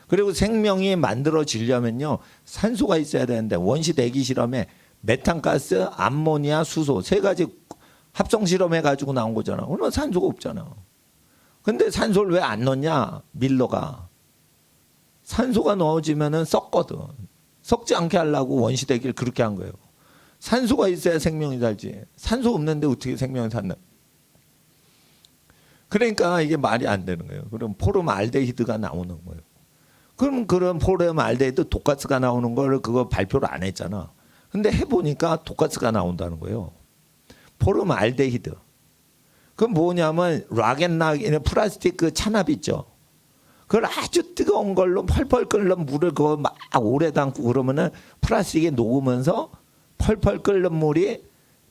그리고 생명이 만들어지려면요 산소가 있어야 되는데 원시대기 실험에 메탄가스, 암모니아, 수소 세 가지 합성 실험해 가지고 나온 거잖아. 그러면 산소가 없잖아. 근데 산소를 왜 안 넣냐? 밀러가 산소가 넣어지면은 썩거든. 썩지 않게 하려고 원시대기를 그렇게 한 거예요. 산소가 있어야 생명이 살지. 산소 없는데 어떻게 생명이 산다? 그러니까 이게 말이 안 되는 거예요. 그럼 포름알데히드가 나오는 거예요. 그럼 그런 포름알데히드 독가스가 나오는 걸 그거 발표를 안 했잖아. 근데 해보니까 독가스가 나온다는 거예요. 포름알데히드. 그건 뭐냐면 락앤락이나 플라스틱 그 찬압 있죠. 그걸 아주 뜨거운 걸로 펄펄 끓는 물을 그거 막 오래 담고 그러면은 플라스틱이 녹으면서 펄펄 끓는 물이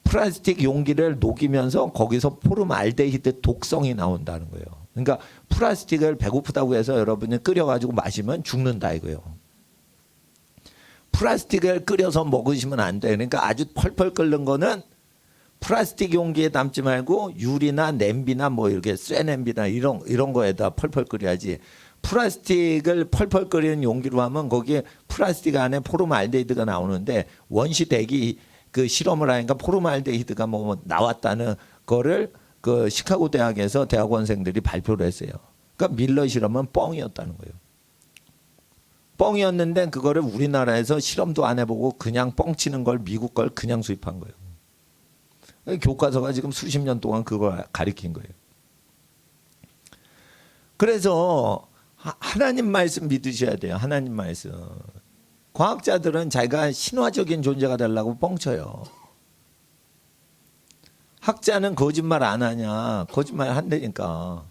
플라스틱 용기를 녹이면서 거기서 포름알데히드 독성이 나온다는 거예요. 그러니까 플라스틱을 배고프다고 해서 여러분이 끓여가지고 마시면 죽는다 이거예요. 플라스틱을 끓여서 먹으시면 안 돼요. 그러니까 아주 펄펄 끓는 거는 플라스틱 용기에 담지 말고 유리나 냄비나 뭐 이렇게 쇠냄비나 이런 거에다 펄펄 끓여야지. 플라스틱을 펄펄 끓이는 용기로 하면 거기에 플라스틱 안에 포름알데히드가 나오는데 원시대기 그 실험을 하니까 포름알데히드가 뭐 나왔다는 거를 그 시카고 대학에서 대학원생들이 발표를 했어요. 그러니까 밀러 실험은 뻥이었다는 거예요. 뻥이었는데 그거를 우리나라에서 실험도 안 해보고 그냥 뻥치는 걸 미국 걸 그냥 수입한 거예요. 교과서가 지금 수십 년 동안 그걸 가리킨 거예요. 그래서 하나님 말씀 믿으셔야 돼요. 하나님 말씀. 과학자들은 자기가 신화적인 존재가 되려고 뻥쳐요. 학자는 거짓말 안 하냐. 거짓말 한다니까.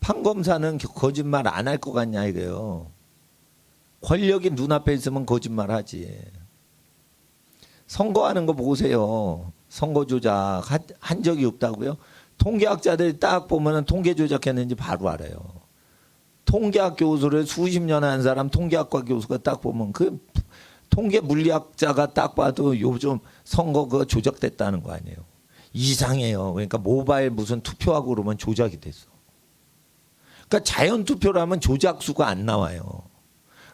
판검사는 거짓말 안 할 것 같냐 이거예요. 권력이 눈앞에 있으면 거짓말 하지. 선거하는 거 보세요. 선거 조작 한 적이 없다고요? 통계학자들이 딱 보면은 통계 조작했는지 바로 알아요. 통계학 교수를 수십 년 한 사람 통계학과 교수가 딱 보면 그 통계 물리학자가 딱 봐도 요즘 선거 그 조작됐다는 거 아니에요. 이상해요. 그러니까 모바일 무슨 투표하고 그러면 조작이 됐어. 그러니까 자연 투표를 하면 조작수가 안 나와요.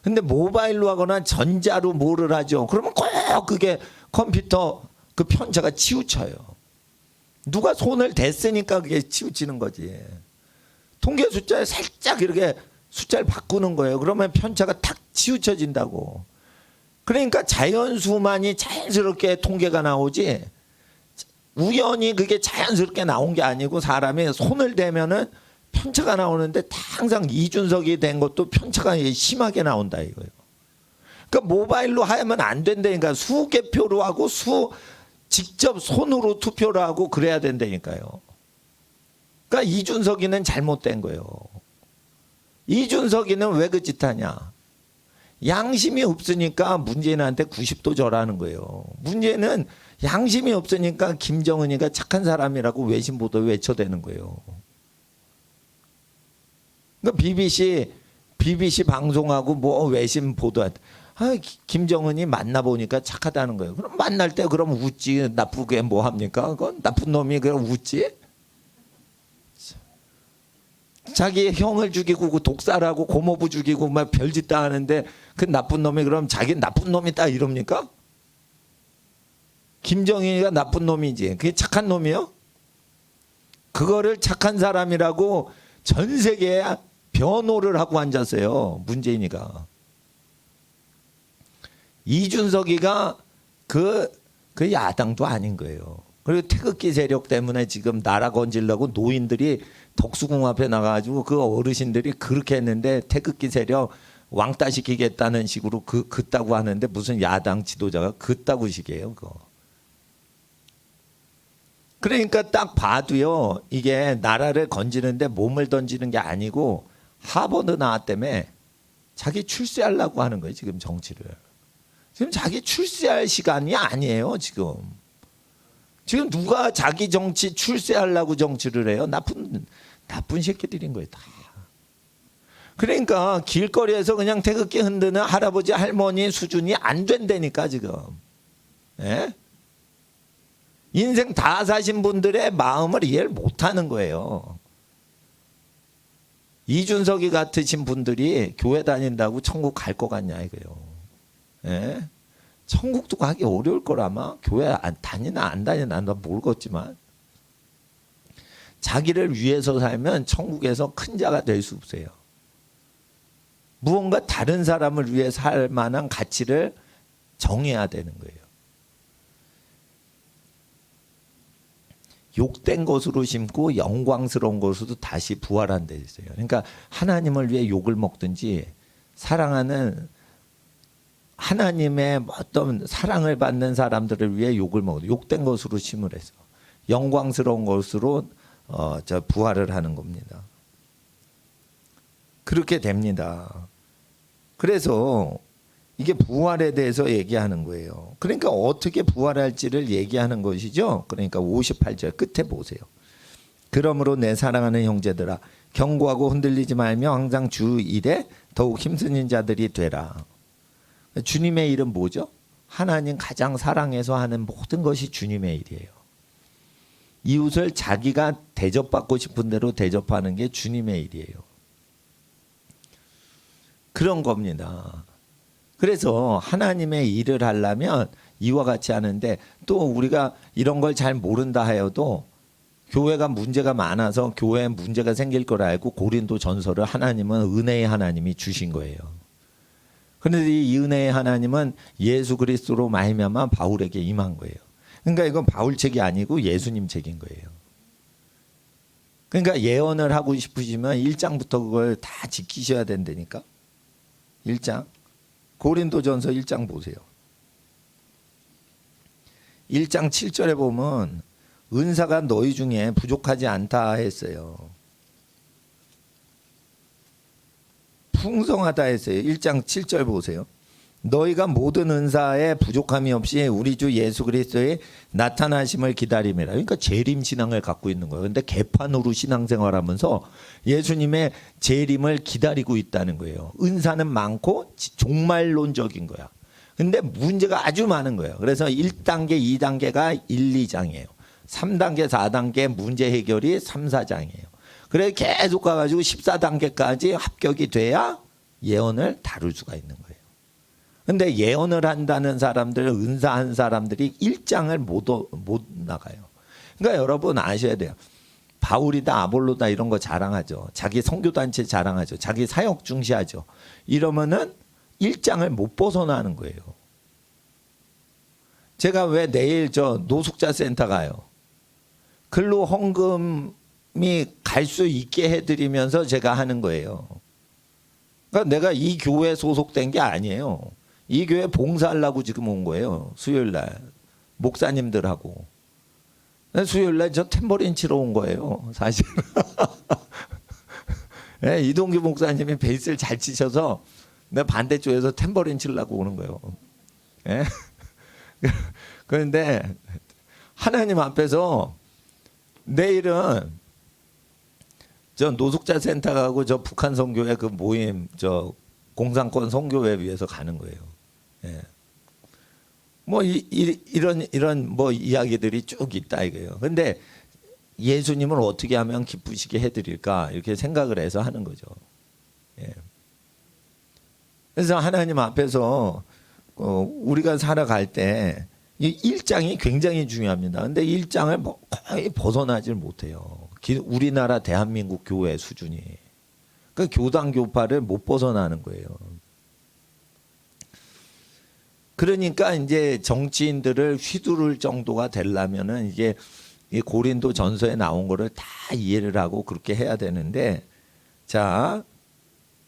근데 모바일로 하거나 전자로 뭐를 하죠. 그러면 꼭 그게 컴퓨터 그 편차가 치우쳐요. 누가 손을 댔으니까 그게 치우치는 거지. 통계 숫자에 살짝 이렇게 숫자를 바꾸는 거예요. 그러면 편차가 탁 치우쳐진다고. 그러니까 자연수만이 자연스럽게 통계가 나오지 우연히 그게 자연스럽게 나온 게 아니고 사람이 손을 대면은 편차가 나오는데 항상 이준석이 된 것도 편차가 심하게 나온다 이거예요. 그러니까 모바일로 하면 안 된다니까. 수개표로 하고 직접 손으로 투표를 하고 그래야 된다니까요. 그러니까 이준석이는 잘못된 거예요. 이준석이는 왜 그 짓 하냐. 양심이 없으니까 문재인한테 90도 절하는 거예요. 문재인은 양심이 없으니까 김정은이가 착한 사람이라고 외신 보도에 외쳐대는 거예요. 그러니까 BBC 방송하고 뭐 외신 보도 김정은이 만나보니까 착하다는 거예요. 그럼 만날 때 그럼 웃지. 나쁘게 뭐 합니까? 그건 나쁜 놈이 그럼 웃지? 자기 형을 죽이고 독살하고 고모부 죽이고 막 별짓 다 하는데 그 나쁜 놈이 그럼 자기 나쁜 놈이다 이럽니까? 김정은이가 나쁜 놈이지. 그게 착한 놈이요? 그거를 착한 사람이라고 전 세계에 변호를 하고 앉았어요. 문재인이가. 이준석이가 그 야당도 아닌 거예요. 그리고 태극기 세력 때문에 지금 나라 건지려고 노인들이 덕수궁 앞에 나가가지고 그 어르신들이 그렇게 했는데 태극기 세력 왕따 시키겠다는 식으로 그따구 하는데 무슨 야당 지도자가 그따구 식이에요, 그거. 그러니까 딱 봐도요, 이게 나라를 건지는데 몸을 던지는 게 아니고 하버드 나왔다며 자기 출세하려고 하는 거예요, 지금 정치를. 지금 자기 출세할 시간이 아니에요, 지금. 지금 누가 자기 정치 출세하려고 정치를 해요? 나쁜 새끼들인 거예요, 다. 그러니까 길거리에서 그냥 태극기 흔드는 할아버지 할머니 수준이 안 된다니까 지금. 예? 인생 다 사신 분들의 마음을 이해를 못하는 거예요. 이준석이 같으신 분들이 교회 다닌다고 천국 갈 것 같냐 이거요. 예? 천국도 가기 어려울 거라마. 교회 다니나 안 다니나 나 모르겠지만 자기를 위해서 살면 천국에서 큰 자가 될 수 없어요. 무언가 다른 사람을 위해 살 만한 가치를 정해야 되는 거예요. 욕된 것으로 심고 영광스러운 것으로 다시 부활한 데 있어요. 그러니까 하나님을 위해 욕을 먹든지 사랑하는 하나님의 어떤 사랑을 받는 사람들을 위해 욕을 먹어도 욕된 것으로 심으래서 영광스러운 것으로 부활을 하는 겁니다. 그렇게 됩니다. 그래서 이게 부활에 대해서 얘기하는 거예요. 그러니까 어떻게 부활할지를 얘기하는 것이죠. 그러니까 58절 끝에 보세요. 그러므로 내 사랑하는 형제들아 경고하고 흔들리지 말며 항상 주 일에 더욱 힘쓰는 자들이 되라. 주님의 일은 뭐죠? 하나님 가장 사랑해서 하는 모든 것이 주님의 일이에요. 이웃을 자기가 대접받고 싶은 대로 대접하는 게 주님의 일이에요. 그런 겁니다. 그래서 하나님의 일을 하려면 이와 같이 하는데 또 우리가 이런 걸 잘 모른다 하여도 교회가 문제가 많아서 교회에 문제가 생길 걸 알고 고린도 전서를 하나님은 은혜의 하나님이 주신 거예요. 그런데 이 은혜의 하나님은 예수 그리스도로 말미암아 바울에게 임한 거예요. 그러니까 이건 바울 책이 아니고 예수님 책인 거예요. 그러니까 예언을 하고 싶으시면 1장부터 그걸 다 지키셔야 된다니까. 1장 고린도전서 1장 보세요. 1장 7절에 보면 은사가 너희 중에 부족하지 않다 했어요. 풍성하다 했어요. 1장 7절 보세요. 너희가 모든 은사에 부족함이 없이 우리 주 예수 그리스도의 나타나심을 기다림이라. 그러니까 재림 신앙을 갖고 있는 거예요. 근데 개판으로 신앙생활하면서 예수님의 재림을 기다리고 있다는 거예요. 은사는 많고 종말론적인 거야. 근데 문제가 아주 많은 거예요. 그래서 1단계, 2단계가 1, 2장이에요. 3단계, 4단계 문제 해결이 3, 4장이에요. 그래서 계속 가가지고 14단계까지 합격이 돼야 예언을 다룰 수가 있는 거예요. 근데 예언을 한다는 사람들, 은사한 사람들이 1장을 못 나가요. 그러니까 여러분 아셔야 돼요. 바울이다 아볼로다 이런 거 자랑하죠. 자기 선교단체 자랑하죠. 자기 사역 중시하죠. 이러면은 1장을 못 벗어나는 거예요. 제가 왜 내일 노숙자 센터 가요? 글로 헌금이 갈 수 있게 해드리면서 제가 하는 거예요. 그러니까 내가 이 교회에 소속된 게 아니에요. 이 교회 봉사하려고 지금 온 거예요. 수요일 날 목사님들하고. 수요일 날 저 탬버린 치러 온 거예요. 사실. 네, 이동규 목사님이 베이스를 잘 치셔서 내가 반대쪽에서 탬버린 치려고 오는 거예요. 네? 그런데 하나님 앞에서 내일은 저 노숙자 센터 가고 저 북한 선교회 그 모임 공산권 선교회 위해서 가는 거예요. 예. 뭐 이런 뭐 이야기들이 쭉 있다 이거예요. 근데 예수님을 어떻게 하면 기쁘시게 해드릴까 이렇게 생각을 해서 하는 거죠. 예. 그래서 하나님 앞에서 우리가 살아갈 때 이 1장이 굉장히 중요합니다. 근데 1장을 거의 벗어나질 못해요. 우리나라 대한민국 교회 수준이. 그 교단 교파를 못 벗어나는 거예요. 그러니까 이제 정치인들을 휘두를 정도가 되려면은 이게 이 고린도 전서에 나온 거를 다 이해를 하고 그렇게 해야 되는데, 자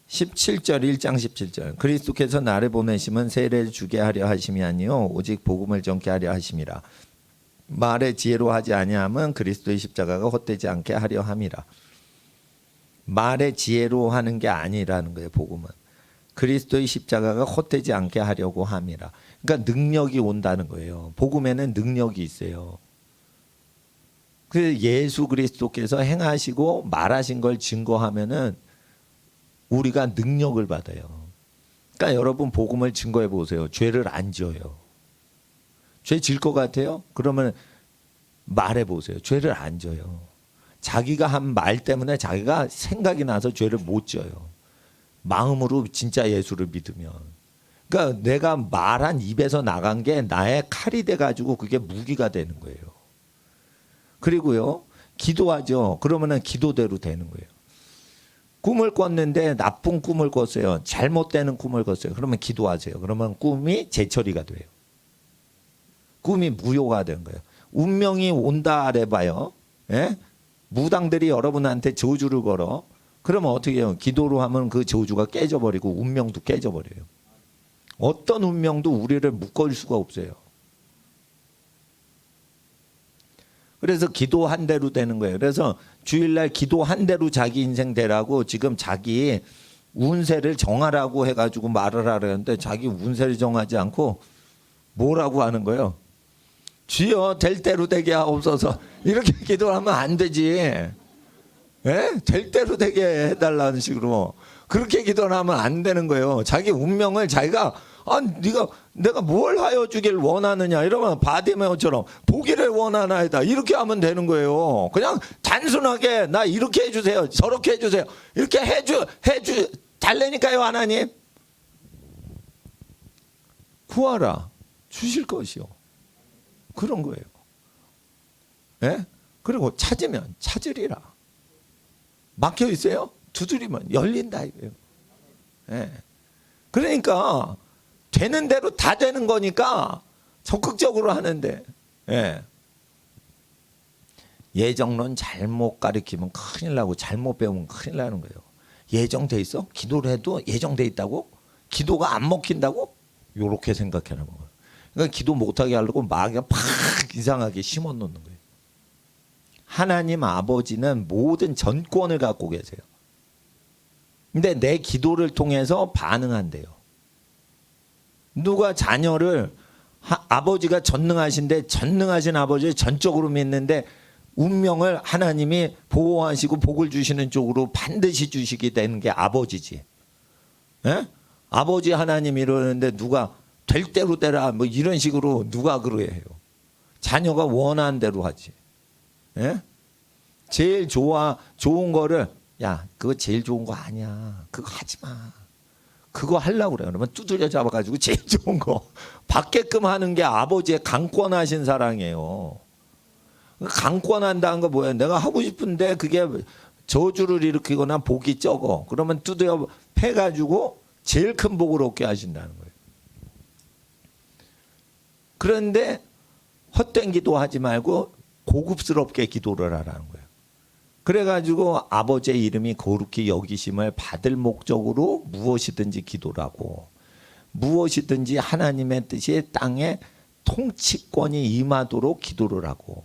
17절 1장 17절 그리스도께서 나를 보내심은 세례를 주게 하려 하심이 아니요 오직 복음을 전케 하려 하심이라. 말의 지혜로 하지 아니함은 그리스도의 십자가가 헛되지 않게 하려 함이라. 말의 지혜로 하는 게 아니라는 거예요. 복음은 그리스도의 십자가가 헛되지 않게 하려고 함이라. 그러니까 능력이 온다는 거예요. 복음에는 능력이 있어요. 그 예수 그리스도께서 행하시고 말하신 걸 증거하면은 우리가 능력을 받아요. 그러니까 여러분 복음을 증거해 보세요. 죄를 안 지어요. 죄 질 것 같아요? 그러면 말해 보세요. 죄를 안 져요. 자기가 한 말 때문에 자기가 생각이 나서 죄를 못 져요. 마음으로 진짜 예수를 믿으면. 그러니까 내가 말한 입에서 나간 게 나의 칼이 돼가지고 그게 무기가 되는 거예요. 그리고요, 기도하죠. 그러면은 기도대로 되는 거예요. 꿈을 꿨는데 나쁜 꿈을 꿨어요. 잘못되는 꿈을 꿨어요. 그러면 기도하세요. 그러면 꿈이 재처리가 돼요. 꿈이 무효가 된 거예요. 운명이 온다 아래봐요. 예? 무당들이 여러분한테 저주를 걸어. 그러면 어떻게 해요? 기도로 하면 그 저주가 깨져버리고 운명도 깨져버려요. 어떤 운명도 우리를 묶을 수가 없어요. 그래서 기도한 대로 되는 거예요. 그래서 주일날 기도한 대로 자기 인생 되라고 지금 자기 운세를 정하라고 해가지고 말을 하려는데 자기 운세를 정하지 않고 뭐라고 하는 거예요? 주여 될 대로 되게 하옵소서. 이렇게 기도하면 안 되지. 예? 될 대로 되게 해달라는 식으로 그렇게 기도를 하면 안 되는 거예요. 자기 운명을 자기가 내가 뭘 하여 주길 원하느냐 이러면 바디메오처럼 보기를 원하나이다 이렇게 하면 되는 거예요. 그냥 단순하게 나 이렇게 해주세요, 저렇게 해주세요, 이렇게 해주 달래니까요. 하나님 구하라 주실 것이요. 그런 거예요. 예? 그리고 찾으면 찾으리라. 막혀 있어요? 두드리면 열린다 이거예요. 예. 그러니까 되는 대로 다 되는 거니까 적극적으로 하는데, 예. 예정론 잘못 가르치면 큰일 나고 잘못 배우면 큰일 나는 거예요. 예정돼 있어? 기도를 해도 예정돼 있다고? 기도가 안 먹힌다고? 요렇게 생각하는 거예요. 그러니까 기도 못하게 하려고 막 이상하게 심어 놓는 거예요. 하나님 아버지는 모든 전권을 갖고 계세요. 근데 내 기도를 통해서 반응한대요. 누가 자녀를 아버지가 전능하신데 전능하신 아버지를 전적으로 믿는데 운명을 하나님이 보호하시고 복을 주시는 쪽으로 반드시 주시게 되는 게 아버지지. 예? 아버지 하나님 이러는데 누가 될 대로 되라 뭐 이런 식으로 누가 그러게 해요. 자녀가 원하는 대로 하지. 예? 제일 좋은 거를 야 그거 제일 좋은 거 아니야. 그거 하지 마. 그거 하려고 그래요. 그러면 두드려 잡아가지고 제일 좋은 거 받게끔 하는 게 아버지의 강권하신 사랑이에요. 강권한다는 거 뭐예요? 내가 하고 싶은데 그게 저주를 일으키거나 복이 적어. 그러면 두드려 패가지고 제일 큰 복을 얻게 하신다는 거예요. 그런데 헛된 기도하지 말고 고급스럽게 기도를 하라는 거예요. 그래가지고 아버지의 이름이 거룩히 여기심을 받을 목적으로 무엇이든지 기도라고, 무엇이든지 하나님의 뜻이 땅에 통치권이 임하도록 기도를 하고,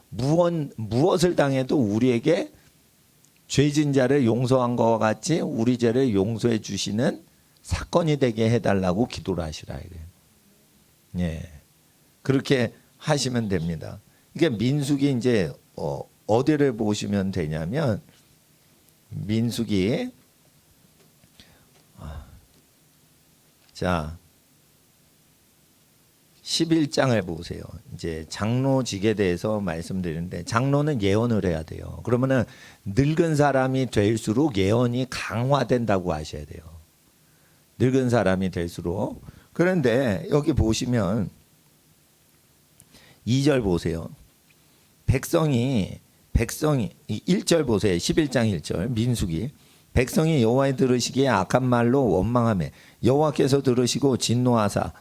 무엇을 당해도 우리에게 죄진 자를 용서한 것과 같이 우리 죄를 용서해 주시는 사건이 되게 해달라고 기도를 하시라 이래요. 예, 그렇게 하시면 됩니다. 이게 민수기 이제 어디를 보시면 되냐면 민수기 자 11장을 보세요. 이제 장로직에 대해서 말씀드리는데 장로는 예언을 해야 돼요. 그러면은 늙은 사람이 될수록 예언이 강화된다고 하셔야 돼요. 늙은 사람이 될수록. 그런데 여기 보시면 2절 보세요. 백성이 1절 보세요. 11장 1절 민수기 백성이 여호와의 들으시기에 악한 말로 원망하며 여호와께서 들으시고 진노하사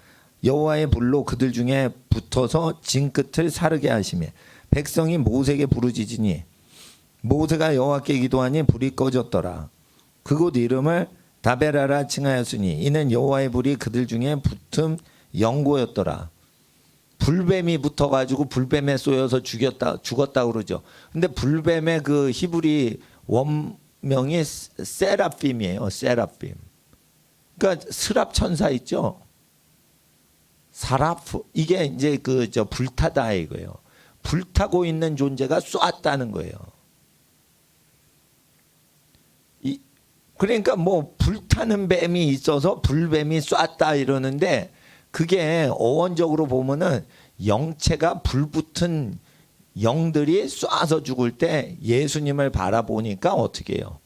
여호와의 불로 그들 중에 붙어서 진 끝을 사르게 하시며 백성이 모세에게 부르짖으니 모세가 여호와께 기도하니 불이 꺼졌더라. 그곳 이름을 다베라라 칭하였으니 이는 여호와의 불이 그들 중에 붙은 영고였더라. 불뱀이 붙어가지고 불뱀에 쏘여서 죽었다 그러죠. 근데 불뱀의 그 히브리 원명이 세라핌이에요. 세라핌. 그러니까 스랍 천사 있죠. 사라프 이게 이제 그 저 불타다 이거예요. 불타고 있는 존재가 쏘았다는 거예요. 그러니까 뭐 불타는 뱀이 있어서 불뱀이 쐈다 이러는데 그게 어원적으로 보면은 영체가 불붙은 영들이 쏴서 죽을 때 예수님을 바라보니까 어떻게 해요?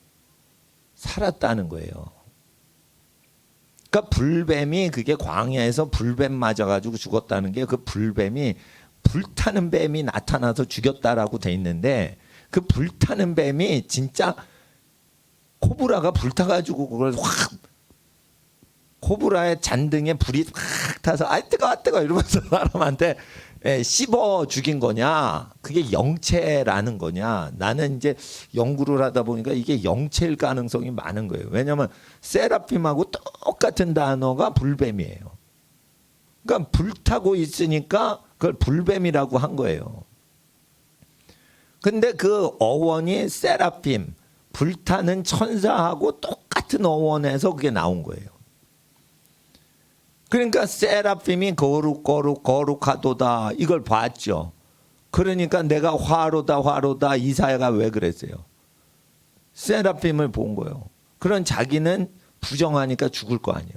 살았다는 거예요. 그러니까 불뱀이 그게 광야에서 불뱀 맞아가지고 죽었다는 게 그 불뱀이 불타는 뱀이 나타나서 죽였다라고 돼 있는데 그 불타는 뱀이 진짜 코브라가 불타가지고 그걸 확 코브라의 잔등에 불이 확 타서 아 뜨거 이러면서 사람한테 씹어 죽인 거냐 그게 영체라는 거냐 나는 이제 연구를 하다 보니까 이게 영체일 가능성이 많은 거예요. 왜냐하면 세라핌하고 똑같은 단어가 불뱀이에요. 그러니까 불타고 있으니까 그걸 불뱀이라고 한 거예요. 근데 그 어원이 세라핌 불타는 천사하고 똑같은 어원에서 그게 나온 거예요. 그러니까 세라핌이 거룩하도다 이걸 봤죠. 그러니까 내가 화로다 이사야가 왜 그랬어요? 세라핌을 본 거예요. 그런 자기는 부정하니까 죽을 거 아니에요.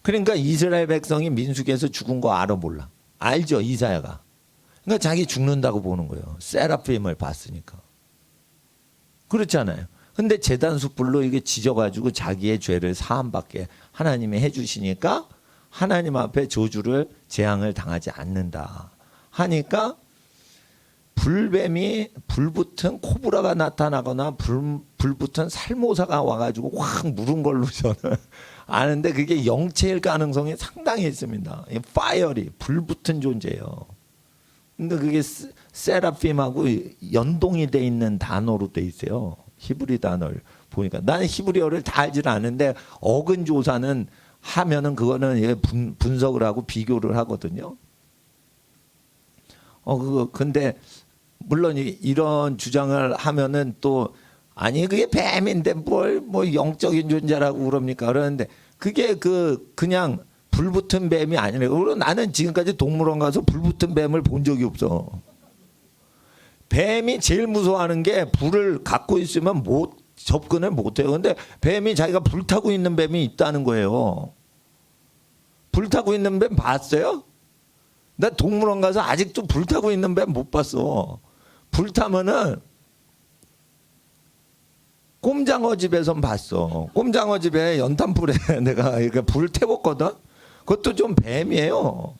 그러니까 이스라엘 백성이 민수기에서 죽은 거 알아 몰라? 알죠 이사야가. 그러니까 자기 죽는다고 보는 거예요. 세라핌을 봤으니까. 그렇잖아요. 근데 제단 숯불로 이게 지져가지고 자기의 죄를 사함받게 하나님이 해주시니까 하나님 앞에 저주를 재앙을 당하지 않는다 하니까 불뱀이 불붙은 코브라가 나타나거나 불붙은 살모사가 와가지고 확 물은 걸로 저는 아는데 그게 영체일 가능성이 상당히 있습니다. 파이어리 불붙은 존재예요. 근데 그게 세라핌하고 연동이 돼 있는 단어로 돼 있어요. 히브리 단어를 보니까 나는 히브리어를 다 알지는 않는데 어근 조사는 하면은 그거는 분석을 하고 비교를 하거든요. 근데 물론 이런 주장을 하면은 또 아니 그게 뱀인데 뭘 뭐 영적인 존재라고 그럽니까? 그러는데 그게 그냥 불붙은 뱀이 아니래요. 그리고 나는 지금까지 동물원 가서 불붙은 뱀을 본 적이 없어. 뱀이 제일 무서워하는 게 불을 갖고 있으면 접근을 못해요. 근데 뱀이 자기가 불타고 있는 뱀이 있다는 거예요. 불타고 있는 뱀 봤어요? 나 동물원 가서 아직도 불타고 있는 뱀 못 봤어. 불타면은 꼼장어 집에선 봤어. 꼼장어 집에 연탄불에 내가 이렇게 불 태웠거든. 그것도 좀 뱀이에요.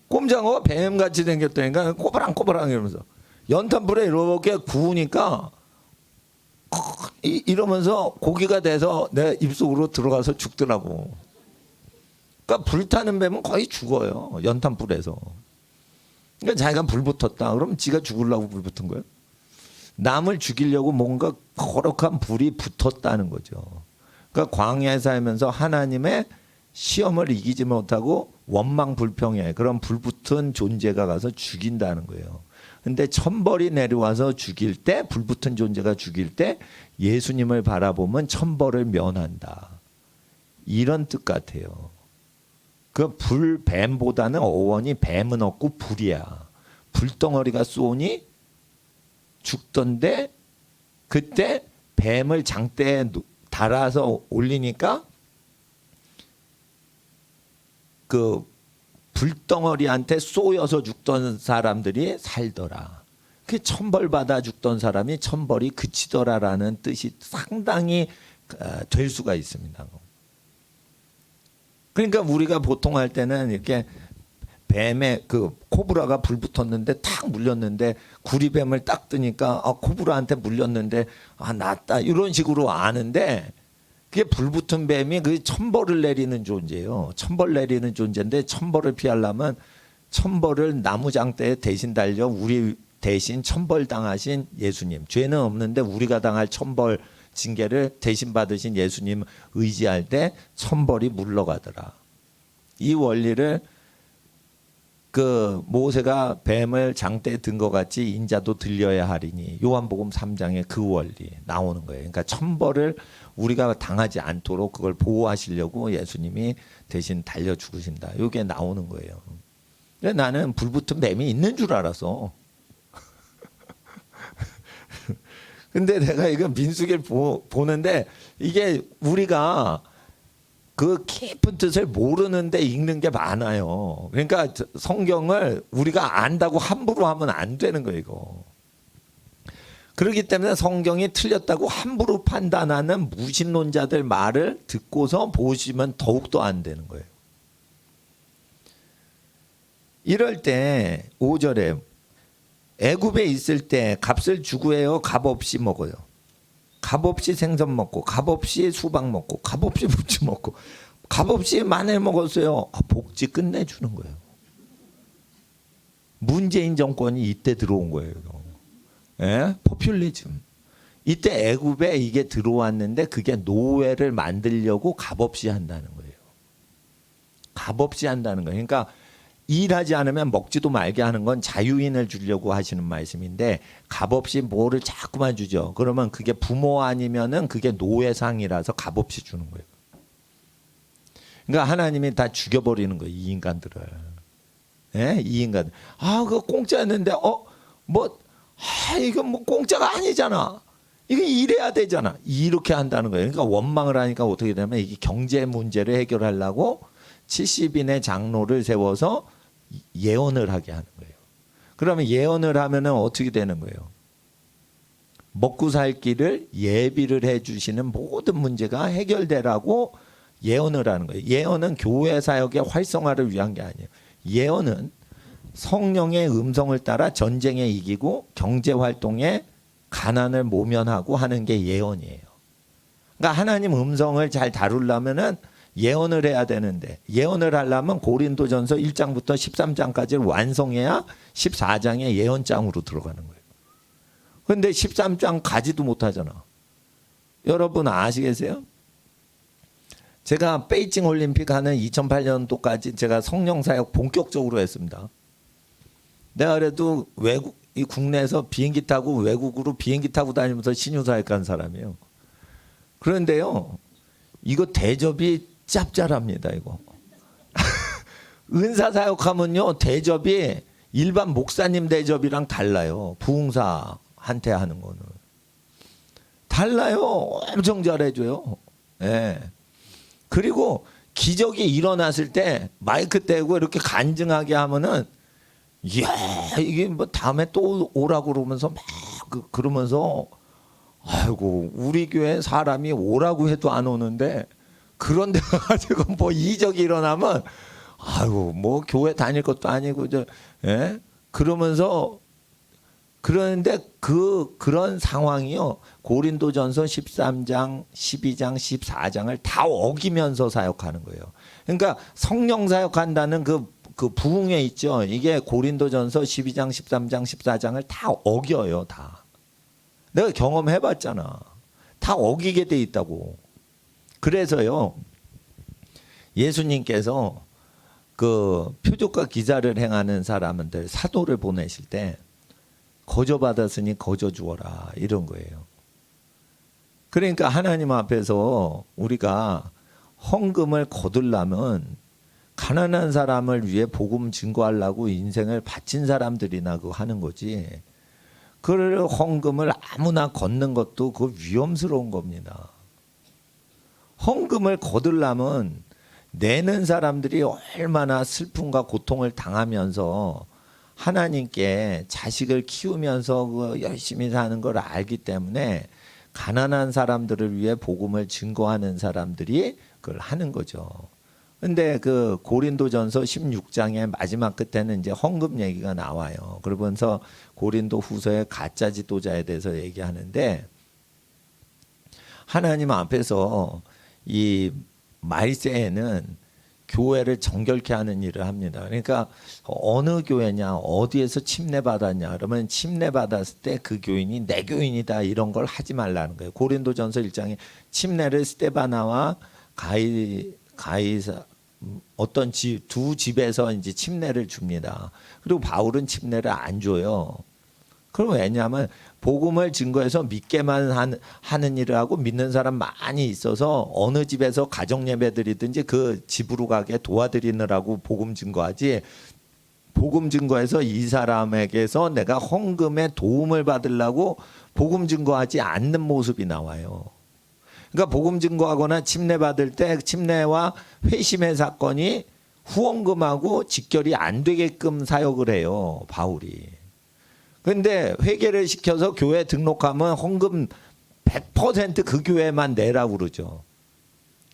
꼼장어가 뱀같이 생겼다니까 꼬부랑꼬부랑 이러면서 연탄불에 이렇게 구우니까 이러면서 고기가 돼서 내 입속으로 들어가서 죽더라고. 그러니까 불타는 뱀은 거의 죽어요. 연탄불에서. 그러니까 자기가 불 붙었다. 그러면 지가 죽으려고 불 붙은 거예요. 남을 죽이려고 뭔가 거룩한 불이 붙었다는 거죠. 그러니까 광야에 살면서 하나님의 시험을 이기지 못하고 원망불평해 그런 불붙은 존재가 가서 죽인다는 거예요. 근데 천벌이 내려와서 죽일 때 불붙은 존재가 죽일 때 예수님을 바라보면 천벌을 면한다. 이런 뜻 같아요. 그 불뱀보다는 어원이 뱀은 없고 불이야. 불덩어리가 쏘니 죽던데 그때 뱀을 장대에 달아서 올리니까 그 불덩어리한테 쏘여서 죽던 사람들이 살더라. 그 천벌받아 죽던 사람이 천벌이 그치더라라는 뜻이 상당히 될 수가 있습니다. 그러니까 우리가 보통 할 때는 이렇게 뱀에 그 코브라가 불 붙었는데 탁 물렸는데 구리뱀을 딱 뜨니까 코브라한테 물렸는데 낫다 이런 식으로 아는데 그게 불 붙은 뱀이 그 천벌을 내리는 존재예요. 천벌 내리는 존재인데 천벌을 피하려면 천벌을 나무장대에 대신 달려 우리 대신 천벌 당하신 예수님. 죄는 없는데 우리가 당할 천벌 징계를 대신 받으신 예수님 의지할 때 천벌이 물러가더라. 이 원리를 그 모세가 뱀을 장대에 든 것 같이 인자도 들려야 하리니 요한복음 3장에 그 원리 나오는 거예요. 그러니까 천벌을 우리가 당하지 않도록 그걸 보호하시려고 예수님이 대신 달려 죽으신다. 이게 나오는 거예요. 나는 불붙은 뱀이 있는 줄 알았어. 근데 내가 이거 민수기를 보는데 이게 우리가 그 깊은 뜻을 모르는데 읽는 게 많아요. 그러니까 성경을 우리가 안다고 함부로 하면 안 되는 거예요, 이거. 그렇기 때문에 성경이 틀렸다고 함부로 판단하는 무신론자들 말을 듣고서 보시면 더욱더 안 되는 거예요. 이럴 때 5절에 애굽에 있을 때 값을 주고 해요, 값 없이 먹어요. 값 없이 생선 먹고 값 없이 수박 먹고 값 없이 부추 먹고 값 없이 마늘 먹었어요. 복지 끝내주는 거예요. 문재인 정권이 이때 들어온 거예요. 예? 포퓰리즘. 이때 애굽에 이게 들어왔는데 그게 노예를 만들려고 값 없이 한다는 거예요. 값 없이 한다는 거예요. 그러니까 일하지 않으면 먹지도 말게 하는 건 자유인을 주려고 하시는 말씀인데 값없이 뭐를 자꾸만 주죠. 그러면 그게 부모 아니면은 그게 노예상이라서 값없이 주는 거예요. 그러니까 하나님이 다 죽여버리는 거예요. 이 인간들을. 예? 이 인간. 그거 공짜였는데 이거 뭐 공짜가 아니잖아. 이거 일해야 되잖아. 이렇게 한다는 거예요. 그러니까 원망을 하니까 어떻게 되냐면 이게 경제 문제를 해결하려고 70인의 장로를 세워서 예언을 하게 하는 거예요. 그러면 예언을 하면은 어떻게 되는 거예요? 먹고 살 길을 예비를 해주시는 모든 문제가 해결되라고 예언을 하는 거예요. 예언은 교회 사역의 활성화를 위한 게 아니에요. 예언은 성령의 음성을 따라 전쟁에 이기고 경제 활동에 가난을 모면하고 하는 게 예언이에요. 그러니까 하나님 음성을 잘 다루려면은 예언을 해야 되는데 예언을 하려면 고린도전서 1장부터 13장까지를 완성해야 14장의 예언장으로 들어가는 거예요. 그런데 13장 가지도 못하잖아. 여러분 아시겠어요? 제가 베이징 올림픽 하는 2008년도까지 제가 성령 사역 본격적으로 했습니다. 내가 그래도 이 국내에서 비행기 타고 외국으로 비행기 타고 다니면서 신유사역 간 사람이에요. 그런데요, 이거 대접이 짭짤합니다, 이거. 은사사역하면요, 대접이 일반 목사님 대접이랑 달라요. 부흥사한테 하는 거는. 달라요. 엄청 잘해줘요. 예. 그리고 기적이 일어났을 때 마이크 떼고 이렇게 간증하게 하면은, 이야, 이게 뭐 다음에 또 오라고 그러면서 막 그러면서, 아이고, 우리 교회 사람이 오라고 해도 안 오는데, 그런데 가지고 뭐 이적이 일어나면 아이고 뭐 교회 다닐 것도 아니고 그러면서 그러는데 그런 상황이요. 고린도전서 13장, 12장, 14장을 다 어기면서 사역하는 거예요. 그러니까 성령 사역한다는 그 부흥에 있죠. 이게 고린도전서 12장, 13장, 14장을 다 어겨요, 다. 내가 경험해 봤잖아. 다 어기게 돼 있다고. 그래서요, 예수님께서 그 표적과 기사를 행하는 사람들 사도를 보내실 때 거저 받았으니 거저 주어라 이런 거예요. 그러니까 하나님 앞에서 우리가 헌금을 거둘라면 가난한 사람을 위해 복음 증거하려고 인생을 바친 사람들이나 그거 하는 거지. 그 헌금을 아무나 걷는 것도 그 위험스러운 겁니다. 헌금을 거둘라면 내는 사람들이 얼마나 슬픔과 고통을 당하면서 하나님께 자식을 키우면서 열심히 사는 걸 알기 때문에 가난한 사람들을 위해 복음을 증거하는 사람들이 그걸 하는 거죠. 근데 그 고린도전서 16장의 마지막 끝에는 이제 헌금 얘기가 나와요. 그러면서 고린도 후서의 가짜 지도자에 대해서 얘기하는데, 하나님 앞에서 이 말세에는 교회를 정결케 하는 일을 합니다. 그러니까 어느 교회냐, 어디에서 침례받았냐, 그러면 침례받았을 때 그 교인이 내 교인이다, 이런 걸 하지 말라는 거예요. 고린도전서 1장에 침례를 스데바나와 가이사 어떤 두 집에서 이제 침례를 줍니다. 그리고 바울은 침례를 안 줘요. 그럼 왜냐하면 복음을 증거해서 믿게만 하는 일을 하고 믿는 사람 많이 있어서 어느 집에서 가정 예배 드리든지 그 집으로 가게 도와드리느라고 복음 증거하지, 복음 증거해서 이 사람에게서 내가 헌금에 도움을 받으려고 복음 증거하지 않는 모습이 나와요. 그러니까 복음 증거하거나 침례 받을 때 침례와 회심의 사건이 후원금하고 직결이 안 되게끔 사역을 해요, 바울이. 그런데 회개를 시켜서 교회 등록하면 헌금 100% 그 교회만 내라고 그러죠.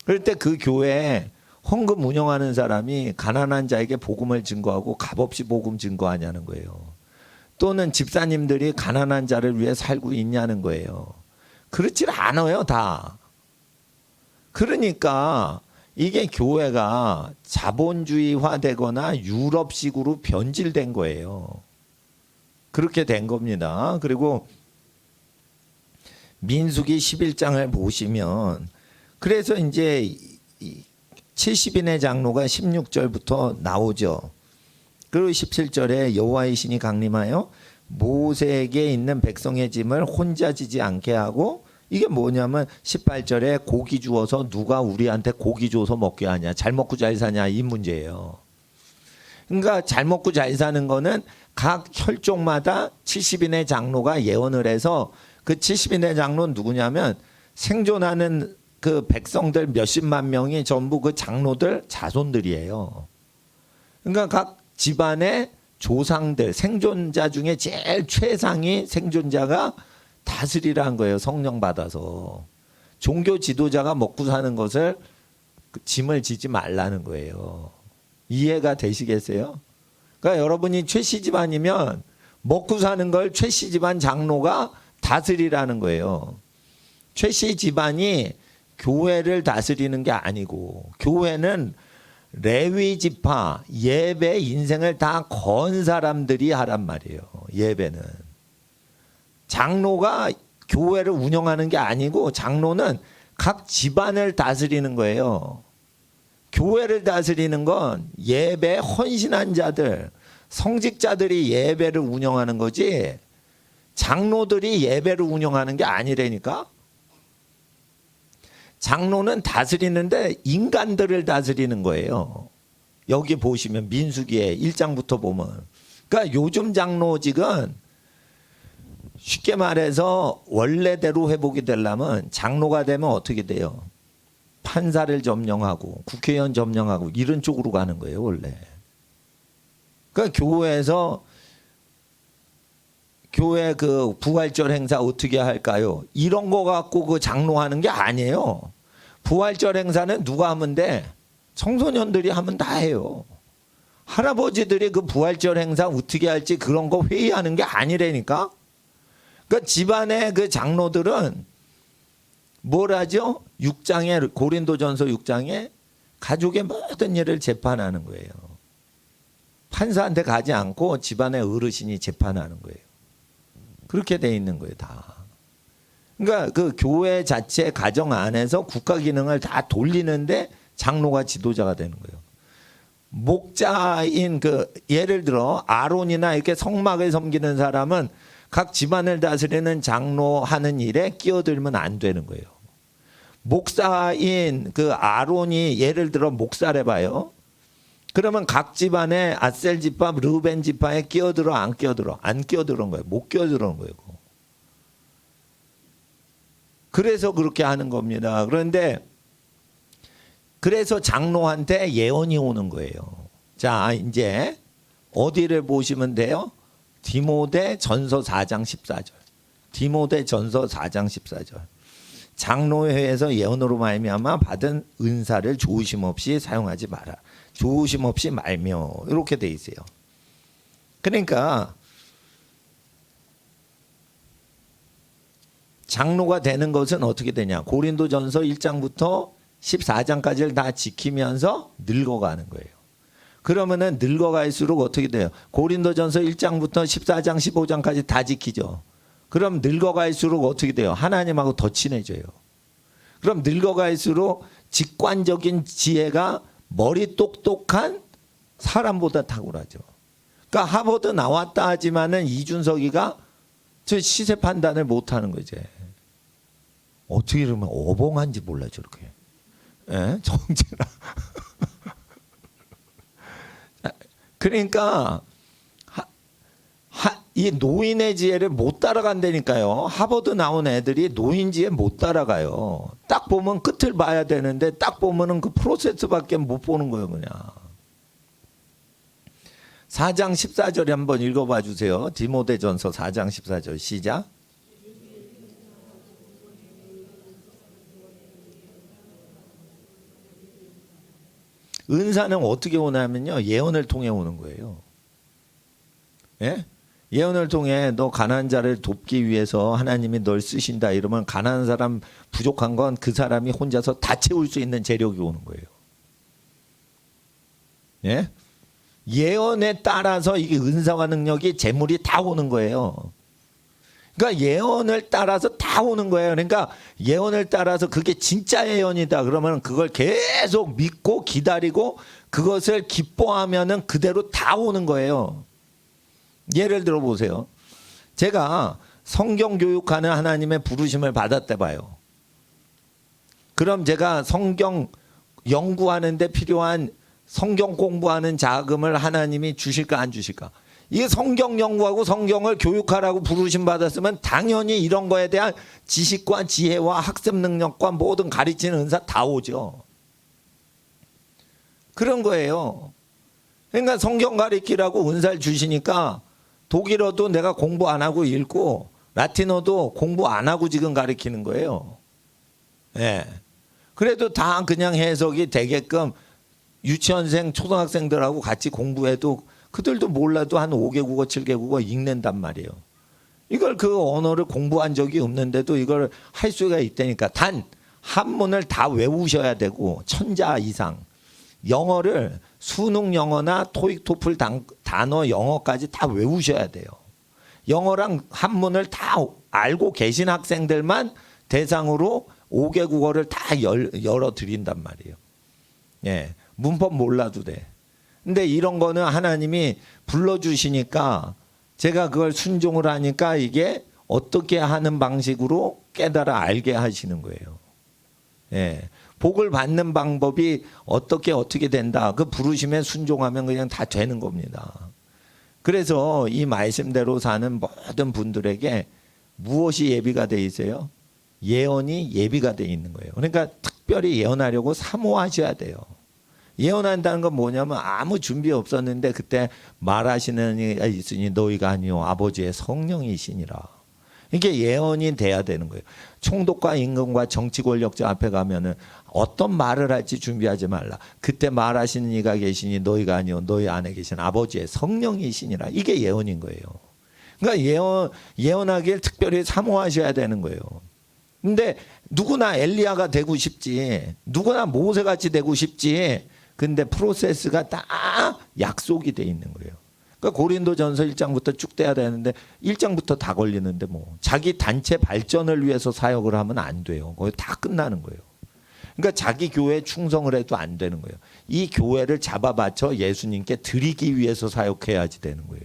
그럴 때 그 교회에 헌금 운영하는 사람이 가난한 자에게 복음을 증거하고 값없이 복음 증거하냐는 거예요. 또는 집사님들이 가난한 자를 위해 살고 있냐는 거예요. 그렇지 않아요, 다. 그러니까 이게 교회가 자본주의화 되거나 유럽식으로 변질된 거예요. 그렇게 된 겁니다. 그리고 민수기 11장을 보시면, 그래서 이제 70인의 장로가 16절부터 나오죠. 그리고 17절에 여호와의 신이 강림하여 모세에게 있는 백성의 짐을 혼자 지지 않게 하고, 이게 뭐냐면 18절에 고기 주어서 누가 우리한테 고기 줘서 먹게 하냐, 잘 먹고 잘 사냐, 이 문제예요. 그러니까 잘 먹고 잘 사는 거는 각 혈족마다 70인의 장로가 예언을 해서, 그 70인의 장로는 누구냐면 생존하는 그 백성들 몇십만 명이 전부 그 장로들 자손들이에요. 그러니까 각 집안의 조상들, 생존자 중에 제일 최상위 생존자가 다스리라는 거예요. 성령 받아서. 종교 지도자가 먹고 사는 것을 짐을 지지 말라는 거예요. 이해가 되시겠어요? 그러니까 여러분이 최씨 집안이면 먹고 사는 걸 최씨 집안 장로가 다스리라는 거예요. 최씨 집안이 교회를 다스리는 게 아니고, 교회는 레위 지파, 예배 인생을 다 건 사람들이 하란 말이에요. 예배는. 장로가 교회를 운영하는 게 아니고, 장로는 각 집안을 다스리는 거예요. 교회를 다스리는 건 예배 헌신한 자들, 성직자들이 예배를 운영하는 거지, 장로들이 예배를 운영하는 게 아니라니까. 장로는 다스리는데 인간들을 다스리는 거예요. 여기 보시면 민수기에 1장부터 보면, 그러니까 요즘 장로직은 쉽게 말해서 원래대로 회복이 되려면 장로가 되면 어떻게 돼요? 판사를 점령하고 국회의원 점령하고 이런 쪽으로 가는 거예요, 원래. 그러니까 교회에서 교회 그 부활절 행사 어떻게 할까요? 이런 거 갖고 그 장로하는 게 아니에요. 부활절 행사는 누가 하면 돼? 청소년들이 하면 다 해요. 할아버지들이 그 부활절 행사 어떻게 할지 그런 거 회의하는 게 아니라니까. 그러니까 집안의 그 장로들은 뭘 하죠? 6장에, 고린도전서 6장에 가족의 모든 일을 재판하는 거예요. 판사한테 가지 않고 집안의 어르신이 재판하는 거예요. 그렇게 돼 있는 거예요, 다. 그러니까 그 교회 자체 가정 안에서 국가 기능을 다 돌리는데 장로가 지도자가 되는 거예요. 목자인 그 예를 들어 아론이나 이렇게 성막을 섬기는 사람은 각 집안을 다스리는 장로 하는 일에 끼어들면 안 되는 거예요. 목사인 그 아론이 예를 들어 목사래 봐요. 그러면 각 집안에 아셀 지파, 르벤 지파에 끼어들어 안 끼어들어? 안 끼어들은 거예요. 못 끼어들은 거예요. 그래서 그렇게 하는 겁니다. 그런데 그래서 장로한테 예언이 오는 거예요. 자, 이제 어디를 보시면 돼요? 디모데 전서 4장 14절. 디모데 전서 4장 14절. 장로회에서 예언으로 말미암아 받은 은사를 조심 없이 사용하지 마라. 조심 없이 말며 이렇게 돼 있어요. 그러니까 장로가 되는 것은 어떻게 되냐? 고린도전서 1장부터 14장까지를 다 지키면서 늙어가는 거예요. 그러면은 늙어갈수록 어떻게 돼요? 고린도전서 1장부터 14장 15장까지 다 지키죠. 그럼 늙어갈수록 어떻게 돼요? 하나님하고 더 친해져요. 그럼 늙어갈수록 직관적인 지혜가 머리 똑똑한 사람보다 탁월하죠. 그러니까 하버드 나왔다 하지만은 이준석이가 저 시세 판단을 못하는 거지. 어떻게 이러면 어벙한지 몰라 저렇게. 예? 정제라. 그러니까 이 노인의 지혜를 못 따라간다니까요. 하버드 나온 애들이 노인 지혜 못 따라가요. 딱 보면 끝을 봐야 되는데 딱 보면은 그 프로세스밖에 못 보는 거예요, 그냥. 4장 14절에 한번 읽어봐 주세요. 디모데전서 4장 14절 시작. 은사는 어떻게 오냐면요, 예언을 통해 오는 거예요. 예? 예언을 통해 너 가난한 자를 돕기 위해서 하나님이 널 쓰신다 이러면 가난한 사람 부족한 건 그 사람이 혼자서 다 채울 수 있는 재력이 오는 거예요. 예? 예언에 따라서 이게 은사와 능력이 재물이 다 오는 거예요. 그러니까 예언을 따라서 다 오는 거예요. 그러니까 예언을 따라서 그게 진짜 예언이다 그러면 그걸 계속 믿고 기다리고 그것을 기뻐하면은 그대로 다 오는 거예요. 예를 들어 보세요. 제가 성경 교육하는 하나님의 부르심을 받았대 봐요. 그럼 제가 성경 연구하는 데 필요한 성경 공부하는 자금을 하나님이 주실까 안 주실까? 이게 성경 연구하고 성경을 교육하라고 부르심 받았으면 당연히 이런 거에 대한 지식과 지혜와 학습 능력과 모든 가르치는 은사 다 오죠. 그런 거예요. 그러니까 성경 가르치라고 은사를 주시니까 독일어도 내가 공부 안 하고 읽고 라틴어도 공부 안 하고 지금 가르치는 거예요. 예. 그래도 다 그냥 해석이 되게끔 유치원생 초등학생들하고 같이 공부해도 그들도 몰라도 한 5개국어 7개국어 읽는단 말이에요. 이걸 그 언어를 공부한 적이 없는데도 이걸 할 수가 있다니까. 단 한문을 다 외우셔야 되고 천자 이상. 영어를 수능 영어나 토익 토플 단어 영어까지 다 외우셔야 돼요. 영어랑 한문을 다 알고 계신 학생들만 대상으로 5개국어를 다 열어 드린단 말이에요. 예. 문법 몰라도 돼. 근데 이런 거는 하나님이 불러주시니까 제가 그걸 순종을 하니까 이게 어떻게 하는 방식으로 깨달아 알게 하시는 거예요. 예. 복을 받는 방법이 어떻게 된다. 그 부르심에 순종하면 그냥 다 되는 겁니다. 그래서 이 말씀대로 사는 모든 분들에게 무엇이 예비가 돼 있어요? 예언이 예비가 돼 있는 거예요. 그러니까 특별히 예언하려고 사모하셔야 돼요. 예언한다는 건 뭐냐면 아무 준비 없었는데 그때 말하시는 이가 있으니 너희가 아니요 아버지의 성령이시니라. 이게 예언이 돼야 되는 거예요. 총독과 임금과 정치 권력자 앞에 가면은 어떤 말을 할지 준비하지 말라. 그때 말하시는 이가 계시니 너희가 아니요 너희 안에 계신 아버지의 성령이시니라. 이게 예언인 거예요. 그러니까 예언하길 특별히 사모하셔야 되는 거예요. 근데 누구나 엘리야가 되고 싶지, 누구나 모세같이 되고 싶지. 근데 프로세스가 다 약속이 돼 있는 거예요. 그러니까 고린도전서 1장부터 쭉 돼야 되는데 1장부터 다 걸리는데 뭐 자기 단체 발전을 위해서 사역을 하면 안 돼요. 거기 다 끝나는 거예요. 그러니까 자기 교회에 충성을 해도 안 되는 거예요. 이 교회를 잡아받쳐 예수님께 드리기 위해서 사역해야지 되는 거예요.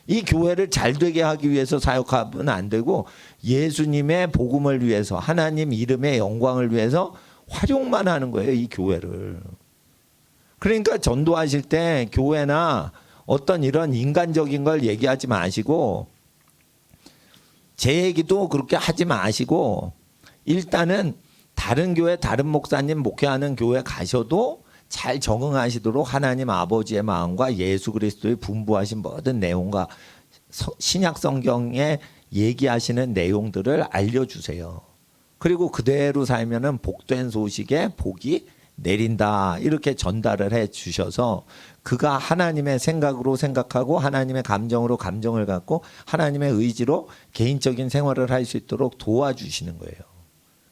이 교회를 잘 되게 하기 위해서 사역하면 안 되고 예수님의 복음을 위해서 하나님 이름의 영광을 위해서 활용만 하는 거예요. 이 교회를. 그러니까 전도하실 때 교회나 어떤 이런 인간적인 걸 얘기하지 마시고 제 얘기도 그렇게 하지 마시고 일단은 다른 교회 다른 목사님 목회하는 교회 가셔도 잘 적응하시도록 하나님 아버지의 마음과 예수 그리스도의 분부하신 모든 내용과 신약 성경에 얘기하시는 내용들을 알려주세요. 그리고 그대로 살면은 복된 소식에 복이 내린다. 이렇게 전달을 해 주셔서 그가 하나님의 생각으로 생각하고 하나님의 감정으로 감정을 갖고 하나님의 의지로 개인적인 생활을 할 수 있도록 도와주시는 거예요.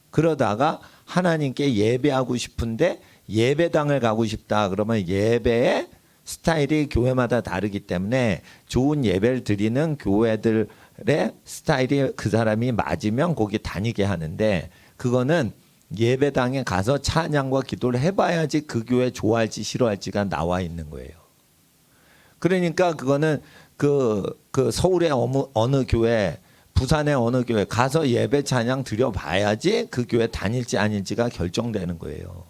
그러다가 하나님께 예배하고 싶은데 예배당을 가고 싶다. 그러면 예배의 스타일이 교회마다 다르기 때문에 좋은 예배를 드리는 교회들의 스타일이 그 사람이 맞으면 거기 다니게 하는데, 그거는 예배당에 가서 찬양과 기도를 해봐야지 그 교회 좋아할지 싫어할지가 나와 있는 거예요. 그러니까 그거는 그 서울의 어느 교회, 부산의 어느 교회 가서 예배 찬양 드려봐야지 그 교회 다닐지 아닐지가 결정되는 거예요.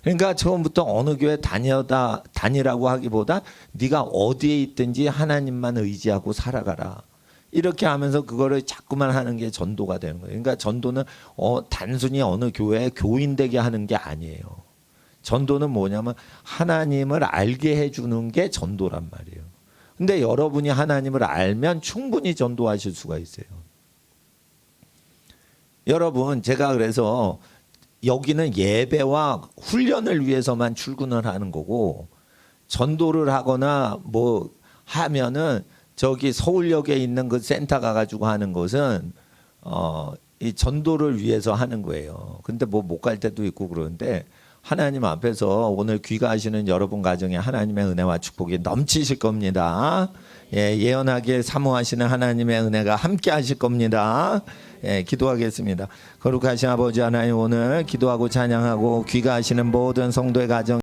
그러니까 처음부터 어느 교회 다니라고 하기보다 네가 어디에 있든지 하나님만 의지하고 살아가라. 이렇게 하면서 그거를 자꾸만 하는 게 전도가 되는 거예요. 그러니까 전도는 단순히 어느 교회에 교인 되게 하는 게 아니에요. 전도는 뭐냐면 하나님을 알게 해주는 게 전도란 말이에요. 근데 여러분이 하나님을 알면 충분히 전도하실 수가 있어요. 여러분, 제가 그래서 여기는 예배와 훈련을 위해서만 출근을 하는 거고, 전도를 하거나 뭐 하면은 저기 서울역에 있는 그 센터 가가지고 하는 것은 이 전도를 위해서 하는 거예요. 근데 뭐 못 갈 때도 있고 그러는데, 하나님 앞에서 오늘 귀가하시는 여러분 가정에 하나님의 은혜와 축복이 넘치실 겁니다. 예언하기에 사모하시는 하나님의 은혜가 함께 하실 겁니다. 기도하겠습니다. 거룩하신 아버지 하나님, 오늘 기도하고 찬양하고 귀가하시는 모든 성도의 가정